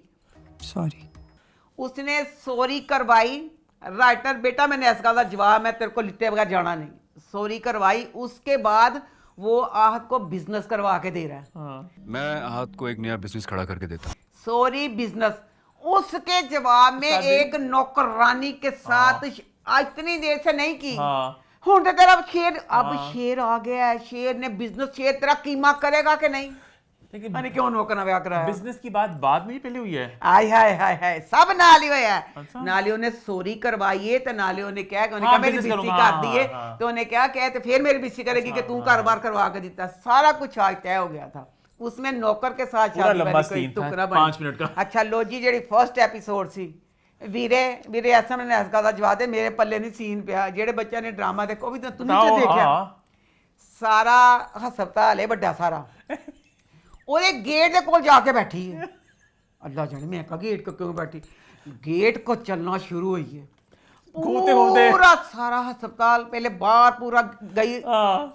उसने सॉरी करवाई। राइटर बेटा मैंने इस गल का जवाब, मैं तेरे को लिटे बगैर जाना नहीं। सॉरी करवाई, उसके बाद वो आहत को बिजनेस करवा के दे रहा है। मैं आहत को एक नया बिजनेस खड़ा करके देता। Sorry business. उसके जवाब में एक नौकरानी के साथ इतनी देर से नहीं की। हुण ते तेरा शेर, अब शेर आ गया है, शेर ने बिजनेस, शेर तेरा कीमा करेगा कि नहीं? मैंने क्यों नौकर ब्याह कराया? बिजनेस की बात बाद में ही पहले हुई है। आय हाय हाय हाय, सब नाली होया है। अच्छा? नालियों ने सॉरी करवाई है तो नालियों ने क्या कि उन्हें मेरी बिस्सी कर दी है, तो उन्हें क्या कहते फिर मेरी बिस्सी करेगी कि तू कारोबार करवा के देता। सारा कुछ आज तय हो गया था। उसमें नौकर के साथ पूरा लंबा सीन था, 5 मिनट का। अच्छा लो जी, जेडी फर्स्ट एपिसोड सी, वीरे ऐसा मैंने इस गल का जवाब दे, मेरे पल्ले नहीं सीन पिया। जेडे बच्चे ने ड्रामा देखो भी तो तुमने तो देखा सारा हस्पताल है बड़ा सारा, ਉਹਦੇ गेट के कोल जाके बैठी है। अल्लाह जाने मैं कहा गेट को क्यों बैठी, गेट को चलना शुरू हुई है। पूरा सारा हस्पताल, पहले बाहर पूरा गई,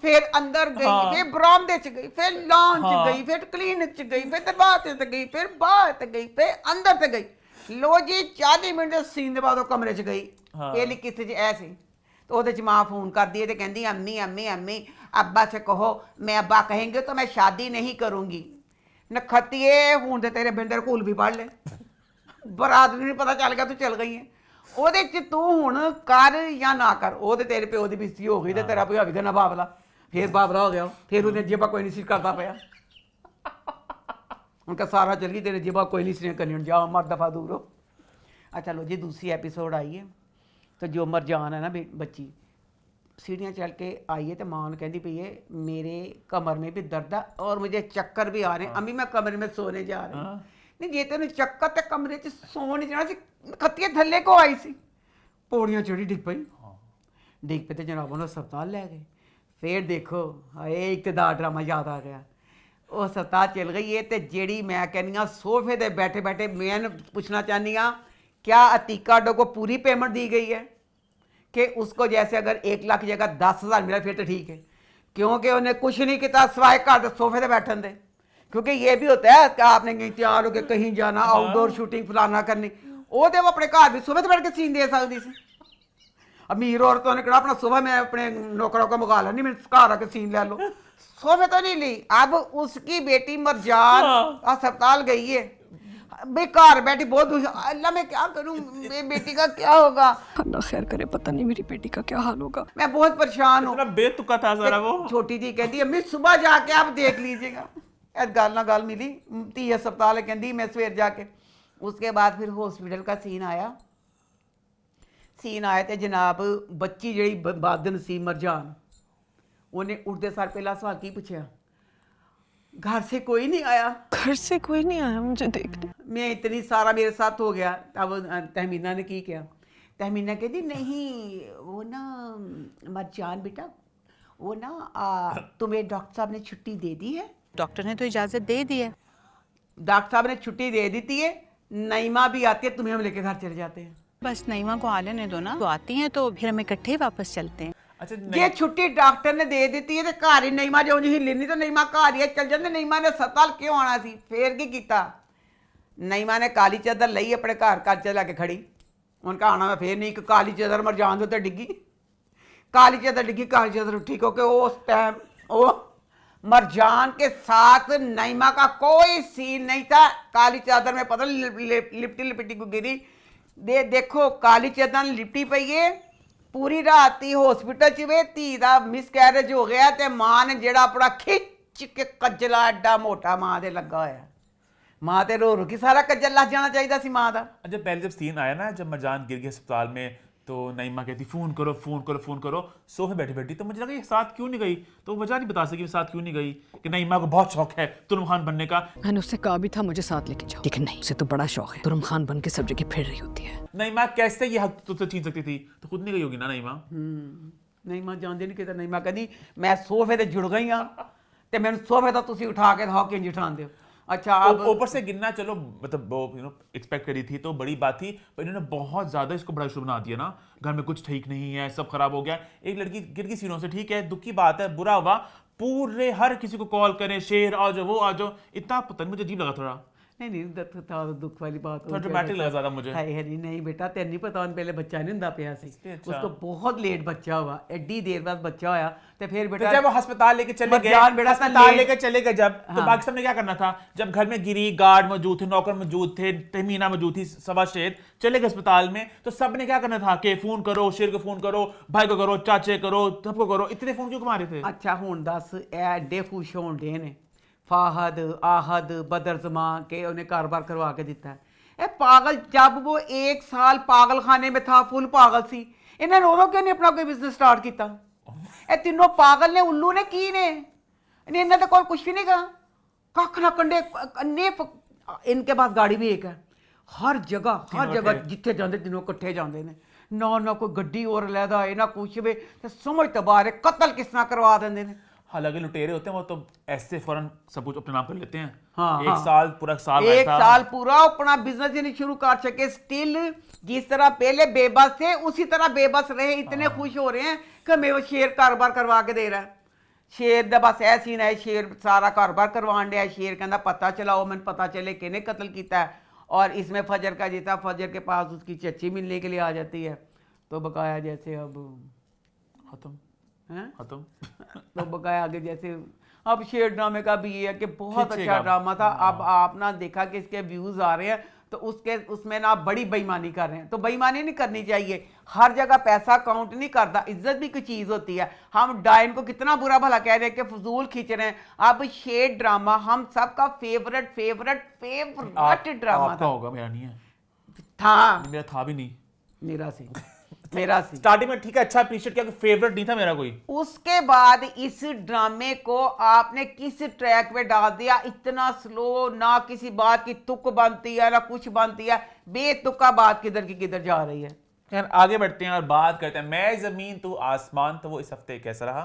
फिर अंदर गई, फिर बरामदे च गई, फिर लॉन च गई, फिर क्लिनिक च गई, फिर दरवाजे ते गई, फिर बाहर ते गई, फिर अंदर ते गई। लो जी 40 मिनट सीन दे बाद कमरे च गई। ये लिखी थी ऐसे तो ਉਹਦੇ ਚ माँ फोन कर दी तो कहती अम्मी अम्मी अम्मी अब्बा से कहो, मैं अब्बा कहेंगे तो मैं शादी नहीं करूंगी। नखतिए हूं तो तेरे बिंदर घूल भी पढ़ ले, बरात नहीं पता चल गया तू चल गई है। ਉਹਦੇ ਚ तू हुण कर या ना कर, वो तो तेरे प्यो की बिस्ती हो गई तो तेरा प्यो भी देना बाबला, फिर बाबला हो गया, फिर उन्हें जेबा कोई नहीं सी करता पाया। उनका सारा चल गई, तेरे जेबा कोई नहीं सी करनी, जाओ मर दफा दूर हो। अच्छा लो जी, दूसरी एपिसोड आई है तो जो मरजान है ना बच्ची, सीढ़ियाँ चढ़ के आई है तो माँ ने कहती पई है मेरे कमर में भी दर्द है और मुझे चक्कर भी आ रहे हैं, अम्मी मैं कमरे में सोने जा रही हूँ। नहीं जे तेन चक्कर तो कमरे च सो नहीं जाना सी, खत्तियाँ थल्ले को आई सी, पौड़ियाँ चढ़ी डिग पई, डिग पे तो जनाब उन्होंने अस्पताल ले गए। फिर देखो हाए इकतदार ड्रामा याद आ गया, वो अस्पताल चल गई है तो जेड़ी मैं कहनी सोफे दे बैठे बैठे मैं पूछना चाहनी हाँ, क्या अतीका डो को पूरी पेमेंट दी गई है कि उसको जैसे अगर 1 लाख की जगह 10,000 मिला फिर तो ठीक है, क्योंकि उन्हें कुछ नहीं किया सिवाय घर सोफे से बैठन दे। क्योंकि ये भी होता है कि आपने कहीं तैयार होकर कहीं जाना, आउटडोर शूटिंग फलाना करनी, वो तो वो अपने घर भी सोफे से बैठ के सीन दे सकती थी। अमीर औरतों ने कहा अपना सोफा मैं अपने नौकरों का मुका नहीं, मेरे घर आके सीन ले लो, सोफे तो नहीं ली। अब उसकी बेटी मरजान अस्पताल गई है, बेकार बैठी बहुत दुखी, अल्लाह मैं क्या करूं, मेरी बेटी का क्या होगा, अल्लाह खैर करे, पता नहीं मेरी बेटी का क्या हाल होगा, मैं बहुत परेशान हूँ। बेतुका था सारा वो। छोटी जी कहती अम्मी सुबह जाके आप देख लीजिएगा। गल ना गल मिली, धी अस्पताल कहती मैं सवेर जाके। उसके बाद फिर हॉस्पिटल का सीन आया तो जनाब बच्ची जी बादन सी मरजान, उन्हें उठते सार पहला सवाल की पूछा, घर से कोई नहीं आया? घर से कोई नहीं आया मुझे देखने, मैं इतनी सारा मेरे साथ हो गया। अब तहमीना ने की किया, तहमीना कहती नहीं वो ना मरजान बेटा, वो ना तुम्हें डॉक्टर साहब ने छुट्टी दे दी है। डॉक्टर ने तो इजाजत दे दी है, डॉक्टर साहब ने छुट्टी दे दी है, नईमा भी आती है, तुम्हें हम लेके घर चले जाते हैं। बस नईमा को आ लेने दो ना, तो आती हैं तो फिर हम इकट्ठे ही वापस चलते हैं। अच्छा ये छुट्टी डॉक्टर ने दे दी है तो घर ही नईमा जो हिली नहीं तो नईमा घर ही चल जाते। नईमा ने अस्पताल क्यों आना सी? फिर की किया, नईमा ने काली चादर लई अपने घर च लैके खड़ी, उनका आना मैं फिर नहीं, काली चादर मरजान दे डिग्गी, काली चादर डिग्गी, काली चादर उठी, क्योंकि उस टाइम वो मरजान के साथ नईमा का कोई सीन नहीं था। काली चादर में पता लिपटी लिपटी को गिरी, देखो काली चादर लिपटी पई है, पूरी रात ही हॉस्पिटल च वे धी का मिसकैरेज हो गया तो माँ ने जेड़ा अपना खिच के कज्जला एडा मोटा माँ दे लगा होया, माँ तो रो की सारा कज्जल लग जाना चाहिए सी माँ का। अच्छा पहले जब सीन आया ना, जब मरजान गिर गई अस्पताल में तो नईमा कहती फोन करो फोन करो फोन करो, सोफे बैठी बैठी, तो मुझे लगा ये साथ क्यों नहीं गई, तो वजह नहीं बता सकी साथ क्यों नहीं गई, कि नईमा को बहुत शौक है तुरम खान बनने का। मैंने उससे कहा भी था मुझे साथ लेके जाओ, लेकिन नहीं, उसे तो बड़ा शौक है, तुरम खान बन के सब जगह फिर रही होती है। नईमा कैसे ये हक तुझसे छीन सकती थी, तो खुद नहीं गई होगी ना नईमा। ਨਹੀਂ ਮੈਂ ਜਾਂਦੀ ਨਹੀਂ ਕਿਤੇ ਨਹੀਂ ਮੈਂ ਕਹਿੰਦੀ ਮੈਂ ਸੋਫੇ ਤੇ ਜੁੜ ਗਈ ਹਾਂ ਤੇ ਮੈਨੂੰ ਸੋਫੇ ਤੋਂ ਤੁਸੀਂ उठा के दिखाओ किंज उठाते हो। अच्छा अब ऊपर से गिरना चलो मतलब वो एक्सपेक्ट करी थी तो बड़ी बात थी, पर इन्होंने बहुत ज्यादा इसको बड़ा इशू बना दिया ना, घर में कुछ ठीक नहीं है, सब खराब हो गया, एक लड़की गिर गई सीनों से, ठीक है दुख की बात है, बुरा हुआ, पूरे हर किसी को कॉल करें शेर आ जाओ वो आ जाओ, इतना पता नहीं मुझे अजीब लगा थोड़ा, नहीं था दुख वाली बात थोड़ा ड्रामेटिक लगा ज्यादा मुझे। हाय हरी नहीं बेटा तेन नहीं पता पहले बच्चा नहीं हुंदा पिया सी, अच्छा। उसको बहुत लेट बच्चा हुआ, एडी देर बाद बच्चा होया तो फिर बेटा तो जब वो अस्पताल लेके चले गए, अस्पताल लेके चले गए जब तो बाकी सबने क्या करना था, जब घर में गिरी गार्ड मौजूद थे, नौकर मौजूद थे, तहमीना मौजूद थी, सवा शेर चले गए अस्पताल में, तो सबने क्या करना था कि फोन करो, शेर को फोन करो, भाई को करो, चाचे करो, सबको करो, इतने फोन क्यों मारे थे? अच्छा हुण दस एडे खुश होण डे ने फाहद आहद बदर जमान के उन्हें कारोबार करवा के दिता है। ए पागल जब वो 1 साल पागल खाने में था, फुल पागल सी, इन्हें रो क्यों नहीं अपना कोई बिजनेस स्टार्ट किया? ए तीनों पागल ने उल्लू ने की ने इन्हें तो कोई कुछ भी नहीं कहा कख ना कंडे अन्ने इनके पास गाड़ी भी एक है, हर जगह जिथे जाते तीनों कट्ठे जाते हैं, ना कोई गड्डी और लैदा है ना कुछ भी, समझ तो बाहर है कत्ल किस तरह करवा देंगे ने। हालांकि लुटेरे होते हैं वो तो ऐसे फौरन सब कुछ अपने नाम कर लेते हैं। हाँ, एक साल पूरा एक साल पूरा अपना बिजनेस ही नहीं शुरू कर सके, स्टिल जिस तरह पहले बेबस थे उसी तरह बेबस रहे, इतने खुश हो रहे हैं कि मैं वो शेर कारोबार करवा के दे रहा है। शेर दा बस ऐ सीन है, शेर सारा कारोबार करवान दिया, शेर कहता पता चलाओ, मैंने पता चले किने कत्ल किया है, और इसमें फजर का जीता, फजर के पास उसकी चच्ची मिलने के लिए आ जाती है, तो बकाया जैसे अब खत्म तो बकाया आगे जैसे अब शेर ड्रामे का भी ये है कि बहुत अच्छा ड्रामा था। अब आप ना देखा कि इसके व्यूज आ रहे हैं तो उसमें ना बड़ी बेईमानी कर रहे हैं, तो बेईमानी नहीं करनी चाहिए, हर जगह पैसा काउंट नहीं करता, इज्जत भी कोई चीज होती है। हम डायन को कितना बुरा भला कह रहे हैं कि फजूल खींच रहे हैं, अब शेर ड्रामा हम सबका फेवरेट ड्रामा आपका होगा, मेरा नहीं है, था मेरा था भी नहीं, मेरा सी स्टार्टिंग में ठीक है, अच्छा अप्रिशिएट किया, फेवरेट नहीं था मेरा कोई। उसके बाद इस ड्रामे को आपने किस ट्रैक पे डाल दिया, इतना स्लो, ना किसी बात की तुक बनती है ना कुछ बनती है, बेतुका बात किधर की किधर जा रही है। खैर आगे बढ़ते हैं और बात करते हैं मैं जमीन तू आसमान, तो वो इस हफ्ते कैसा रहा?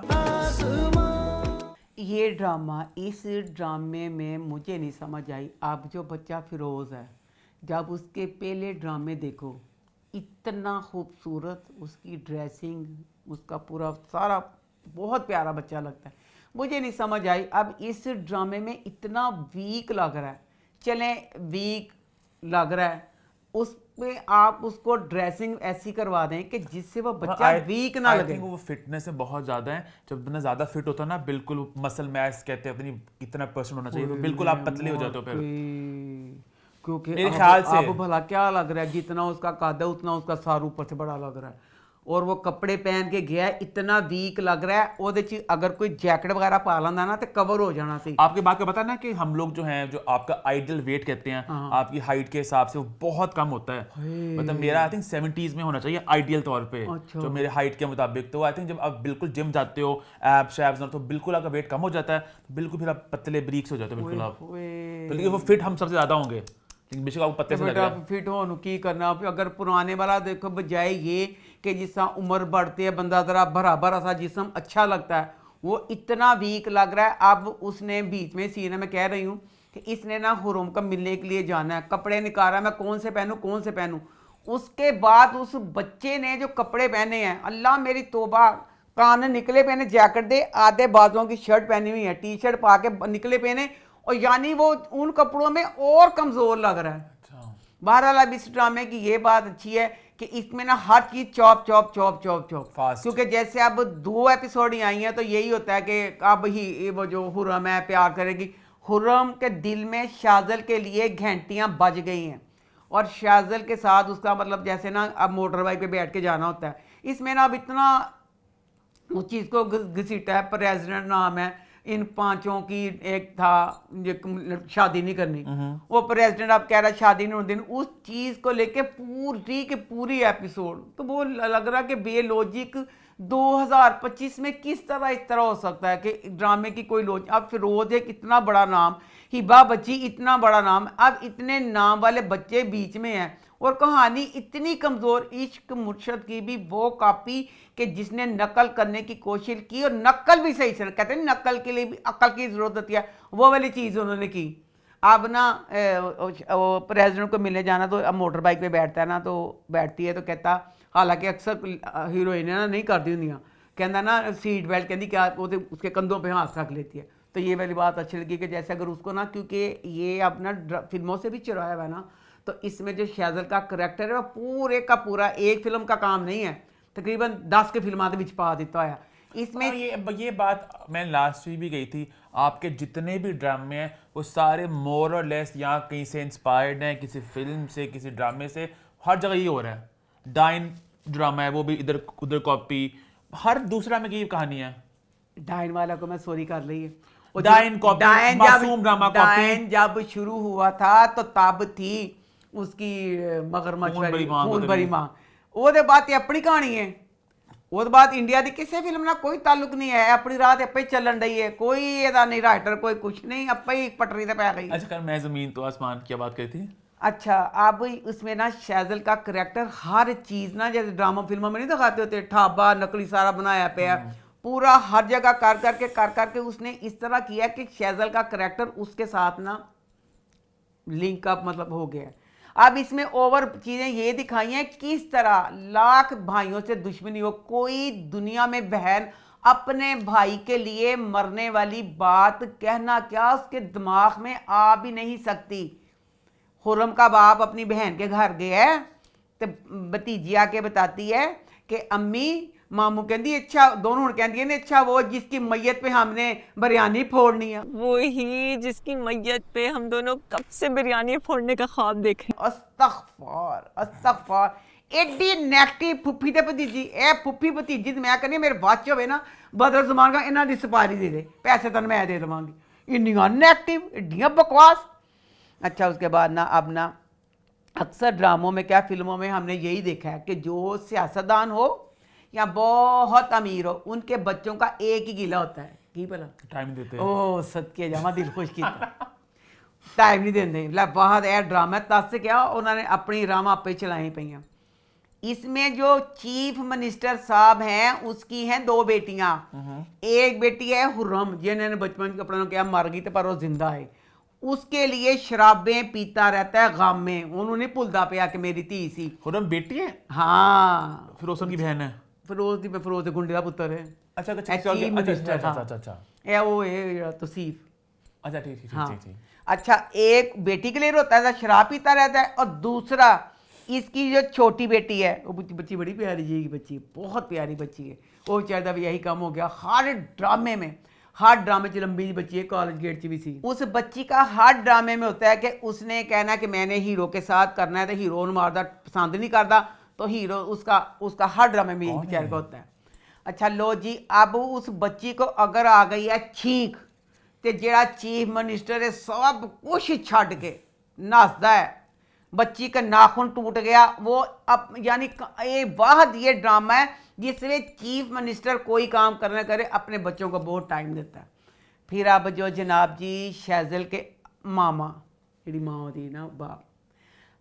ये ड्रामा, इस ड्रामे में मुझे नहीं समझ आई। अब जो बच्चा फिरोज है, जब उसके पहले ड्रामे देखो, इतना खूबसूरत उसकी ड्रेसिंग, उसका पूरा सारा बहुत प्यारा बच्चा लगता है, मुझे नहीं समझ आई। अब इस ड्रामे में इतना वीक लग रहा है, चलें वीक लग रहा है, उसमें आप उसको ड्रेसिंग ऐसी करवा दें कि जिससे वो बच्चा वीक ना लगे। वो फिटनेस में बहुत ज्यादा है, जब इतना ज्यादा फिट होता है ना, बिल्कुल मसल मैस कहते हैं, इतना परसेंट होना चाहिए, तो बिल्कुल आप पतले हो जाते हो फिर, क्योंकि मेरे ख्याल से अब भला क्या लग रहा है, जितना उसका कद है उतना उसका सार ऊपर से बड़ा लग रहा है, और वो कपड़े पहन के गया है, इतना वीक लग रहा है, वो देखिए अगर कोई जैकेट वगैरह पा लेंदा ना तो कवर हो जाना सी। आपकी बात का पता ना कि हम लोग जो हैं, जो आपका आइडियल वेट कहते हैं, आपकी हाइट के हिसाब से वो बहुत कम होता है, मतलब मेरा आई थिंक 70s में होना चाहिए आइडियल तौर पे, जो मेरे हाइट के मुताबिक। तो आई थिंक जब आप बिल्कुल जिम जाते हो, एब्स शैब्स, तो बिल्कुल आपका वेट कम हो जाता है, तो बिल्कुल फिर आप पतले ब्रीक्स हो जाते हो बिल्कुल आप, तो लेकिन वो फिट हम सबसे ज्यादा होंगे, बेशक आपको पत्ते से लग रहा है। फिट हो की करना, अगर पुराने वाला देखो, बजाय ये कि जिस तरह उम्र बढ़ती है बंदा जरा भरा भरा सा जिस्म अच्छा लगता है, वो इतना वीक लग रहा है। अब उसने बीच में सीन है, मैं कह रही हूँ कि इसने ना हुरम का मिलने के लिए जाना है, कपड़े निकाल रहा है, मैं कौन से पहनूं, उसके बाद उस बच्चे ने जो कपड़े पहने हैं, अल्लाह मेरी तौबा, कान निकले पहने, जैकेट दे आधे बाजुओं की शर्ट पहनी हुई है, टी शर्ट पा के निकले पहने, और यानी वो उन कपड़ों में और कमजोर लग रहा है। बहरहाल अब इस ड्रामे की ये बात अच्छी है कि इसमें ना हर चीज चॉप क्योंकि जैसे अब 2 एपिसोड ही आई हैं, तो यही होता है कि अब ही वो जो हुर्रम है प्यार करेगी, हुर्रम के दिल में शाजल के लिए घंटियां बज गई हैं, और शाजल के साथ उसका मतलब जैसे ना अब मोटर बाइक पे बैठ के जाना होता है, इसमें ना अब इतना उस चीज़ को घसीटा है, प्रेसिडेंट नाम है इन 5 की, एक था शादी नहीं करनी, वो प्रेसिडेंट अब कह रहा है शादी नहीं होने, उस चीज़ को लेके पूरी के पूरी एपिसोड, तो वो लग रहा कि बेलॉजिक 2025 में किस तरह इस तरह हो सकता है कि ड्रामे की कोई लॉजिक। अब फिरोज एक इतना बड़ा नाम, हिबा बच्ची इतना बड़ा नाम, अब इतने नाम वाले बच्चे बीच में हैं, और कहानी इतनी कमज़ोर, इश्क मुर्शद की भी वो कॉपी कि जिसने नकल करने की कोशिश की और नकल भी सही से, कहते हैं नकल के लिए भी अक्ल की ज़रूरत होती है, वो वाली चीज़ उन्होंने की। अब ना प्रेसिडेंट को मिलने जाना तो अब मोटर बाइक पे बैठता है ना, तो बैठती है तो कहता, हालांकि अक्सर हीरोइन ना नहीं करती होंगी, कहता ना सीट बेल्ट कहती क्या, वो तो उसके कंधों पे हाथ रख लेती है। तो ये वाली बात अच्छी लगी कि जैसे अगर उसको ना, क्योंकि ये अब ना फिल्मों से भी चुराया हुआ है ना, तो इसमें जो शहज़ल का करैक्टर है वो पूरे का पूरा एक फिल्म का काम नहीं है, तकरीबन 10 के फिल्मां दे विच पा दिता है इसमें। ये बात मैं लास्ट वीक भी गई थी, आपके जितने भी ड्रामे हैं वो सारे मोर और लेस यहाँ कहीं से इंस्पायर्ड हैं, किसी फिल्म से, किसी ड्रामे से, हर जगह ये हो रहा है। डाइन ड्रामा है वो भी इधर उधर कॉपी, हर दूसरा में की कहानी है। डाइन वाला को मैं सॉरी कर रही है, डाइन कॉपी, मासूम ड्रामा कॉपी। डाइन जब शुरू हुआ था तो तब थी उसकी मगरमच्छ वाली खून भरी मां, ਉਹਦੇ ਬਾਅਦ ਤੇ ਆਪਣੀ ਕਹਾਣੀ ਹੈ, ਉਹਦੇ ਬਾਅਦ ਇੰਡੀਆ ਦੀ ਕਿਸੇ ਫਿਲਮ ਨਾਲ ਕੋਈ ਤਾल्लुक नहीं है, अपनी रात ਆਪੇ ਹੀ ਚੱਲਣ ਰਹੀ है, कोई ਇਹਦਾ नहीं राइटर, कोई कुछ नहीं, ਆਪੇ ही पटरी पे पै गई। अच्छा कर, मैं ज़मीन तो आसमान की बात करी थी। अच्छा अब उसमें ना शहज़ल का करैक्टर हर चीज़ ना, जैसे ड्रामा फिल्मों में नहीं दिखाते होते, ठाबा नकली सारा बनाया पे है, पूरा हर जगह कर करके उसने इस तरह किया कि शहज़ल का करैक्टर उसके साथ ना लिंक अप मतलब हो गया। अब इसमें ओवर चीज़ें ये दिखाई हैं किस तरह लाख भाइयों से दुश्मनी हो, कोई दुनिया में बहन अपने भाई के लिए मरने वाली बात कहना क्या उसके दिमाग में आ भी नहीं सकती। खुर्रम का बाप अपनी बहन के घर गया है तो भतीजी आके बताती है कि अम्मी, मामू कहती अच्छा, दोनों कहती है अच्छा वो जिसकी मैयत पे हमने बिरयानी फोड़नी है, वो ही जिसकी मैयत पे हम दोनों कब से बिरयानी फोड़ने का ख्वाब देखें। अस्तगफार एडी नेगेटिव फुफी ते भतीजी, ए फुफी भतीजी मैं कहनी मेरे बच होवे ना बदल जमान का इन्हां दी सपारी दे दे, पैसे तन मैं दे देवांगी, इन्नियां नेगेटिव एडियां बकवास। अच्छा उसके बाद ना अब ना अक्सर ड्रामों में क्या फिल्मों में हमने यही देखा है कि जो सियासतदान हो या बहुत अमीर हो, उनके बच्चों का एक ही गिला होता है की भला टाइम देते हैं। ओ सदके जावा दिल खुश किया टाइम नहीं देंगे ला बहुत यह ड्रामा है, तस क्या उन्होंने अपनी राह आपे चलाई पई। इसमें जो चीफ मिनिस्टर साहब हैं उसकी हैं 2 बेटियां, एक बेटी है हुर्रम जिन्होंने बचपन अपने क्या मर गई तो पर वो जिंदा है, उसके लिए शराबें पीता रहता है गम में, उन्होंने भुलता पिया कि मेरी धी सी। खुर्रम बेटी है? हाँ फिरोज की बहन है। फिरोज गुंडे का पुत्र है। अच्छा वो है तौसीफ। अच्छा ठीक। अच्छा एक बेटी के लिए रोता है, शराब पीता रहता है, और दूसरा इसकी जो छोटी बेटी है वो बच्ची बड़ी प्यारी जी की बच्ची, बहुत प्यारी बच्ची है, वो बेचारा भी यही काम हो गया हर ड्रामे च लंबी जी बच्ची है, कॉलेज गेट च भी सी। उस बच्ची का हर ड्रामे में होता है कि उसने कहना कि मैंने हीरो के साथ करना है, तो हीरो उन्हें मारदा पसंद नहीं करता, तो हीरो उसका हर ड्रामे में बेचारे का होता है। अच्छा लो जी, अब उस बच्ची को अगर आ गई है छींक, तो जेड़ा चीफ मिनिस्टर है सब कुछ छड़ के नसदा है, बच्ची का नाखून टूट गया, वो अब यानी ये ड्रामा है जिसमें चीफ मिनिस्टर कोई काम करना करे अपने बच्चों को बहुत टाइम देता है। फिर अब जो जनाब जी शहज़ल के मामा जी माँ होती ना बाप,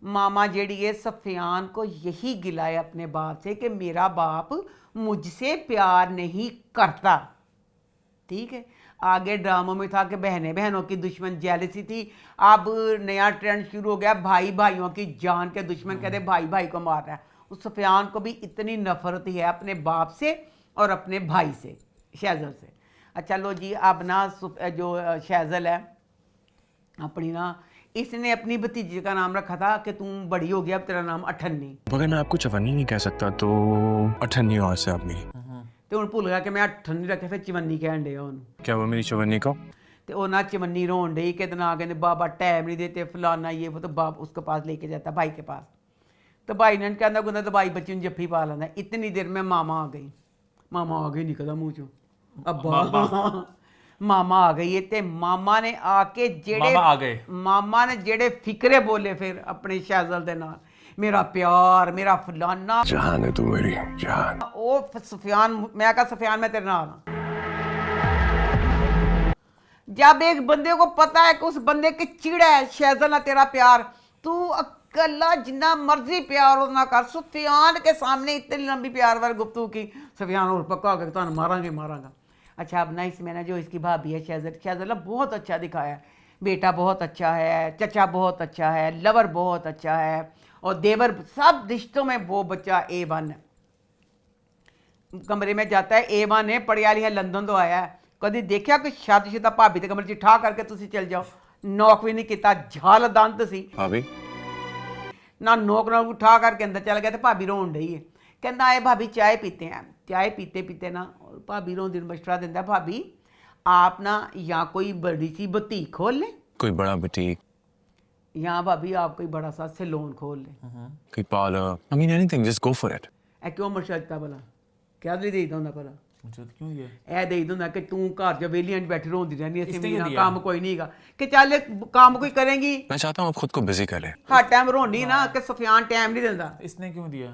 मामा जेड़ी है सफियान को यही गिला है अपने बाप से कि मेरा बाप मुझसे प्यार नहीं करता। ठीक है, आगे ड्रामों में था कि बहनों की दुश्मन जेलसी थी, अब नया ट्रेंड शुरू हो गया भाई भाइयों की जान के दुश्मन, कहते भाई को मार रहा है। उस सफियान को भी इतनी नफरत है अपने बाप से और अपने भाई से, शहज़ल से। अच्छा लो जी, अब ना जो शहज़ल है अपनी ना, इसने अपनी भतीजी का नाम रखा था कि तुम बड़ी हो गया अब तेरा नाम अठन्नी। मगर मैं आपको चवन्नी नहीं कह सकता तो अठन्नी और से आप मेरी तो उन्हें भूल गया कि मैं अठन्नी रखे, फिर चिवन्नी कहन डे उन्होंने। क्या वो मेरी चवन्नी को? तो वो ना चिवन्नी रोन डई कि ना कहते बाबा टाइम नहीं देते फलाना ये वो, तो बाप उसके पास लेके जाता भाई के पास, तो भाई ने कहना गुंदा तो भाई बच्ची जफ्फी पा लेना। इतनी देर में मामा आ गई निकला मुँह चो, अब्बा मामा आ गई है, ते मामा ने आके मामा ने जेड़े फिक्रे बोले फिर अपने शहज़ल दे नाल, मेरा प्यार मेरा फलाना, जान है तू मेरी जान। ओ सफियान, मैं कहा सफियान मैं तेरे नाल। जब एक बंदे को पता है कि उस बंदे की चिड़ है शहज़ल ना तेरा प्यार, तू गल्ला जिन्ना मर्जी प्यार और ना कर, सुफियान के सामने इतनी लंबी प्यार वाली गुफ्तगू की, सुफियान और पक्का हो गया तो मारांगे मारांगा। अच्छा अब ना इसमें ना जो इसकी भाभी है शहज़ादा बहुत अच्छा दिखाया है, बेटा बहुत अच्छा है, चचा बहुत अच्छा है, लवर बहुत अच्छा है, और देवर, सब रिश्तों में वो बच्चा A1 है। कमरे में जाता है A1 है, पड़ियाली है, लंदन तो आया है, कभी देखा कि शादीशुदा भाभी के कमरे च ठा करके तुसी चल जाओ, नौक भी नहीं किया, झाल दंत सी भाभी ना नोक ना उठा करके अंदर चल गया तो भाभी रोन रही है, कहता आए भाभी चाय पीते हैं। चाय पीते पीते ना भाभी रोन दिन मशवरा देता, भाभी आप ना यहाँ कोई बड़ी सी बुटीक खोल लें, कोई बड़ा बुटीक, यहाँ भाभी आप कोई बड़ा सा सैलून खोल लें, कोई parlour, I mean anything, just go for it. ए क्यों मशवरा दिता भला, क्या दे देता हूँ भला, मुझे तो क्यों ये ए दे दूँ कि तू घर जो वेलियां बैठी रोंदी रहनी, इसने ऐसे क्यों दिया? काम कोई नहीं गा कि चल काम कोई करेंगी, मैं चाहता हूँ आप खुद को बिजी कर लें। हर टाइम रोनी ना कि सुफियान टाइम नहीं देता। इसने क्यों दिया?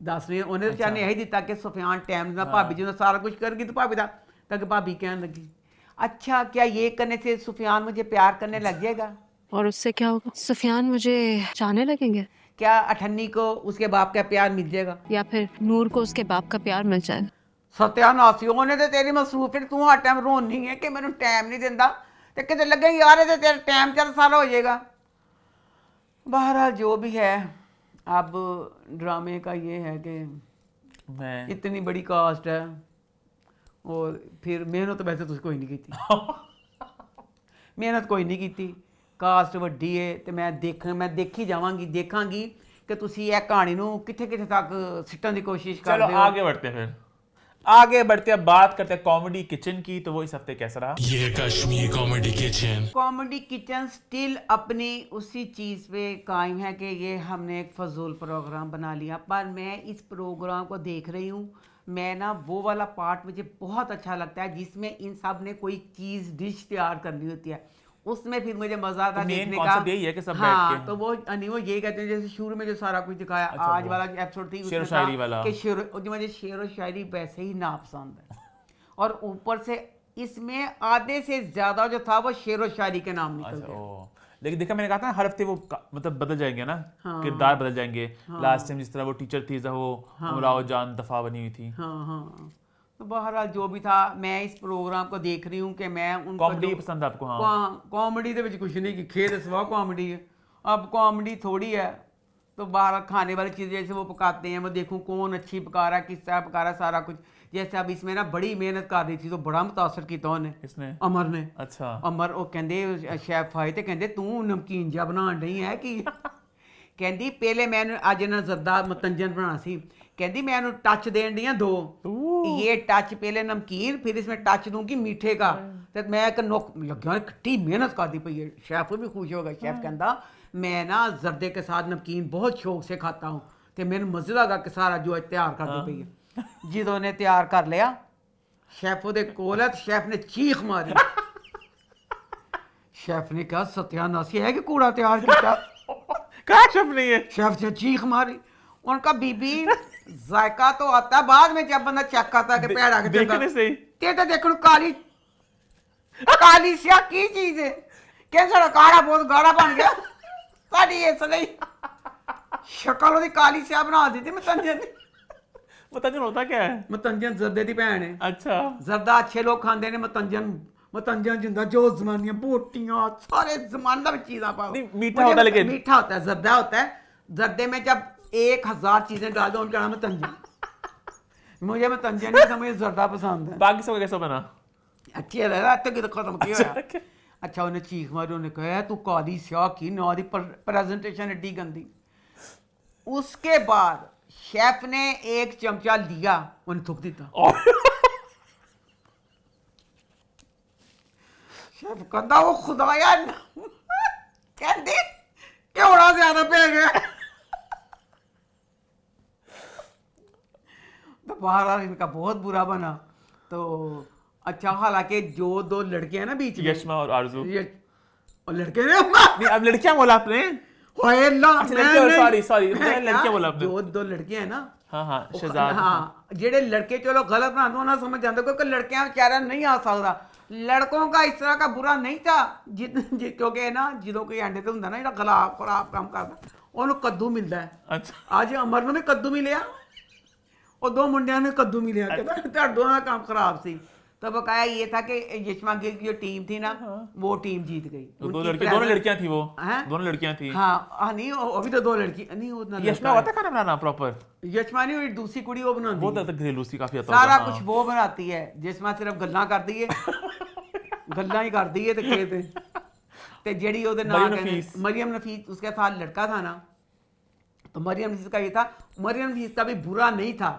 दस नहीं उन्हें तो चाहने यही दिता कि सुफियान टाइम देना, भाभी जी ने सारा कुछ करगी तो भाभी दा तक भाभी कहने लगी अच्छा क्या ये करने से सुफियान मुझे प्यार करने लग जाएगा? और उससे क्या होगा? सुफियान मुझे चाहने लगेंगे? क्या अठन्नी को उसके बाप का प्यार मिल जाएगा, या फिर नूर को उसके बाप का प्यार मिल जाएगा? सत्यानाशी उन्हें तो तेरी मसरूफ है, तू हर टाइम रोनी है कि मैंने टाइम नहीं देता, तो कितने लगे यार ये तेरा टाइम चल सारा हो जाएगा। बहरहाल जो भी है, अब ड्रामे का ये है कि मैं इतनी बड़ी कास्ट है और फिर मेहनत तो वैसे तो कोई नहीं की मेहनत कोई नहीं की, कास्ट वड्डी है तो मैं देखी जावांगी, देखांगी कि तुसी ये कहानी नू किथे किथे तक सिटन की कोशिश कर चलो रहे हो। आगे बढ़ते हैं, फिर आगे बढ़ते हैं, बात करते हैं कॉमेडी किचन की। तो वो इस हफ्ते कैसा रहा? ये Kashmir comedy kitchen. Comedy kitchen still अपनी उसी चीज़ पे कायम है कि ये हमने एक फजूल प्रोग्राम बना लिया, पर मैं इस प्रोग्राम को देख रही हूँ, मैं ना वो वाला पार्ट मुझे बहुत अच्छा लगता है जिसमें इन सब ने कोई चीज़ डिश तैयार करनी होती है, उसमें फिर मुझे मजा आता तो main देखने concept का। यही है कि सब हाँ, बैठ के। तो वो वो यही कहते हैं जैसे शुरू में जो सारा कुछ दिखाया, अच्छा, आज वो वाला एपिसोड थी शेर व उसमें शायरी था वाला। कि मुझे शेर व शायरी वैसे ही नापसंद है, और ऊपर से इसमें आधे से ज्यादा जो था वो शेर व शायरी के नाम निकल अच्छा, गया। ओ लेकिन देखा मैंने कहा था ना हर हफ्ते वो मतलब बदल जाएंगे ना, हाँ। किरदार बदल जाएंगे। लास्ट टाइम जिस तरह वो टीचर थी, वो उमराव जान दफा बनी हुई थी। हाँ हाँ, तो बहरहाल जो भी था, मैं इस प्रोग्राम को देख रही हूँ कि मैं उनको कॉमेडी पसंद आपको? हाँ, कॉमेडी ਦੇ ਵਿੱਚ कुछ नहीं की खेद सवा कॉमेडी है, अब कॉमेडी थोड़ी है, तो बाहर खाने वाली चीज़ें जैसे वो पकाते हैं, मैं देखूँ कौन अच्छी पका रहा है, किस तरह पका रहा है, सारा कुछ। जैसे अब इसमें ना बड़ी मेहनत कर रही थी तो बड़ा मुतासर किया उन्हें, किसने? अमर ने। अच्छा, अमर वो कहते शेफ आए तो कहते तू नमकीन जा बनान नहीं है कि कहती पहले मैंने अज ना जरदा मतंजन बनाना सी, कहती मैं टच देन दी दो, ये टच पहले नमकीन, फिर इसमें टच दूंगी मीठे का, तो मैं एक नोक लगा खट्टी मेहनत करती पई है। शेफ भी खुश होगा, शेफ कहता मैं ना जर्दे के साथ नमकीन बहुत शौक से खाता हूँ, तो मैंने मज़े लगा कि सारा जो तैयार करती पई है। जिदों ने तैयार कर लिया शेफ दे कोल है, शेफ ने चीख मारी शेफ ने कहा सत्यानाशी है कि कूड़ा तैयार किया कहा शेफ नहीं है? शेफ ने चीख मारी, उनका बीबी जायका तो आता है बाद में, जब बंदा चेक करता है कि पेड़ आगे देखने से ही ते तो देखो काली काली स्या की चीज है, कैसा काड़ा बहुत गाढ़ा बन गया साड़ी इस नहीं शक्ल ओदी काली स्या बना दी थी। मतंजन होता क्या है? मतंजन जरदे दी भैन है। अच्छा, जरदा अच्छे लोग खांदे ने, मतंजन जिंदा जो जमानियां बोटियां सारे जमाने में चीज़ां पाओ। नहीं, मीठा होता है, लेकिन मीठा होता है, जरदा होता है। जरदे में जब 1000 चीजें डाल दो उनका नाम मतंजन। मुझे मतंजन नहीं समझ, जरदा पसंद है। बाकी सब कैसा बना? अच्छी है, तो खत्म किया। अच्छा उन्हें चीख मारी, उन्हें कहा तू काली स्याह की ना दी प्रेजेंटेशन एडी गंदी। उसके बाद शेफ ने एक चमचा लिया, उन्हें थूक दिता। शेफ कहता वो खुदाया कहते क्यों ज्यादा पे गया। तो बहरहाल इनका बहुत बुरा बना। तो अच्छा, हालांकि जो दो लड़के हैं ना बीच में, यशमा और आरजू, और लड़के ने नहीं अब लड़कियां बोला आपने? सॉरी लड़कियां बोला आपने। जो दो लड़के हैं ना, हाँ शहजाद, हाँ जेडे लड़के चलो गलत ना दो ना समझ जाते, क्योंकि लड़कियां बेचारा नहीं आ सकता। लड़कों का इस तरह का बुरा नहीं था क्योंकि ना जो कोई एंड ते हुंदा ना जेड़ा खराब काम करदा, ਉਹਨੂੰ ਕੱਦੂ ਮਿਲਦਾ ਹੈ। ਅੱਛਾ ਅੱਜ ਅਮਰ ਨੂੰ ਵੀ ਕੱਦੂ ਮਿਲਿਆ, ਉਹ ਦੋ ਮੁੰਡਿਆਂ ਨੂੰ ਕੱਦੂ मिला। कहता ਤੁਹਾਡੇ ਦੋਨਾਂ ਦਾ ਕੰਮ खराब सी। तो बकाया ये था कि यशमा गिल की जो टीम थी ना वो टीम जीत गई। दोनों लड़कियां थी वो, हैं? दोनों लड़कियां थी। हाँ नहीं अभी तो दो लड़की नहीं वो यशमा होता खाना बनाना प्रॉपर? यशमा नहीं, दूसरी कुड़ी वो बनाती वो है, तो घरेलू सी काफी आता सारा होगा, कुछ वो बनाती है। यशमा सिर्फ गल्लां करती है, गल्लां ही करती है। ते ते जेड़ी ओदे नाम मरियम नफीस, उसके साथ लड़का था ना, तो मरियम नफीस का ये था, मरियम नफीस का भी बुरा नहीं था,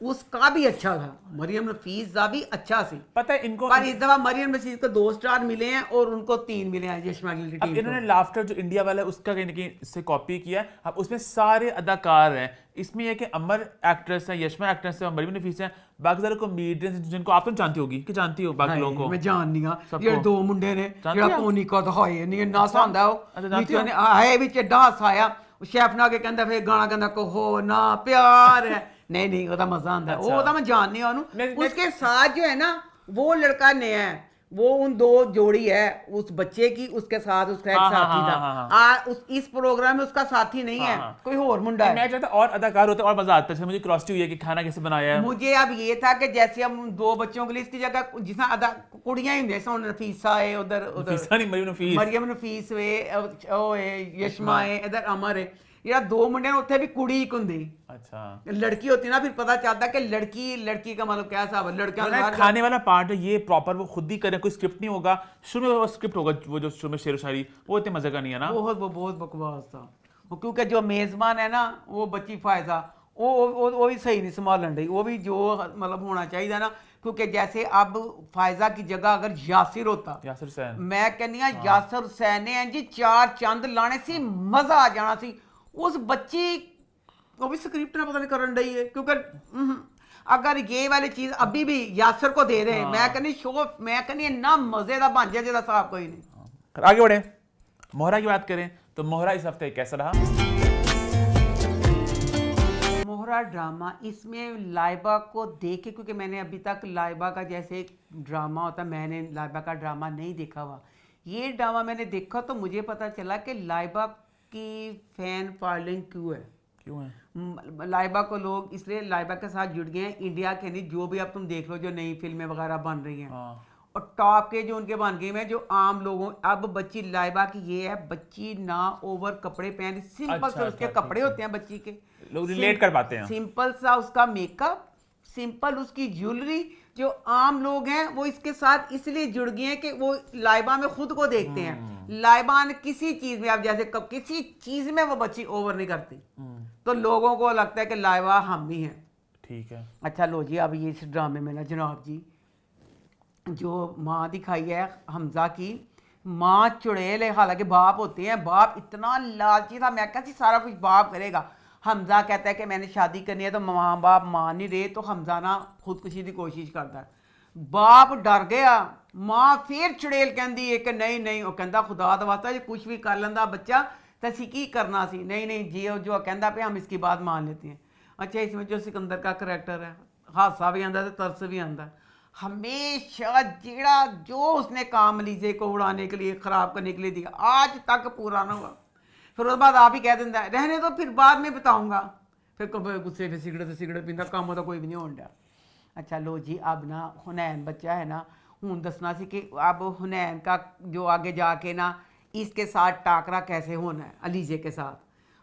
उसका भी अच्छा था। मरियम नफीस का भी अच्छा सी। पता है इनको, पर इस दफा मरियम नफीस को 2 स्टार मिले हैं और उनको 3 मिले हैं यशमा गिल की टीम को। इन्होंने लाफ्टर जो इंडिया वाला है उसका कहीं ना कहीं इससे कॉपी किया है। अब उसमें सारे अदाकार हैं, इसमें यह कि अमर एक्ट्रेस है, यशमा एक्ट्रेस है, मरियम नफीस है, बाकी सारे कॉमेडियंस जिनको आप तो जानती होगी कि जानती हो बाकी लोगों को? मैं जाननी हां सबको। ये दो मुंडे ने जानती जेड़ा हो? कोनिका दिखाए नहीं ना हसांदा अच्छा, जानती वो हो? नीचे ने आए विच एडा हसाया, शेफ ना के कहंदा फिर गाना कहंदा कहो ना प्यार है। नहीं नहीं ओदा मजा आंदा है, अच्छा। ओदा मैं जाननी हूं ओनू। मैं- उसके साथ जो है ना वो लड़का नया है, वो उन दो जोड़ी है उस बच्चे की, उसके साथ उसका एक हाँ, हाँ, साथी हाँ, था। हाँ, हाँ। इस प्रोग्राम में उसका साथी नहीं है, हाँ। कोई और मुंडा है। मैं चाहता और अदाकार होते और मजा आता है। जैसे मुझे क्यूरियोसिटी हुई है कि खाना कैसे बनाया है। मुझे अब ये था कि जैसे हम 2 बच्चों के लिए इसकी जगह जिसमें कुड़ियां ही होंगे, जैसे हुण नफीसा है उधर नफीसा नहीं, मरियम नफीस। मरियम नफीस वे ਉਹ ਹੈ यशमा है, इधर अमर है। यार 2 मुंडे ने उत्थे भी कुड़ी एक हुंदी, अच्छा लड़की होती ना, फिर पता चलता कि लड़की का मतलब क्या हिसाब है। लड़कियां तो खाने वाला पार्ट है ये प्रॉपर वो खुद ही करें, कोई स्क्रिप्ट नहीं होगा। शुरू में वो स्क्रिप्ट होगा, वो जो शुरू में शेर शायरी, वो इतने मजे का नहीं है ना। वो बहुत बकवास था वो, क्योंकि जो मेजबान है ना वो बच्ची फायजा वो भी सही नहीं संभालन रही, वो भी जो मतलब होना चाहिए ना। क्योंकि जैसे अब फायजा की जगह अगर यासिर होता, यासिर हुसैन, मैं कहनी यासिर हुसैन ने जी 4 चंद लाने सी, मजा आ जाना सी। उस बच्ची वो भी स्क्रिप्ट ना पता नहीं करन रही है, क्योंकि अगर ये वाली चीज अभी भी यासिर को दे रहे, मैं कहनी शो, मैं कहनी ना मजे का बन जाए जैसा साहब कोई नहीं। आगे बढ़े, मोहरा की बात करें तो मोहरा इस हफ्ते कैसा रहा? मोहरा ड्रामा, इसमें लाइबा को देखे, क्योंकि मैंने अभी तक लाइबा का जैसे एक ड्रामा होता, मैंने लाइबा का ड्रामा नहीं देखा हुआ। ये ड्रामा मैंने देखा तो मुझे पता चला कि लाइबा की फैन फॉलोइंग क्यों है। लाइबा को लोग इसलिए लाइबा के साथ जुड़ गए हैं, इंडिया के नहीं, जो भी अब तुम देख लो जो नई फिल्में वगैरह बन रही हैं, और टॉप के जो उनके बन गए हैं, जो आम लोगों, अब बच्ची लाइबा की ये है, बच्ची ना ओवर कपड़े पहन, सिंपल से उसके कपड़े होते हैं बच्ची के, लोग रिलेट कर पाते हैं, सिंपल सा उसका मेकअप, सिंपल उसकी ज्वेलरी। जो आम लोग हैं वो इसके साथ इसलिए जुड़ गए हैं कि वो लाइबा में खुद को देखते हैं। लाइबा ने किसी चीज में, अब जैसे किसी चीज में वो बच्ची ओवर नहीं करती, तो लोगों को लगता है कि लाइबा हम ही हैं। ठीक है, अच्छा लो जी, अब ये इस ड्रामे में ना जनाब जी जो माँ दिखाई है हमजा की, माँ चुड़ैल है, हालांकि बाप होते हैं, बाप इतना लालची था, मैं कहती सारा कुछ बाप करेगा। हमजा कहता है कि मैंने शादी करनी है, तो माँ बाप मान नहीं रहे, तो हमजा ना खुदकुशी की कोशिश करता है। बाप डर गया, माँ फिर चुड़ैल कहती है कि नहीं नहीं, वो कहता खुदा दा वास्ता जो कुछ भी कर लेंदा बच्चा तो असी की करना सी, नहीं नहीं जी जो कहता पे हम इसकी बात मान लेते हैं। अच्छा, इसमें जो सिकंदर का करैक्टर है, हादसा भी आंदा तो तरस भी आंदा, हमेशा जेड़ा जो उसने काम लीजे को उड़ाने के लिए, ख़राब करने के लिए दिया, आज तक पूरा ना हुआ। फिर उसके बाद आप ही कह देता है रहने तो फिर बाद में बताऊंगा, फिर गुस्से फिर सिगरेट पींदा, काम तो कोई भी नहीं होने दिया। अच्छा लो जी, अब ना हुनैन बच्चा है ना, हूँ दसना सी कि अब हुनैन का जो आगे जाके ना इसके साथ टाकरा कैसे होना है अलीजे के साथ।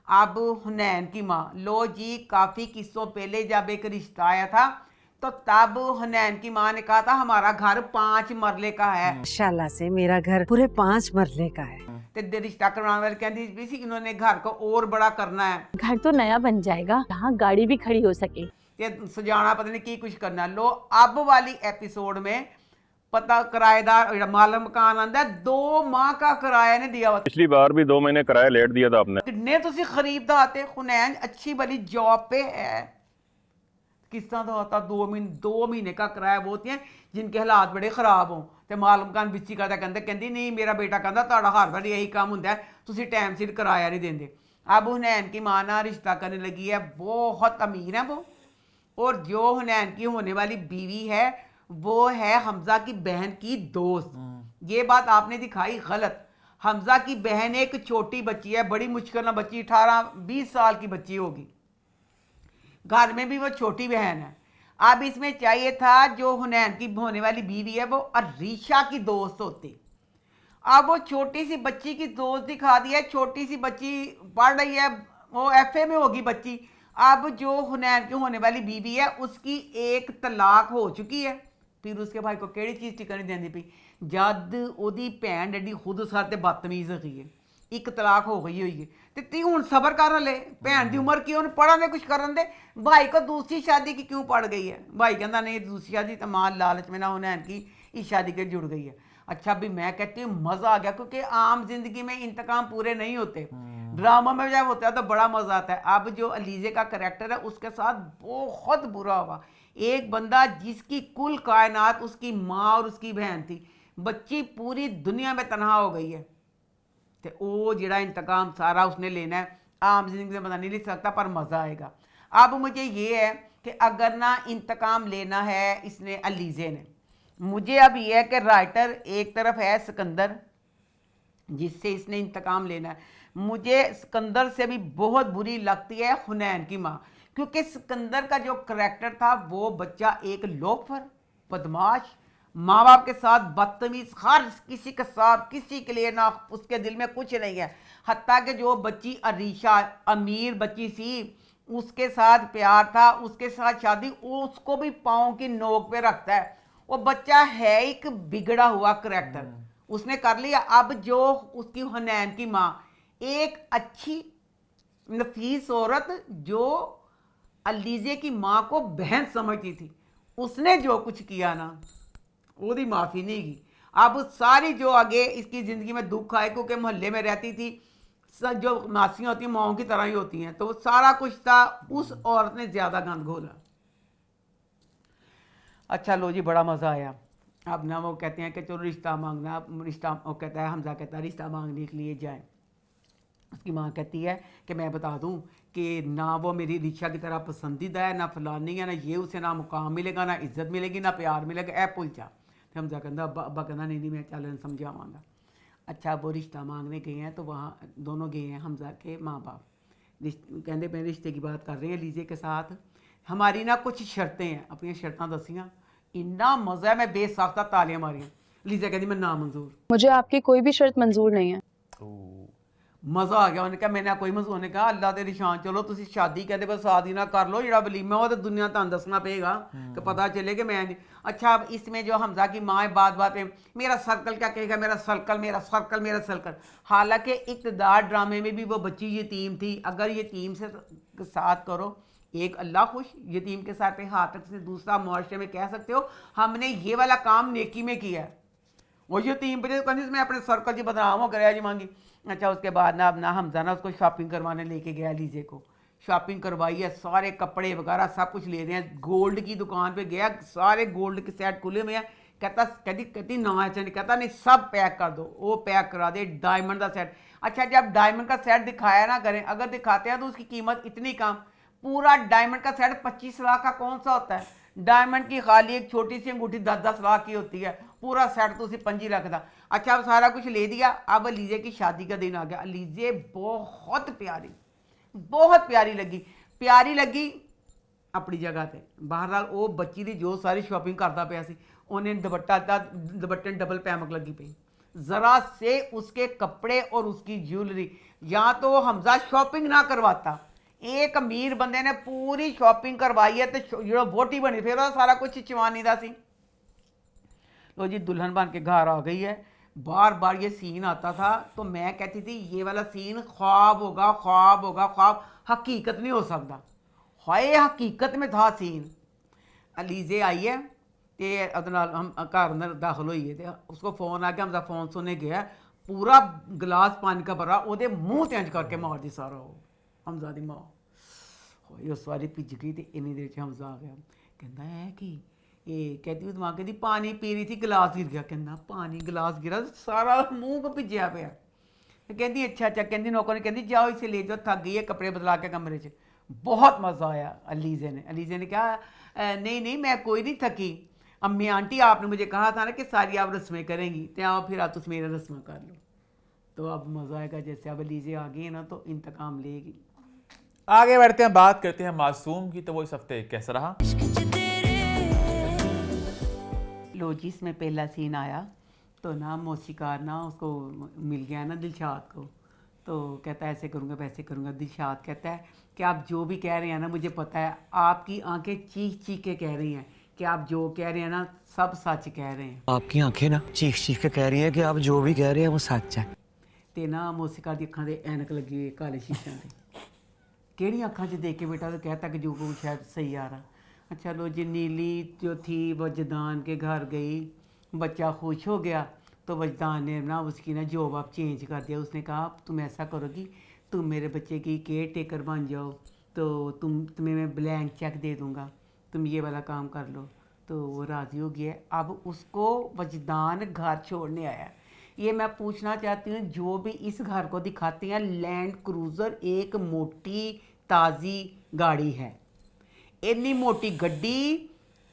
अब हुनैन की माँ, लो जी काफ़ी किस्सों पहले जब एक रिश्ता आया था, तो तब हुनैन की माँ ने कहा था हमारा घर 5 मरले का है, माशाल्लाह से मेरा घर पूरे 5 मरले का है। तो रिश्ता करवाने वाले कहती थी इन्होंने घर को और बड़ा करना है, घर तो नया बन जाएगा, यहाँ गाड़ी भी खड़ी हो सके, ये सजाना पता नहीं की कुछ करना। लो अब वाली एपिसोड में पता किराएदार माल मकान आंदा 2 माह का किराया ने दिया हुआ। पिछली बार भी 2 महीने किराया लेट दिया था आपने। कितने तुसी खरीददा आते, हुनैन अच्छी वाली जॉब पे है, किस तरह का होता 2 महीने का किराया वो होती हैं जिनके हालात बड़े खराब हों, तो माल मकान बिच्ची करता कहती नहीं मेरा बेटा कहता तुहाडा हर बार यही काम होंदा है, तुसी टाइम सिर किराया नहीं देंदे। अब हुनैन की माँ ना रिश्ता करने लगी है, बहुत अमीर है वो, और जो हुनैन की होने वाली बीवी है वो है हमजा की बहन की दोस्त। ये बात आपने दिखाई गलत। हमजा की बहन एक छोटी बच्ची है, बड़ी मुश्किल ना बच्ची, 18-20 साल की बच्ची होगी, घर में भी वो छोटी बहन है। अब इसमें चाहिए था जो हुनैन की होने वाली बीवी है वो अरीशा की दोस्त होती, अब वो छोटी सी बच्ची की दोस्त दिखा दी है। छोटी सी बच्ची पढ़ रही है, वो FA में होगी बच्ची। अब जो हुनैन की होने वाली बीवी है उसकी एक तलाक हो चुकी है, फिर उसके भाई को केड़ी चीज़ टिकनी देनी पई, जद ओदी भैन डैडी खुद उस ते बदतमीज रही है, एक तलाक हो गई हुई है, तो ती हूँ सबर कर ले, भैन की उम्र की, उन्हें पढ़ा दे, कुछ करन दे। भाई को दूसरी शादी की क्यों पड़ गई है? भाई कहता नहीं दूसरी शादी तो माल लालच में ना हुनैन की इस शादी के जुड़ गई है। अच्छा भी मैं कहती हूँ मज़ा आ गया, क्योंकि आम जिंदगी में इंतकाम पूरे नहीं होते, ड्रामा में जब होता है तो बड़ा मज़ा आता है। अब जो अलीज़े का करैक्टर है उसके साथ बहुत बुरा हुआ। एक बंदा जिसकी कुल कायनात उसकी माँ और उसकी बहन थी, बच्ची पूरी दुनिया में तनहा हो गई है, तो वो जड़ा इंतकाम सारा उसने लेना है। आम जिंदगी में पता नहीं ले सकता, पर मज़ा आएगा। अब मुझे ये है कि अगर ना इंतकाम लेना है इसने अलीज़े ने, मुझे अब ये है कि राइटर एक तरफ है सिकंदर जिससे इसने इंतकाम लेना है, मुझे सिकंदर से भी बहुत बुरी लगती है हुनैन की माँ, क्योंकि सिकंदर का जो करैक्टर था वो बच्चा एक लोफर, बदमाश, माँ बाप के साथ बदतमीज, हर किसी के साथ, किसी के लिए ना उसके दिल में कुछ नहीं है। हत्ता कि जो बच्ची अरीशा अमीर बच्ची सी उसके साथ प्यार था, उसके साथ शादी, उसको भी पाँव की नोक पे रखता है। वो बच्चा है एक बिगड़ा हुआ करैक्टर, उसने कर लिया। अब जो उसकी हुनैन की माँ एक अच्छी नफीस औरत जो अलीज़े की माँ को बहन समझती थी, उसने जो कुछ किया ना उसकी माफ़ी नहीं की। अब सारी जो आगे इसकी ज़िंदगी में दुख आए, क्योंकि मोहल्ले में रहती थी, जो मासियाँ होती हैं माओं की तरह ही होती हैं, तो वो सारा कुछ था, उस औरत ने ज़्यादा गंद घोला। अच्छा लो जी, बड़ा मज़ा आया। अब ना वो कहते हैं कि चलो रिश्ता मांगना, रिश्ता, वो कहता है, हमजा कहता है रिश्ता मांगने के लिए जाएं। उसकी माँ कहती है कि मैं बता दूं कि ना वो मेरी रिशा की तरह पसंदीदा है, ना फलानी है, ना ये, उसे ना मुकाम मिलेगा, ना इज्जत मिलेगी, ना प्यार मिलेगा, ऐ पुल जा। तो हमजा कहता अब्बा कहना नहीं मैं चल समझावांगा। अच्छा वो रिश्ता मांगने गए हैं, तो वहाँ दोनों गए हैं हमजा के माँ बाप, कहते मैं रिश्ते की बात कर रहे हैं लीजे के साथ, हमारी ना कुछ शर्तें हैं, अपनी शर्तें दसियाँ। इन्ना मज़ा है, मैं बेसाख्ता तालियां मारियां। लीजा कहती मैं ना मंजूर, मुझे आपकी कोई भी शर्त मंजूर नहीं है। मज़ा आ गया। उन्होंने कहा मैंने कोई मंजूर, ने कहा अल्लाह तेरी शान, चलो तुम शादी कहते बस शादी ना कर लो, जरा वलीमा हो तो दुनिया तुम दसना पेगा कि पता चले कि मैं नहीं। अच्छा अब इसमें जो हमजा की माँ है बात बात पे मेरा सर्कल क्या कहेगा, मेरा सर्कल, मेरा सर्कल, मेरा सर्कल। हालांकि इक़्तिदार ड्रामे में भी वो बच्ची यतीम थी। अगर यतीम से साथ करो, एक अल्लाह खुश, यतीम के साथ हाथ तक से दूसरा मुआशरे में कह सकते हो हमने ये वाला काम नेकी में किया है। वो यतीम पे कहती मैं अपने सर्कल जी बदनाम हो गया जी मांगी। अच्छा उसके बाद ना अब ना हमजा ना उसको शॉपिंग करवाने लेके गया, लीजे को शॉपिंग करवाई है, सारे कपड़े वगैरह सब कुछ ले रहे हैं। गोल्ड की दुकान पे गया, सारे गोल्ड के सेट खुले हुए हैं। कहती ना अच्छा नहीं, कहता नहीं सब पैक कर दो, वो पैक करा दे डायमंड का सेट। अच्छा जब डायमंड का सेट दिखाया ना करें, अगर दिखाते हैं तो उसकी कीमत इतनी कम, पूरा डायमंड का सेट 25 लाख का कौन सा होता है? डायमंड की खाली एक छोटी सी अंगूठी 10-10 लाख की होती है, पूरा सेट तो उसे 25 लाख था। अच्छा अब सारा कुछ ले दिया। अब अलीज़े की शादी का दिन आ गया। अलीज़े बहुत प्यारी लगी अपनी जगह से। बहरहाल वो बच्ची की जो सारी शॉपिंग करता पाया सी, उन्हें दुपट्टे डबल पैमक लगी पई, ज़रा से उसके कपड़े और उसकी ज्वेलरी। या तो हमजा शॉपिंग ना करवाता, एक अमीर बंदे ने पूरी शॉपिंग करवाई है तो जो वोटी बनी फिर सारा कुछ चवानी का सी। लो जी दुल्हन बन के घर आ गई है। बार बार ये सीन आता था तो मैं कहती थी ये वाला सीन ख्वाब होगा, हकीकत नहीं हो सकता। हाय हकीकत में था सीन। अलीज़े आई है तो हम घर अंदर दाखिल हुई है तो उसको फ़ोन आ गया, हमजा फ़ोन सुनने गया, पूरा गिलास पानी का भरा वो मुँह तेंज करके मार दी सारा। वो हमजा दी माँ उस वाली भिज गई तो इन्नी देर हमजा आ गया, कहता है कि ये कहती उस माँ कहती पानी पी रही थी गिलास गिर गया। कहना पानी गिलास गिरा सारा मुँह को भिजया पे। कहती अच्छा कहती नौकर ने कहती जाओ इसे ले जाओ, थक गई है, कपड़े बदला के कमरे च। बहुत मज़ा आया। अलीज़े ने कहा नहीं मैं कोई नहीं थकी, अम्मी आंटी आपने मुझे कहा था ना कि सारी आप रस्में करेंगी, तो आओ फिर आप तुम मेरी रस्में कर लो। तो अब मज़ा आएगा। जैसे अब लीजिए आ गई है ना तो इंतकाम लेगी। आगे बढ़ते हैं, बात करते हैं मासूम की। तो वो इस हफ्ते कैसा रहा? लो जी, इसमें पहला सीन आया तो ना मौसीकार ना उसको मिल गया ना दिलशाद को, तो कहता है ऐसे करूँगा वैसे करूँगा। दिलशाद कहता है कि आप जो भी कह रहे हैं ना मुझे पता है, आपकी आंखें चीख चीख के कह रही हैं कि आप जो कह रहे हैं ना सब सच कह रहे हैं। आपकी आंखें ना चीख चीख के कह रही हैं कि आप जो भी कह रहे हैं वो सच है। ਤੇ ਨਾ ਮੌਸੀਕਾਰ ਦੀ ਅੱਖਾਂ 'ਤੇ ਐਨਕ ਲੱਗੀ ਹੋਈ ਕਾਲੇ ਸ਼ੀਸ਼ਿਆਂ 'ਤੇ। ਕਿਹੜੀਆਂ ਅੱਖਾਂ 'ਚ ਦੇਖ के बेटा तो कहता कि जो कुछ शायद सही आ रहा। अच्छा लो जी, नीली जो थी वो वजदान के घर गई, बच्चा खुश हो गया तो वजदान ने ना उसकी ना जॉब आप चेंज कर दिया। उसने कहा तुम ऐसा करोगी, तुम मेरे बच्चे की केयर टेकर बन जाओ, तो तुम्हें मैं ब्लैंक चेक दे दूँगा, तुम ये वाला काम कर लो। तो वो राज़ी हो गया। अब उसको वजदान घर छोड़ने आया। ये मैं पूछना चाहती हूँ, जो भी इस घर को दिखाते हैं लैंड क्रूज़र एक मोटी ताज़ी गाड़ी है, इतनी मोटी गड्डी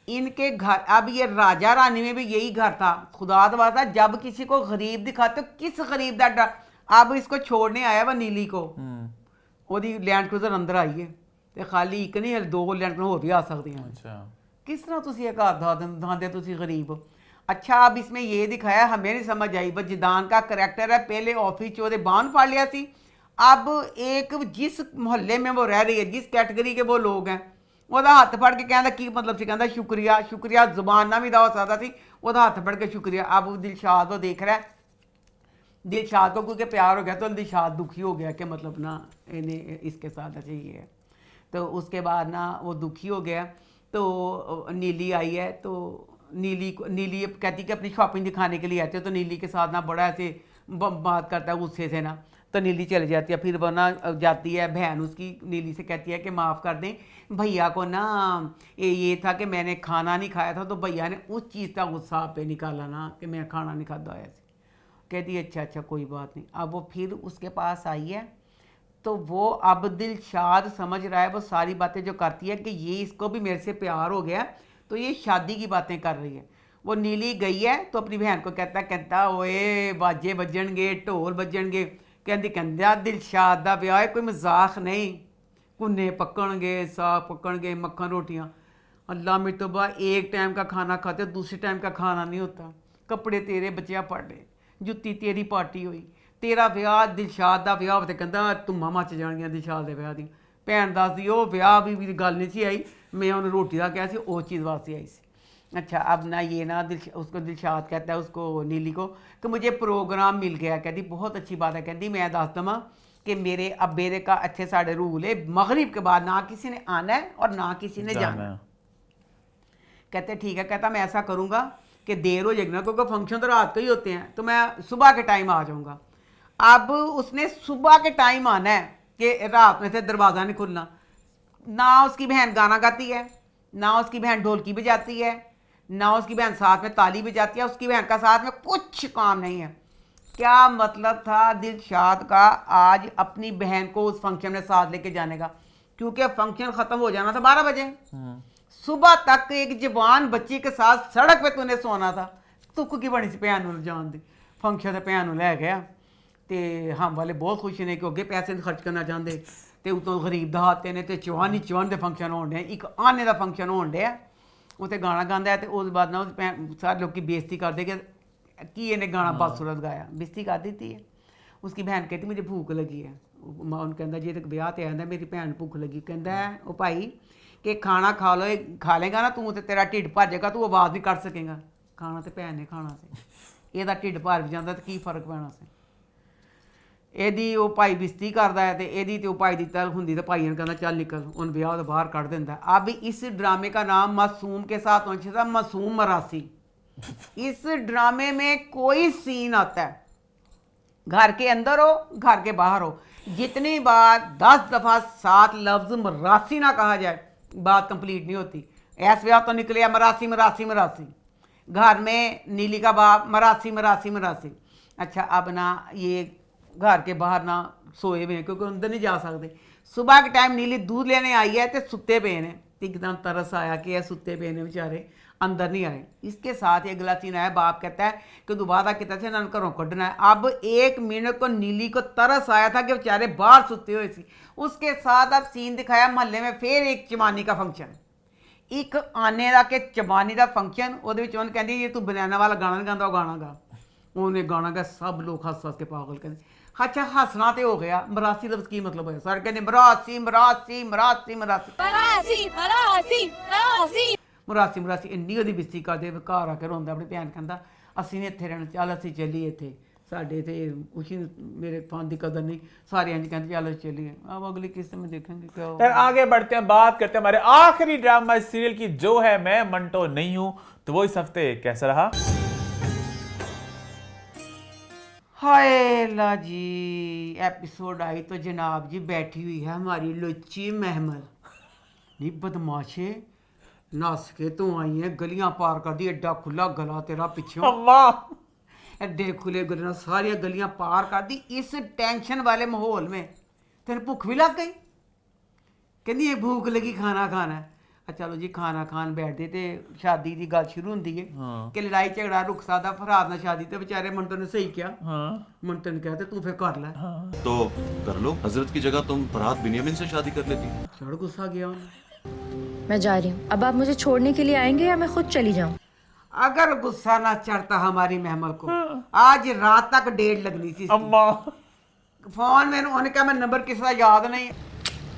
इनके घर। अब ये राजा रानी में भी यही घर था। खुदा दवाता जब किसी को गरीब दिखाते हो किस गरीब का डर। अब इसको छोड़ने आया वह नीली को, ओदी लैंड क्रूज़र अंदर आई है तो खाली एक नहीं 2 लैंड क्रूज़र हो भी आ सकते हैं। अच्छा, किस तरह तुसी ये घर दांदे तुसी गरीब हो। अच्छा अब इसमें ये दिखाया, हमें नहीं समझ आई। वजदान का करैक्टर है, पहले ऑफिस चोदे बांध फाड़ लिया सी। अब एक जिस मोहल्ले में वो रह रही है, जिस कैटेगरी के वो लोग हैं, ਉਹਦਾ ਹੱਥ ਫੜ ਕੇ ਕਹਿੰਦਾ ਕੀ मतलब ਸੀ, ਕਹਿੰਦਾ शुक्रिया शुक्रिया ਜ਼ੁਬਾਨ ਨਾ ਵੀ ਦਾ ਹੋ ਸਕਦਾ ਸੀ, ਉਹਦਾ हथ फड़ के शुक्रिया। अब दिलशाद वो देख रहा है, दिलशाद को क्योंकि प्यार हो गया तो दिलशाद दुखी हो गया कि मतलब ना इन्हें इसके साथ चाहिए है। तो उसके बाद ना वो दुखी हो गया। तो नीली आई है तो नीली कहती कि अपनी शॉपिंग दिखाने के लिए आते हो। तो नीली के साथ ना बड़ा ऐसे बात करता है गुस्से से ना, तो नीली चली जाती है। फिर वो ना जाती है बहन उसकी नीली से कहती है कि माफ़ कर दें, भैया को ना ये था कि मैंने खाना नहीं खाया था, तो भैया ने उस चीज़ का गुस्सा आप पे निकाला ना कि मैं खाना नहीं खाता ऐसे। कहती है अच्छा अच्छा कोई बात नहीं। अब वो फिर उसके पास आई है तो वो अब दिलशाद समझ रहा है वो सारी बातें जो करती है कि ये इसको भी मेरे से प्यार हो गया, तो ये शादी की बातें कर रही है। वो नीली गई है तो अपनी बहन को कहता ओए बाजे बजणगे ढोल बजणगे। कहता दिलशाद दा ब्याह कोई मजाक नहीं, कुन्ने पकणगे साग पकणगे मक्खन रोटियाँ। अल्लाह मेरे तो बा एक टाइम का खाना खाते दूसरे टाइम का खाना नहीं होता। कपड़े तेरे बच्चियाँ पड़े, जुत्ती तेरी पार्टी हुई, तेरा ब्याह दिलशाद दा ब्याह तो कहता धुम्मा मच जानियां दिलशाद दे ब्याह दी। भैन दसदी वो ब्याह भी गल नहीं सी आई, मैं उन्हें रोटी का कहा सी उस चीज़ वास्ते आई सी। अच्छा अब ना ये ना उसको दिलशाद कहता है उसको नीली को कि मुझे प्रोग्राम मिल गया। कहती बहुत अच्छी बात है। कहती मैं दस दवा कि मेरे अब्बे का अच्छे साढ़े रूल है, मगरिब के बाद ना किसी ने आना है और ना किसी ने जाना है। कहते ठीक है। कहता मैं ऐसा करूँगा कि देर हो जाएगी ना, क्योंकि फंक्शन तो रात को ही होते हैं, तो मैं सुबह के टाइम आ जाऊँगा। अब उसने सुबह के टाइम आना है कि रात में से दरवाज़ा नहीं खुलना। ना उसकी बहन गाना गाती है, ना उसकी बहन ढोलकी बजाती है, ना उसकी बहन साथ में ताली बजाती है। उसकी बहन का साथ में कुछ काम नहीं है। क्या मतलब था दिलशाद का आज अपनी बहन को उस फंक्शन में साथ लेके जाने का, क्योंकि फंक्शन ख़त्म हो जाना था 12 बजे। सुबह तक एक जवान बच्ची के साथ सड़क पे तूने सोना था। तुक की बनी सी भैन नूं जान दी फंक्शन से भैन नूं लै गया। तो हम वाले बहुत खुश ने क्योंकि पैसे खर्च करना चाहते, तो उतों गरीब दहाते ने, तो चौहान के फंक्शन होने डे, एक आने का फंक्शन होने डे, उत्थे गाना गांदा है। तो उस बाद ना सारे लोग बेइज्जती करते कि इन्हें गाना बदसूरत गाया, बेइज्जती कर दी है। उसकी बहन कहती मुझे भूख लगी है। उन कहता जे तक ब्याह ते आंदा मेरी भैन भूख लगी। कहता है वो भाई कि खाना खा लेगा ना तू, तो तेरा ढिड भर जाएगा, तू आवाज़ नहीं कर सकेगा। खाना तो भैन ने खाना से, ਇਹਦਾ ਢਿੱਡ ਭਰ ਵੀ ਜਾਂਦਾ तो की फर्क पैना से। ਇਹਦੀ ਉਹ ਭਾਈ ਬਿਸਤੀ ਕਰਦਾ है तो ਇਹਦੀ ਤੇ ਉਹ ਭਾਈ ਦੀ ਤਲ ਹੁੰਦੀ तो ਭਾਈ ਨੇ ਕਹਿੰਦਾ ਚੱਲ ਨਿਕਲ, ਉਹਨ ਵਿਆਹ ਤੋਂ ਬਾਹਰ ਕੱਢ ਦਿੰਦਾ। अब इस ड्रामे का नाम मासूम के साथ होना था मासूम मरासी। इस ड्रामे में कोई सीन आता है, घर के अंदर हो घर के बाहर हो, जितनी बार 10 दफ़ा 7 लफ्ज़ मरासी ना कहा जाए बात कंप्लीट नहीं होती। ऐस ब्याह तो निकले मरासी मरासी मरासी, घर में नीली का बाप मरासी मरासी मरासी। अच्छा अब ना ये घर के बाहर ना सोए हुए हैं क्योंकि अंदर नहीं जा सकते। सुबह के टाइम नीली दूध लेने आई है तो सुते पे ने, एकदम तरस आया कि यह सुते पे ने बेचारे। अंदर नहीं आए। इसके साथ ही अगला सीन आया, बाप कहता है कि दोबारा कितना से इन्होंने घरों कढ़ना है। अब 1 मिनट को नीली को तरस आया था कि बेचारे बाहर सुते हुए सी। उसके साथ अब सीन दिखाया महल्ले में फिर एक चमानी का फंक्शन, एक आने का कि चमानी का फंक्शन। वो कहती ये तू बनाना वाला गाना नहीं गाता, वो गाना गा। उन्हें गाना गा, सब लोग हंस हंस के पागल कहते। अच्छा हंसना तो हो गया, मरासी लफ्ज की मतलब है, सारे कहते मरासी मरासी मरासी मरासी मरासी मरासी। इन्नी ਉਹਦੀ ਬਿਸਤੀ ਕਰਦੇ ਘਰ ਆ ਕੇ ਰੋਂਦਾ, ਆਪਣੀ ਭੈਣ ਕਹਿੰਦਾ ਅਸੀਂ ਨਹੀਂ ਇੱਥੇ ਰਹਿਣਾ, ਚੱਲ ਅਸੀਂ ਚੱਲੀਏ ਇੱਥੇ, ਸਾਡੇ ਤੇ ਕੁਛ मेरे फान की कदर नहीं, सारे इंज कहते चलो चलिए। अब अगली किस्त में देखेंगे क्या होगा। फिर आगे बढ़ते हैं, बात करते हैं हमारे आखिरी ड्रामा सीरियल की, जो है मैं मंटो नहीं हूं। तो वो इस हफ्ते कैसा रहा? हाय ला जी, एपिसोड आई तो जनाब जी बैठी हुई है हमारी लुच्ची महमल। नहीं बदमाशे, नस के तू आई है, गलियां पार कर दी, एडा खुला गला तेरा पिछों, एडे खुले गलियां, सारिया गलियां पार कर दी। इस टेंशन वाले माहौल में तेन भुख भी लग गई, कहती ये भूख लगी खाना खाना है। चलो जी खाना खान बैठते तो शादी की गल शुरू होंगी है कि लड़ाई झगड़ा रुक सकता, फरहाद ना शादी। तो बेचारे मंटो ने सही किया, मंटो ने कहा तू फिर कर ले, तो कर लो, हजरत की जगह तुम फरहाद बिन्यामिन से शादी कर लेती। चढ़ गुस्सा गया उन्हें। मैं जा रही हूँ, अब आप मुझे छोड़ने के लिए आएंगे या मैं खुद चली जाऊँ? अगर गुस्सा ना चढ़ता हमारी महमल को, आज रात तक डेढ़ लगनी थी। फोन में उन्होंने कहा मैं नंबर किसी का याद नहीं,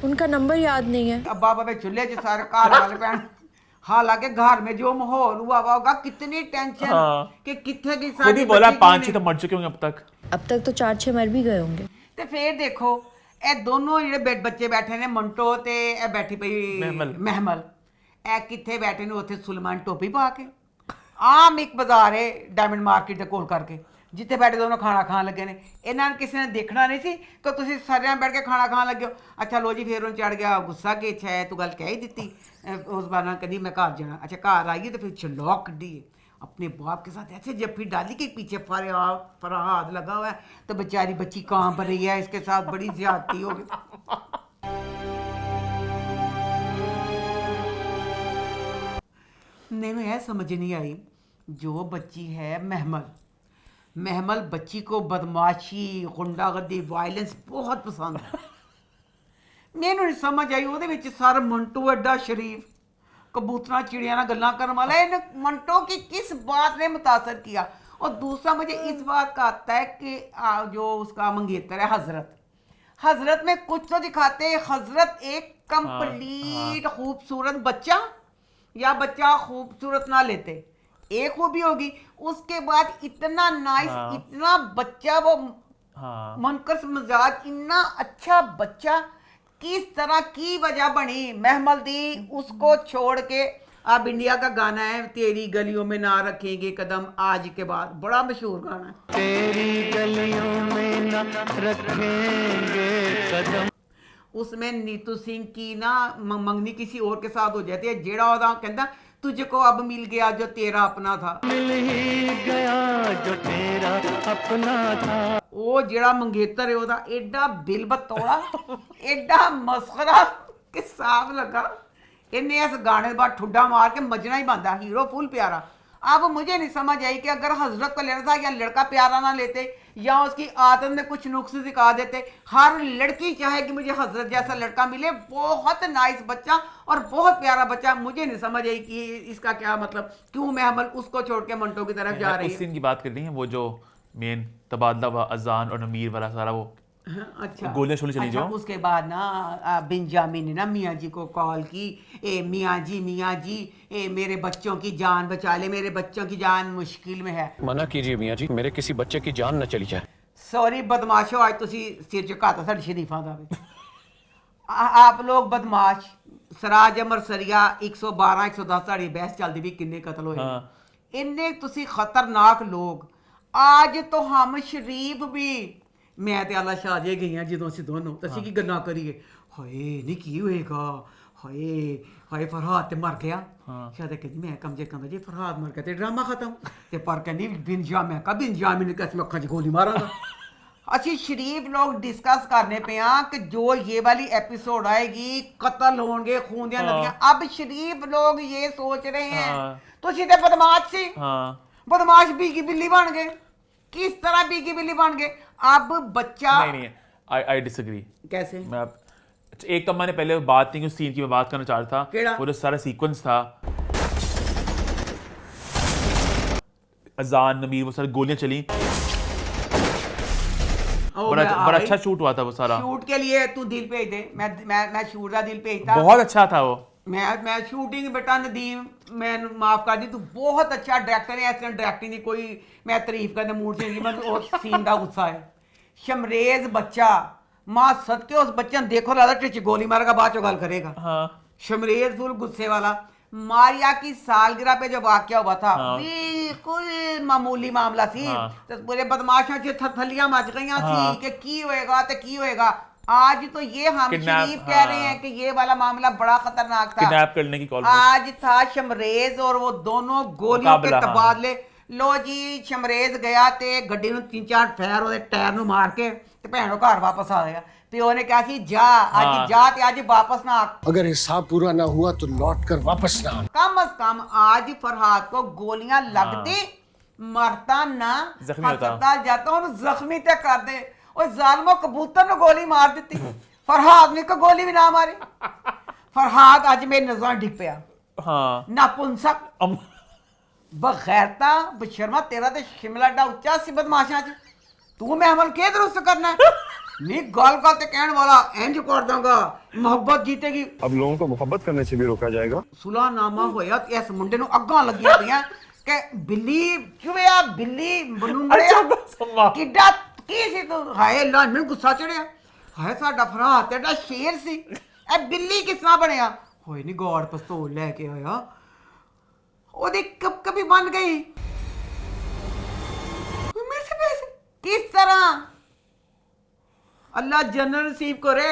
उनका नंबर याद नहीं है। अब्बा बाबे चूल्हे च सारे घर वाले भैन, हालांकि घर में जो माहौल हुआ होगा, कितनी टेंशन कि कितने की सारी बोला 5-6 तो मर चुके होंगे अब तक तो 4-6 मर भी गए होंगे। ते फिर देखो ये दोनों ਜਿਹੜੇ बच्चे बैठे ने मंटो ते ए बैठी पई महमल, ए किथे बैठे ने उत्थे सुलेमान टोपी पा के, आम एक बाजार है डायमंड मार्केट के कोल करके, जिथे बैठे दोनों खाना खान लगे ने। इन्होंने किसी ने देखना नहीं सी कि तुम सारे बैठ के खाना खान लगे हो। अच्छा लो जी, फिर चढ़ गया गुस्सा कि अच्छा है तू गल कह ही दी। उस बार कहती मैं घर जाना। अच्छा घर आइए तो फिर चलौक कड्डी अपने बाप के साथ ऐसे जफ्फी डाली कि पीछे फरहाद लगा हुआ है, तो बेचारी बच्ची कांप रही है, इसके साथ बड़ी ज्यादती हो गई। मैंने यह समझ नहीं आई, जो बच्ची है महमल बच्ची को बदमाशी, गुंडागर्दी, वायलेंस बहुत पसंद है। मैनू नहीं समझ आई, ਉਹਦੇ ਵਿੱਚ सर मंटो एडा शरीफ, कबूतरा चिड़िया ना गल्ला करने वाला है, मंटो की किस बात ने मुतासर किया। और दूसरा मुझे इस बात का आता है कि जो उसका मंगेतर है हजरत में कुछ तो दिखाते, हजरत एक कंप्लीट खूबसूरत बच्चा या बच्चा खूबसूरत ना लेते, एक खूबी होगी, उसके बाद इतना नाइस, इतना बच्चा वो मुनकर मिजाज, इतना अच्छा बच्चा, किस तरह की वजह बनी महमल दी उसको छोड़ के। अब इंडिया का गाना है तेरी गलियों में ना रखेंगे कदम, आज के बाद बड़ा मशहूर गाना है, तेरी गलियों में ना रखेंगे कदम। उसमें नीतू सिंह की ना मंगनी किसी और के साथ हो जाती है, जेड़ा होता कहता तुझको अब मिल गया जो तेरा अपना था, मिल ही गया जो तेरा अपना था। वो जेड़ा मंगेतर है ओदा एडा दिल बतौड़ा, एडा मस्खरा कि साफ लगा। इन्हें इस गाने के बाद ठुड्डा मार के मजना ही बनता, हीरो फुल प्यारा। अब मुझे नहीं समझ आई कि अगर हजरत को लेना था या लड़का प्यारा ना लेते या उसकी आदत में कुछ नुक्स दिखा देते। हर लड़की चाहे कि मुझे हजरत जैसा लड़का मिले, बहुत नाइस बच्चा और बहुत प्यारा बच्चा। मुझे नहीं समझ आई कि इसका क्या मतलब, क्यों महमल उसको छोड़ के मंटो की तरफ जा रही है। उस सीन की बात कर रही है, वो जो मेन तबादला हुआ अजान और अमीर वाला सारा, वो अच्छा गोलियां छोड़ी चली अच्छा, उसके बाद ना बिंजामिन ने ना मियाँ जी को कॉल की, ए मियाँ जी ए मेरे बच्चों की जान बचा ले, मेरे बच्चों की जान मुश्किल में है। मना कीजिए मियाँ जी, मेरे किसी बच्चे की जान न चली जाए। सॉरी बदमाशो, आज तुसी सिर झुकाता साडे शरीफां दा भी। आप लोग बदमाश, सराज अमर सरिया 112 110 साड़ी बहस चलदी भी किन्ने कत्ल होए, इन्ने तुसी खतरनाक लोग। आज तो हम शरीफ भी, मैं ते आला शाह जे गई ਜਦੋਂ ਅਸੀਂ ਦੋਨੋਂ ਤਾਂ ਅਸੀਂ ਕੀ ਗੱਲਾਂ ਕਰੀਏ, ਹਾਏ ਨਹੀਂ ਕੀ ਹੋਏਗਾ, ਹਾਏ ਫਰਹਾਦ ਤੇ ਮਰ ਗਿਆ। शायद कहती मैं कम से कम जी फरहाद मर गया तो ड्रामा खत्म। ते पर कहती बिन जामिन ने कैसे अखा च गोली मारा। ਅਸੀਂ ਸ਼ਰੀਫ ਲੋग डिस्कस करने पे हाँ कि जो ये वाली एपिसोड आएगी कत्ल होंगे खून दियां नदियां अब शरीफ लोग ये सोच रहे हैं तो सीधे बदमाश सी बदमाश बीगी बिल्ली बन गए किस तरह बीगी बिल्ली बन गए अब बच्चा नहीं आई डिसएग्री कैसे मैं एक तो मैंने पहले बात नहीं उस सीन की मैं बात करना चाह रहा था वो जो सारा सीक्वेंस था अजान नबी वो सारी गोलियां चली बड़ा अच्छा शूट हुआ था वो सारा शूट के लिए तू दिल भेज दे मैं शूट का दिल भेजता बहुत अच्छा था वो मैं शूटिंग बेटा नदीम मैं माफ कर दी तू बहुत अच्छा डायरेक्टर है इस तरह डायरेक्टिंग की कोई मैं तारीफ करने मूड से नहीं मैं उस सीन का गुस्सा है शमरेज बच्चा मां सदके उस बच्चे ने देखो लादा टिच गोली मारेगा बाद चो गल करेगा शमरेज फुल गुस्से वाला मारिया की सालगिरह पे जो वाकया हुआ था बिल्कुल मामूली मामला सी तो पूरे बदमाशों से थथलियां मच गई सी कि की होएगा तो की होएगा आज तो ये हम शरीफ कह रहे हैं कि ये वाला मामला बड़ा खतरनाक था किडनैप करने की कॉल आज था शमरेज और वो दोनों गोलियों के तबादले लो जी शमरेज गया ते गड्डी ਨੂੰ 3-4 ਫੈਰ ਉਹਦੇ ਟਾਇਰ ਨੂੰ ਮਾਰ ਕੇ ਤੇ ਭੈਣ ਨੂੰ ਘਰ ਵਾਪਸ ਆ ਗਿਆ ਪਿਓ ਨੇ ਕਿਹਾ ਸੀ ਜਾ ਅੱਜ ਜਾ ਤੇ ਅੱਜ ਵਾਪਸ ना अगर हिसाब पूरा ना हुआ तो लौट कर वापस ना कम अज कम आज फरहाद को गोलियां लगती मरता ना अस्पताल जाता और जख्मी तक कर दे और जालमो कबूतर ने गोली मार दी फरहाद ने को गोली भी ना मारी फरहाद आज मेरी नजर डिग पिया नापुंसक बगैरता बशर्मा तेरा ते शिमला डा उच्चा सी बदमाशा च तू मैं अमल के दुरुस्त करना नहीं गल गल ते कहने वाला इंज कर दूंगा मोहब्बत जीतेगी अब लोगों को मोहब्बत करने से भी रोका जाएगा सुलहनामा होया इस मुंडे नु अग्गां लगियां पियां कि बिल्ली चुविया बिल्ली बनुंगड़िया किड्डा की सी तू हाय अल्लाह मैनू गुस्सा चढ़िया हाय साडा फरहाद तेरा शेर सी ए बिल्ली किस तरह बनया होए नहीं गॉड पिस्तौल लेके आया ओदी कब कभी बन गई मेरे से पैसे किस तरह अल्लाह जनरल नसीब करे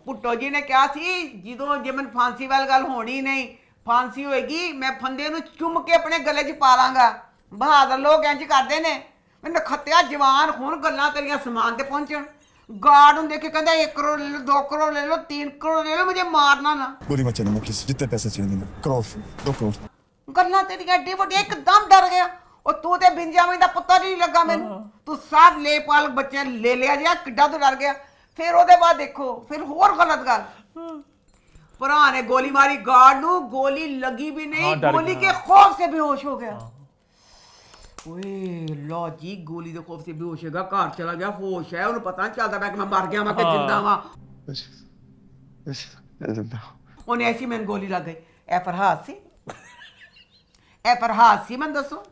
पुट्टो जी ने कहा सी ਜਦੋਂ ਜੇ ਮੈਨੂੰ ਫਾਂਸੀ ਵਾਲੀ ਗੱਲ ਹੋਣੀ ਨਹੀਂ ਫਾਂਸੀ ਹੋਏਗੀ ਮੈਂ ਫੰਦੇ ਨੂੰ ਚੁੰਮ ਕੇ ਆਪਣੇ ਗਲੇ 'ਚ ਪਾ ਲਾਂਗਾ ਬਹਾਦਰ ਲੋਕ ਇੰਜ ਕਰਦੇ ਨੇ ਮੈਨੂੰ ਖੱਤਿਆ ਜਵਾਨ ਹੁਣ ਗੱਲਾਂ ਤੇਰੀਆਂ ਸਮਾਨ ਤੇ ਪਹੁੰਚਣ गार्ड ਨੂੰ देख के कहता 1 करोड़ ले लो 2 करोड़ ले लो 3 करोड़ ले लो मुझे मारना ना गोली मत चलाना प्लीज जितने पैसे चाहिए करोड़ 2 करोड़ ਗੱਲਾਂ ਤੇਰੀਆਂ ਏਡੀ ਵੱਡੀ ਇੱਕਦਮ ਡਰ ਗਿਆ ਉਹ ਤੂੰ ਤੇ ਬਿੰਜਾਮੀ ਦਾ ਪੁੱਤਰ ਨਹੀਂ ਲੱਗਾ ਮੈਨੂੰ ਤੂੰ ਸਭ ਲੇਪਾਲ ਬੱਚੇ ਲੈ ਲਿਆ ਜਿਆ ਕਿੱਡਾ ਤੂੰ ਡਰ ਗਿਆ ਫਿਰ ਉਹਦੇ ਬਾਅਦ ਦੇਖੋ ਫਿਰ ਹੋਰ ਗਲਤ ਗੱਲ ਭਰਾ ਨੇ ਗੋਲੀ ਮਾਰੀ गार्ड ਨੂੰ गोली लगी भी नहीं गोली के खौफ से बेहोश हो गया ओए लो जी गोली के खौफ से बेहोश होगा घर चला गया होश है उन्हें पता नहीं चलता मैं मर गया मैं जिंदा वा उन्हें ऐसी मैंने गोली लग गई ए फरहाद सी मैं दसो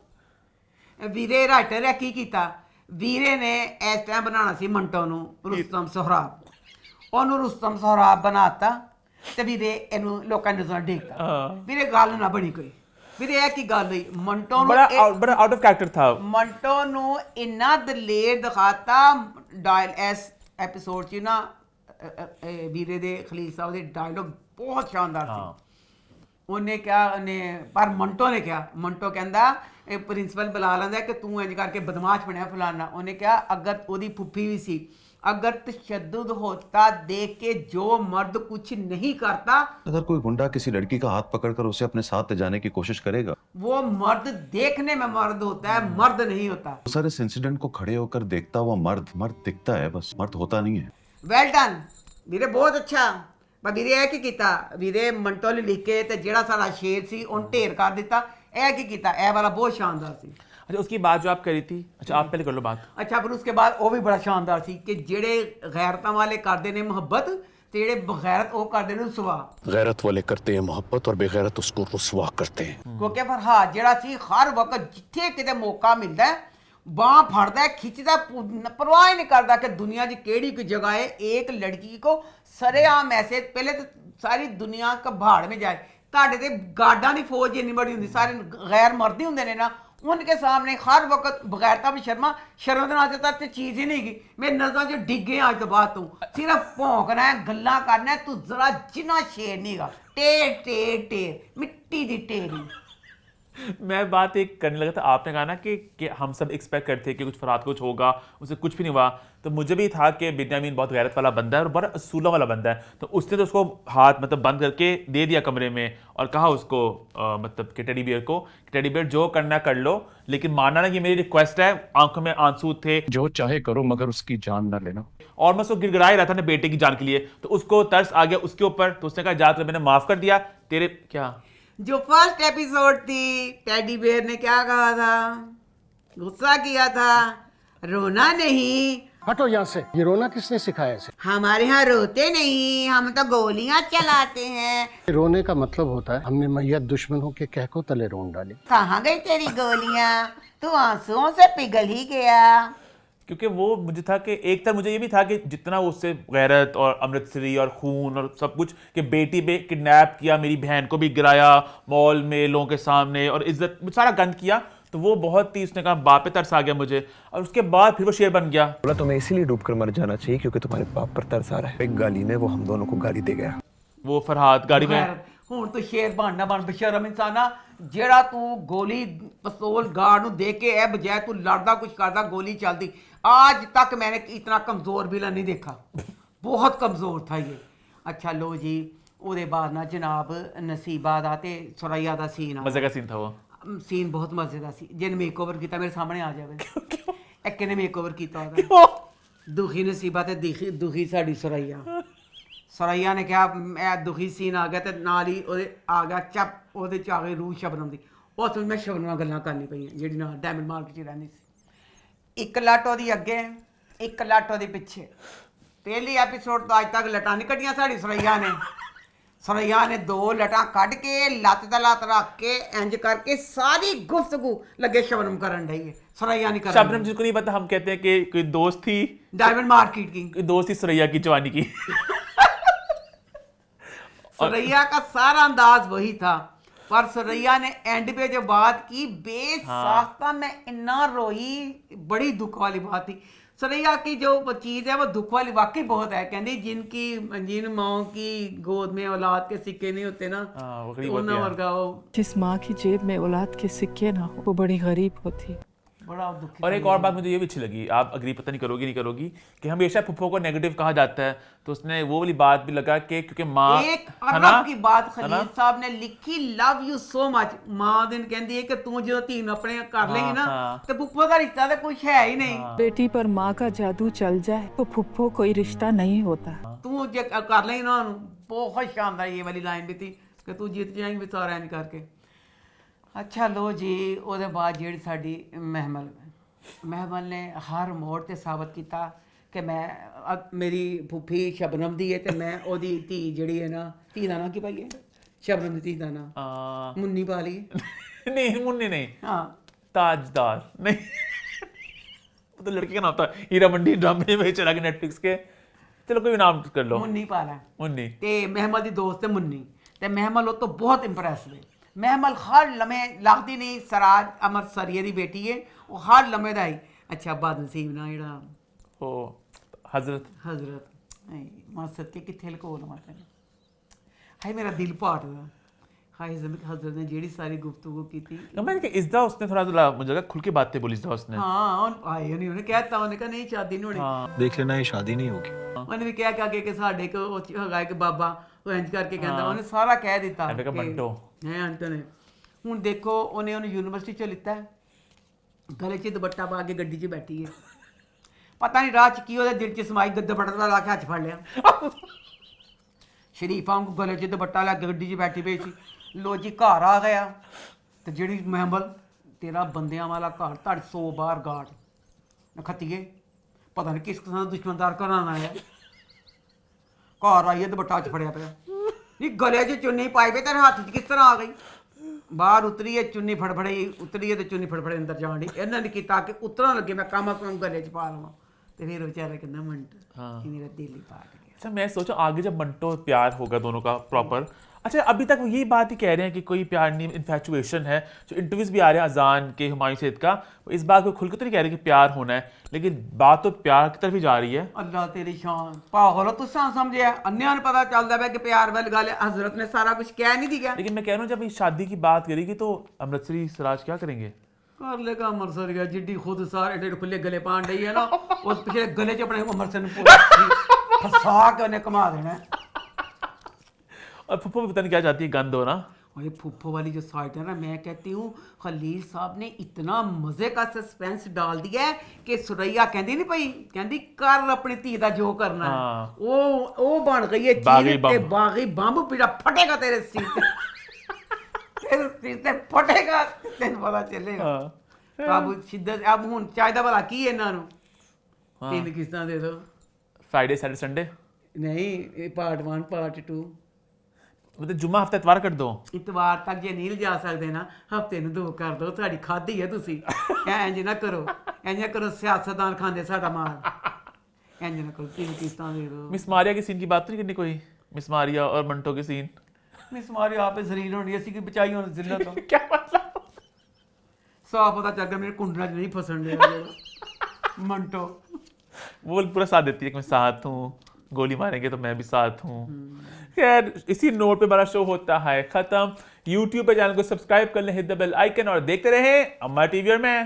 ਵੀਰੇ ਰਾਈਟਰ ਹੈ ਕੀ ਕੀਤਾ ਵੀਰੇ ਨੇ ਇਸ ਟਾਈਮ ਬਣਾਉਣਾ ਸੀ ਮੰਟੋ ਨੂੰ ਰੁਸਤਮ ਸੋਹਰਾਬ ਉਹਨੂੰ ਰੁਸਤਮ ਸੋਹਰਾਬ ਬਣਾਤਾ ਤੇ ਵੀਰੇ ਇਹਨੂੰ ਲੋਕਾਂ ਨੇ ਜ਼ਰਾ ਦੇਖਤਾ ਵੀਰੇ ਗੱਲ ਨਾ ਬਣੀ ਕੋਈ ਵੀਰੇ ਇਹ ਕੀ ਗੱਲ ਹੋਈ ਮੰਟੋ ਨੂੰ ਬੜਾ ਆਊਟ ਆਫ ਕੈਰੈਕਟਰ ਥਾ ਮੰਟੋ ਨੂੰ ਇੰਨਾ ਦਲੇਰ ਦਿਖਾਤਾ ਡਾਇਲ ਐਸ ਐਪੀਸੋਡ 'ਚ ਨਾ ਵੀਰੇ ਦੇ ਖਲੀਲ ਸਾਹਿਬ ਦੇ ਡਾਇਲੋਗ ਬਹੁਤ ਸ਼ਾਨਦਾਰ ਸੀ ਉਹਨੇ ਕਿਹਾ ਪਰ ਮੰਟੋ ਨੇ ਕਿਹਾ ਮੰਟੋ ਕਹਿੰਦਾ ਇਹ ਪ੍ਰਿੰਸੀਪਲ ਬੁਲਾ ਲੈਂਦਾ ਕਿ ਤੂੰ ਇੰਜ ਕਰਕੇ ਬਦਮਾਸ਼ ਬਣਿਆ ਫਲਾਨਾ ਉਹਨੇ ਕਿਹਾ ਅਗਰ ਉਹਦੀ ਫੁੱਫੀ ਵੀ ਸੀ अगर तशद्दुद होता देख के जो मर्द कुछ नहीं करता अगर कोई गुंडा किसी लड़की का हाथ पकड़कर उसे अपने साथ ले जाने की कोशिश करेगा वो मर्द देखने में मर्द होता है मर्द नहीं होता सर इस इंसिडेंट को खड़े होकर देखता हुआ मर्द दिखता है बस मर्द होता नहीं है वेल डन वीरे बहुत अच्छा पर वीरे ਇਹ ਕੀ ਕੀਤਾ ਵੀਰੇ ਮੰਟੋ ਨੇ ਲਿਖ ਕੇ ਤੇ ਜਿਹੜਾ ਸਾਡਾ ਸ਼ੇਰ ਸੀ ਉਹਨ ਢੇਰ ਕਰ ਦਿੱਤਾ ਇਹ ਕੀ ਕੀਤਾ ਇਹ ਵਾਲਾ ਬਹੁਤ ਸ਼ਾਨਦਾਰ ਸੀ अच्छा उसकी बात जो आप करी थी अच्छा आप पहले कर लो बात अच्छा फिर उसके बाद वो भी बड़ा शानदार सी कि जेड़े गैरतां वाले करदे ने मोहब्बत ते जेड़े बगैरत वो करदे ने रुसवा गैरत वाले करते हैं मोहब्बत और बेगैरत उसको रुसवा करते हैं क्योंकि फरहाद जेड़ा सी हर वक्त जिथे किते मौका मिलदा है बाह फड़दा है खिंचदा परवाह ही नहीं करदा कि दुनिया दी केड़ी कोई जगह है एक लड़की को सरेआम ऐसे पहले तो सारी दुनिया कबाड़ में जाए ਤੁਹਾਡੇ ਤੇ ਗਾਰਡਾਂ ਦੀ ਫੌਜ ਇੰਨੀ ਬੜੀ ਹੁੰਦੀ ਸਾਰੇ ਗੈਰ ਮਰਦੀ ਹੁੰਦੇ ਨੇ ਨਾ उनके सामने हर वक्त बगैरता भी शर्म ਦੇ ਨਾਲ ਤਾਂ ਚੀਜ਼ ਹੀ ਨਹੀਂ ਗਈ ਮੇਰੇ ਨਜ਼ਰਾਂ 'ਚ ਡਿੱਗੇ ਅੱਜ ਤੋਂ ਬਾਅਦ ਤੂੰ ਸਿਰਫ ਭੌਂਕਣਾ ਹੈ ਗੱਲਾਂ ਕਰਨਾ ਤੂੰ ਜ਼ਰਾ ਜਿੰਨਾ ਸ਼ੇਰ ਨਹੀਂਗਾ ਟੇਰ ਮਿੱਟੀ ਦੀ ਟੇਰੀ मैं बात एक करने लगा था, आपने कहा ना कि हम सब एक्सपेक्ट करते कि कुछ फरहाद कुछ होगा, उसे कुछ भी नहीं हुआ। तो मुझे भी था कि बिन्यामीन बहुत गैरत वाला बंदा है और बड़ा असूलों वाला बंदा है। तो उसने तो उसको हाथ मतलब बंद करके दे दिया कमरे में और कहा उसको मतलब कि टेडी बियर को, टेडी बियर जो करना कर लो, लेकिन मानना ना कि मेरी रिक्वेस्ट है। आंखों में आंसू थे, जो चाहे करो मगर उसकी जान ना लेना। और मैं उसको गिड़गिड़ा ही रहा था अपने बेटे की जान के लिए। तो उसको तरस आ गया उसके ऊपर, तो उसने कहा जा तो मैंने माफ कर दिया तेरे क्या। जो फर्स्ट एपिसोड थी, टेडी बेयर ने क्या कहा था? गुस्सा किया था, रोना नहीं। हटो यहाँ से, ये रोना किसने सिखाया इसे? हमारे यहाँ रोते नहीं, हम तो गोलियां चलाते हैं। रोने का मतलब होता है हमने मैयत दुश्मनों के कहको तले रोन डाली। कहाँ गई तेरी गोलियां? तू आंसुओं से पिघल ही गया। क्योंकि वो मुझे था कि एक तरह मुझे ये भी था कि जितना उससे गैरत और अमृतसरी और खून और सब कुछ, कि बेटी पे किडनैप किया, मेरी बहन को भी गिराया मॉल में लोगों के सामने और इज्जत सारा गंद किया, तो वो बहुत ही, उसने कहा बाप पे तरस आ गया मुझे। और उसके बाद फिर वो शेर बन गया। बोला तुम्हें इसीलिए डूबकर मर जाना चाहिए क्योंकि तुम्हारे बाप पर तरस आ रहा है। एक गाली में वो हम दोनों को गाली दे गया। वो फरहाद गाड़ी में ਹੁਣ ਤੂੰ ਸ਼ੇਰ ਬਣਨਾ ਬਣ ਬਸ਼ਰਮ ਇਨਸਾਨਾ, ਜਿਹੜਾ ਤੂੰ ਗੋਲੀ ਪਿਸਤੌਲ ਗਾਰਡ ਨੂੰ ਦੇ ਕੇ ਇਹ ਬਜਾਏ ਤੂੰ ਲੜਦਾ ਕੁਝ ਕਰਦਾ ਗੋਲੀ ਚੱਲਦੀ। आज तक मैंने इतना कमज़ोर विलन नहीं देखा, बहुत कमज़ोर था ये। अच्छा लो जी, ਉਹਦੇ बाद ना जनाब नसीबा दा ते सुरैया दा सीन आ, मजे का सीन था वो। सीन बहुत मजे का सी। जिन मेकओवर किया मेरे सामने आ जावे, एक किने मेकओवर किया ਉਹਦਾ, दुखी नसीबा ते दुखी साडी सुरैया। सुरैया ने कहा मैं दुखी सीन आ गया ते नाल ही ਉਹਦੇ आ गया चप, ਉਹਦੇ ਚ आ गई रूह शबनम दी। ਉਸ ਵੇਲੇ ਮੈਂ ਸ਼ਬਨਮ ਨਾਲ ਗੱਲਾਂ ਕਰਨੀ ਪਈਆਂ, ਜਿਹੜੀ ਨਾਲ ਡਾਇਮੰਡ ਮਾਰਕੀਟ 'ਚ ਰਹਿੰਦੀ ਸੀ। ਇੱਕ ਲੱਟ ਉਹਦੀ ਅੱਗੇ, ਇੱਕ ਲੱਟ ਉਹਦੇ ਪਿੱਛੇ। ਪਹਿਲੀ ਐਪੀਸੋਡ ਤੋਂ ਅੱਜ ਤੱਕ ਲਟਾਂ ਨਹੀਂ ਕੱਢੀਆਂ ਸਾਡੀ ਸੁਰैया ਨੇ। ਸੁਰैया ਨੇ 2 ਲਟਾਂ ਕੱਢ ਕੇ ਲੱਤ ਤੇ ਲੱਤ ਰੱਖ ਕੇ ਇੰਜ ਕਰਕੇ ਸਾਰੀ ਗੁਫ਼ਤਗੂ ਲੱਗੇ शबनम करन ढई है। सुरैया नहीं कर, शबनम जिसको नहीं पता हम कहते हैं कि कोई दोस्त थी डायमंड मार्केट की, कोई दोस्त थी सुरैया की जवानी की। सुरैया का सारा अंदाज वही था, पर सुरैया ने एंड पे जो बात की बेसाख्ता मैं इतना रोई, बड़ी दुख वाली बात थी। सुरैया की जो चीज़ है वो दुख वाली वाकई बहुत है। कहती जिन माओ की गोद में औलाद के सिक्के नहीं होते ना, वर्गा वो। जिस माँ की जेब में औलाद के सिक्के ना हो वो बड़ी गरीब होती। बड़ा दुखी। और एक और बात मुझे ये भी अच्छी लगी, आप अग्री पता नहीं करोगी नहीं करोगी, कि हमेशा फुफ्फो को नेगेटिव कहा जाता है, तो उसने वो वाली बात भी लगा कि क्योंकि माँ एक अरब की बात खलील साहब ने लिखी, लव यू सो मच। माँ दिन कहती है कि तू जो तीन अपने कर लेगी ना तो फुफ्फो का रिश्ता तो कुछ है ही नहीं। बेटी पर माँ का जादू चल जाए तो फुफ्फो कोई रिश्ता नहीं होता। तू जो कर लेगी ना, बहुत शानदार ये वाली लाइन भी थी कि तू जीत जाएंगी सारा इंज करके। अच्छा लो जी, ਉਹਦੇ ਬਾਅਦ ਜਿਹੜੀ ਸਾਡੀ महमल ने हर मोड़ ते साबित किया कि मैं मेरी फुफी शबनम दी है ते मैं ओदी धी जिहड़ी है ना, धी दा नाम की पाई है, शबनम दी धी दा नाम मुन्नी पा ली। नहीं मुन्नी नहीं, हाँ ताजदार नहीं। वो तो लड़के का नाम था, हीरा मंडी ड्रामे में चला गया नेटफ्लिक्स के, चलो कोई नाम कर लो। मुन्नी पा ला, मुन्नी ते महमल दी दोस्त है मुन्नी, ते महमल वो तो बहुत इंप्रेस हुए। महमल हर लम्हे लगती नहीं, सराज अमर सरिये दी बेटी है, वो हर लम्हे दा ही। अच्छा बदनसीब ना जेड़ा ओ हजरत मां सत्य किथे लकोल माता ने, हाय मेरा दिल पाटदा। हाय हजरत ने जेड़ी सारी गुफ्तगू की थी, मैंने कहा इज़दा उसने थोड़ा सा मुझे लगा खुल के बातें बोली इज़दा उसने। हाँ आए नहीं, उन्हें कहता, उन्हें कहा नहीं शादी नहीं होनी, देख लेना ये शादी नहीं होगी। उन्हें भी कह के कि साडे को हगा के बाबा वो इंज करके कहता, उन्हें सारा कह दिता है मंटो है अंत ने। हुण देखो उन्हें यूनिवर्सिटी चो लिता है, गले च दुपट्टा पा के गड्डी च बैठी है, पता नहीं राह च की ओहदे दिल च समाई, दुपट्टा ला के हथ फड़ लिया। शरीफा को गले च दुपट्टा ला के गड्डी च बैठी पई सी। लो जी घर आ गया तो जिहड़ी महमल तेरा बंदियां वाला घर, धड़ 100 बार गार्ड नखत्तिए, पता नहीं किस किस्म का दुश्मनदार घर आना है। घर आइए दुपट्टा च फड़िया पिया, नहीं गले च चुन्नी पाई पे, तेरे हाथ च किस तरह आ गई? बाहर उतरी है चुन्नी फड़फड़ाई, उतरी है तो चुन्नी फड़फड़े अंदर जान दी। इन्होंने किया कि उतरन लगे मैं कम अज कम गले च पा लवां, तो फिर बेचारा कहना मंटो, मेरा दिल ही पाट गया। अच्छा मैं सोचा आगे जब मंटो प्यार होगा दोनों का प्रॉपर, अच्छा, अभी तक वो यही बात ही कह रहे हैं कि कोई प्यार नहीं, इन्फैचुएशन है। जो इंटरव्यूज भी आ रहे हैं अजान के, हुमायूं सैयद का, वो इस बात को खुल के तो नहीं कह रहे कि प्यार होना है, लेकिन बात तो प्यार की तरफ ही जा रही है। अल्लाह तेरी शान पागल तू समझे अन्य पता चलता है कि प्यार वाली गल हजरत ने सारा कुछ कह नहीं दिया। लेकिन मैं कह रहा हूँ जब ये शादी की बात करेगी तो अमृतसरी सिराज क्या करेंगे? कर लेगा अमृतसर का जिड्डी खुद सारे एडे खुले गले पान रही है ना, उस पिछले गले च अपने अमृतसर फंसा के उन्हें कमा देना है। और फुप्पो भी पता नहीं क्या चाहती है, गंद हो ना। और ये फुप्पो वाली जो साइट है ना, मैं कहती हूँ खलील साहब ने इतना मजे का सस्पेंस डाल दिया है कि सुरैया कहती नहीं पई, कहती कर अपनी धी दा जो करना है। वो बन गई है चीज ते बागी बंब पीड़ा फटेगा तेरे सिर ते, तेरे सिर ते फटेगा, तेन पता चलेगा। अब शिद्दत अब हुन चाहदा भला की है इन्हां नूं 3 किस्तां दे दो, फ्राइडे सैटरडे संडे नहीं पार्ट 1 पार्ट 2, मतलब जुम्मा हफ्ता इतवार कर दो। इतवार तक जे नहीं जा सकते ना हफ्ते ਨੂੰ 2 कर दो। ਤੁਹਾਡੀ ਖਾਦੀ ਹੈ ਤੁਸੀਂ ਇੰਜ ਨਾ ਕਰੋ, ਇੰਜ ਨਾ ਕਰੋ ਸਿਆਸਤਦਾਨ ਖਾਂਦੇ ਸਾਡਾ ਮਾਲ, ਇੰਜ ਨਾ ਕਰੋ 3 किस्तां दे दो। मिस मारिया के सीन की बात नहीं करनी कोई? मिस मारिया और मंटो के सीन? मिस मारिया आपे शरीर होनी ऐसी कि बचाई होनी जिल्लत तो क्या मतलब? साफ पता चल गया मेरे कुंडला च नहीं फसन दिया मंटो। वो पूरा साथ देती है कि मैं साथ हूँ, गोली मारेंगे तो मैं भी साथ हूँ। खैर, इसी नोट पे हमारा शो होता है खत्म। YouTube पे चैनल को सब्सक्राइब कर लें, हिट द बेल आइकन और देखते रहें अम्मा टीवी और मैं।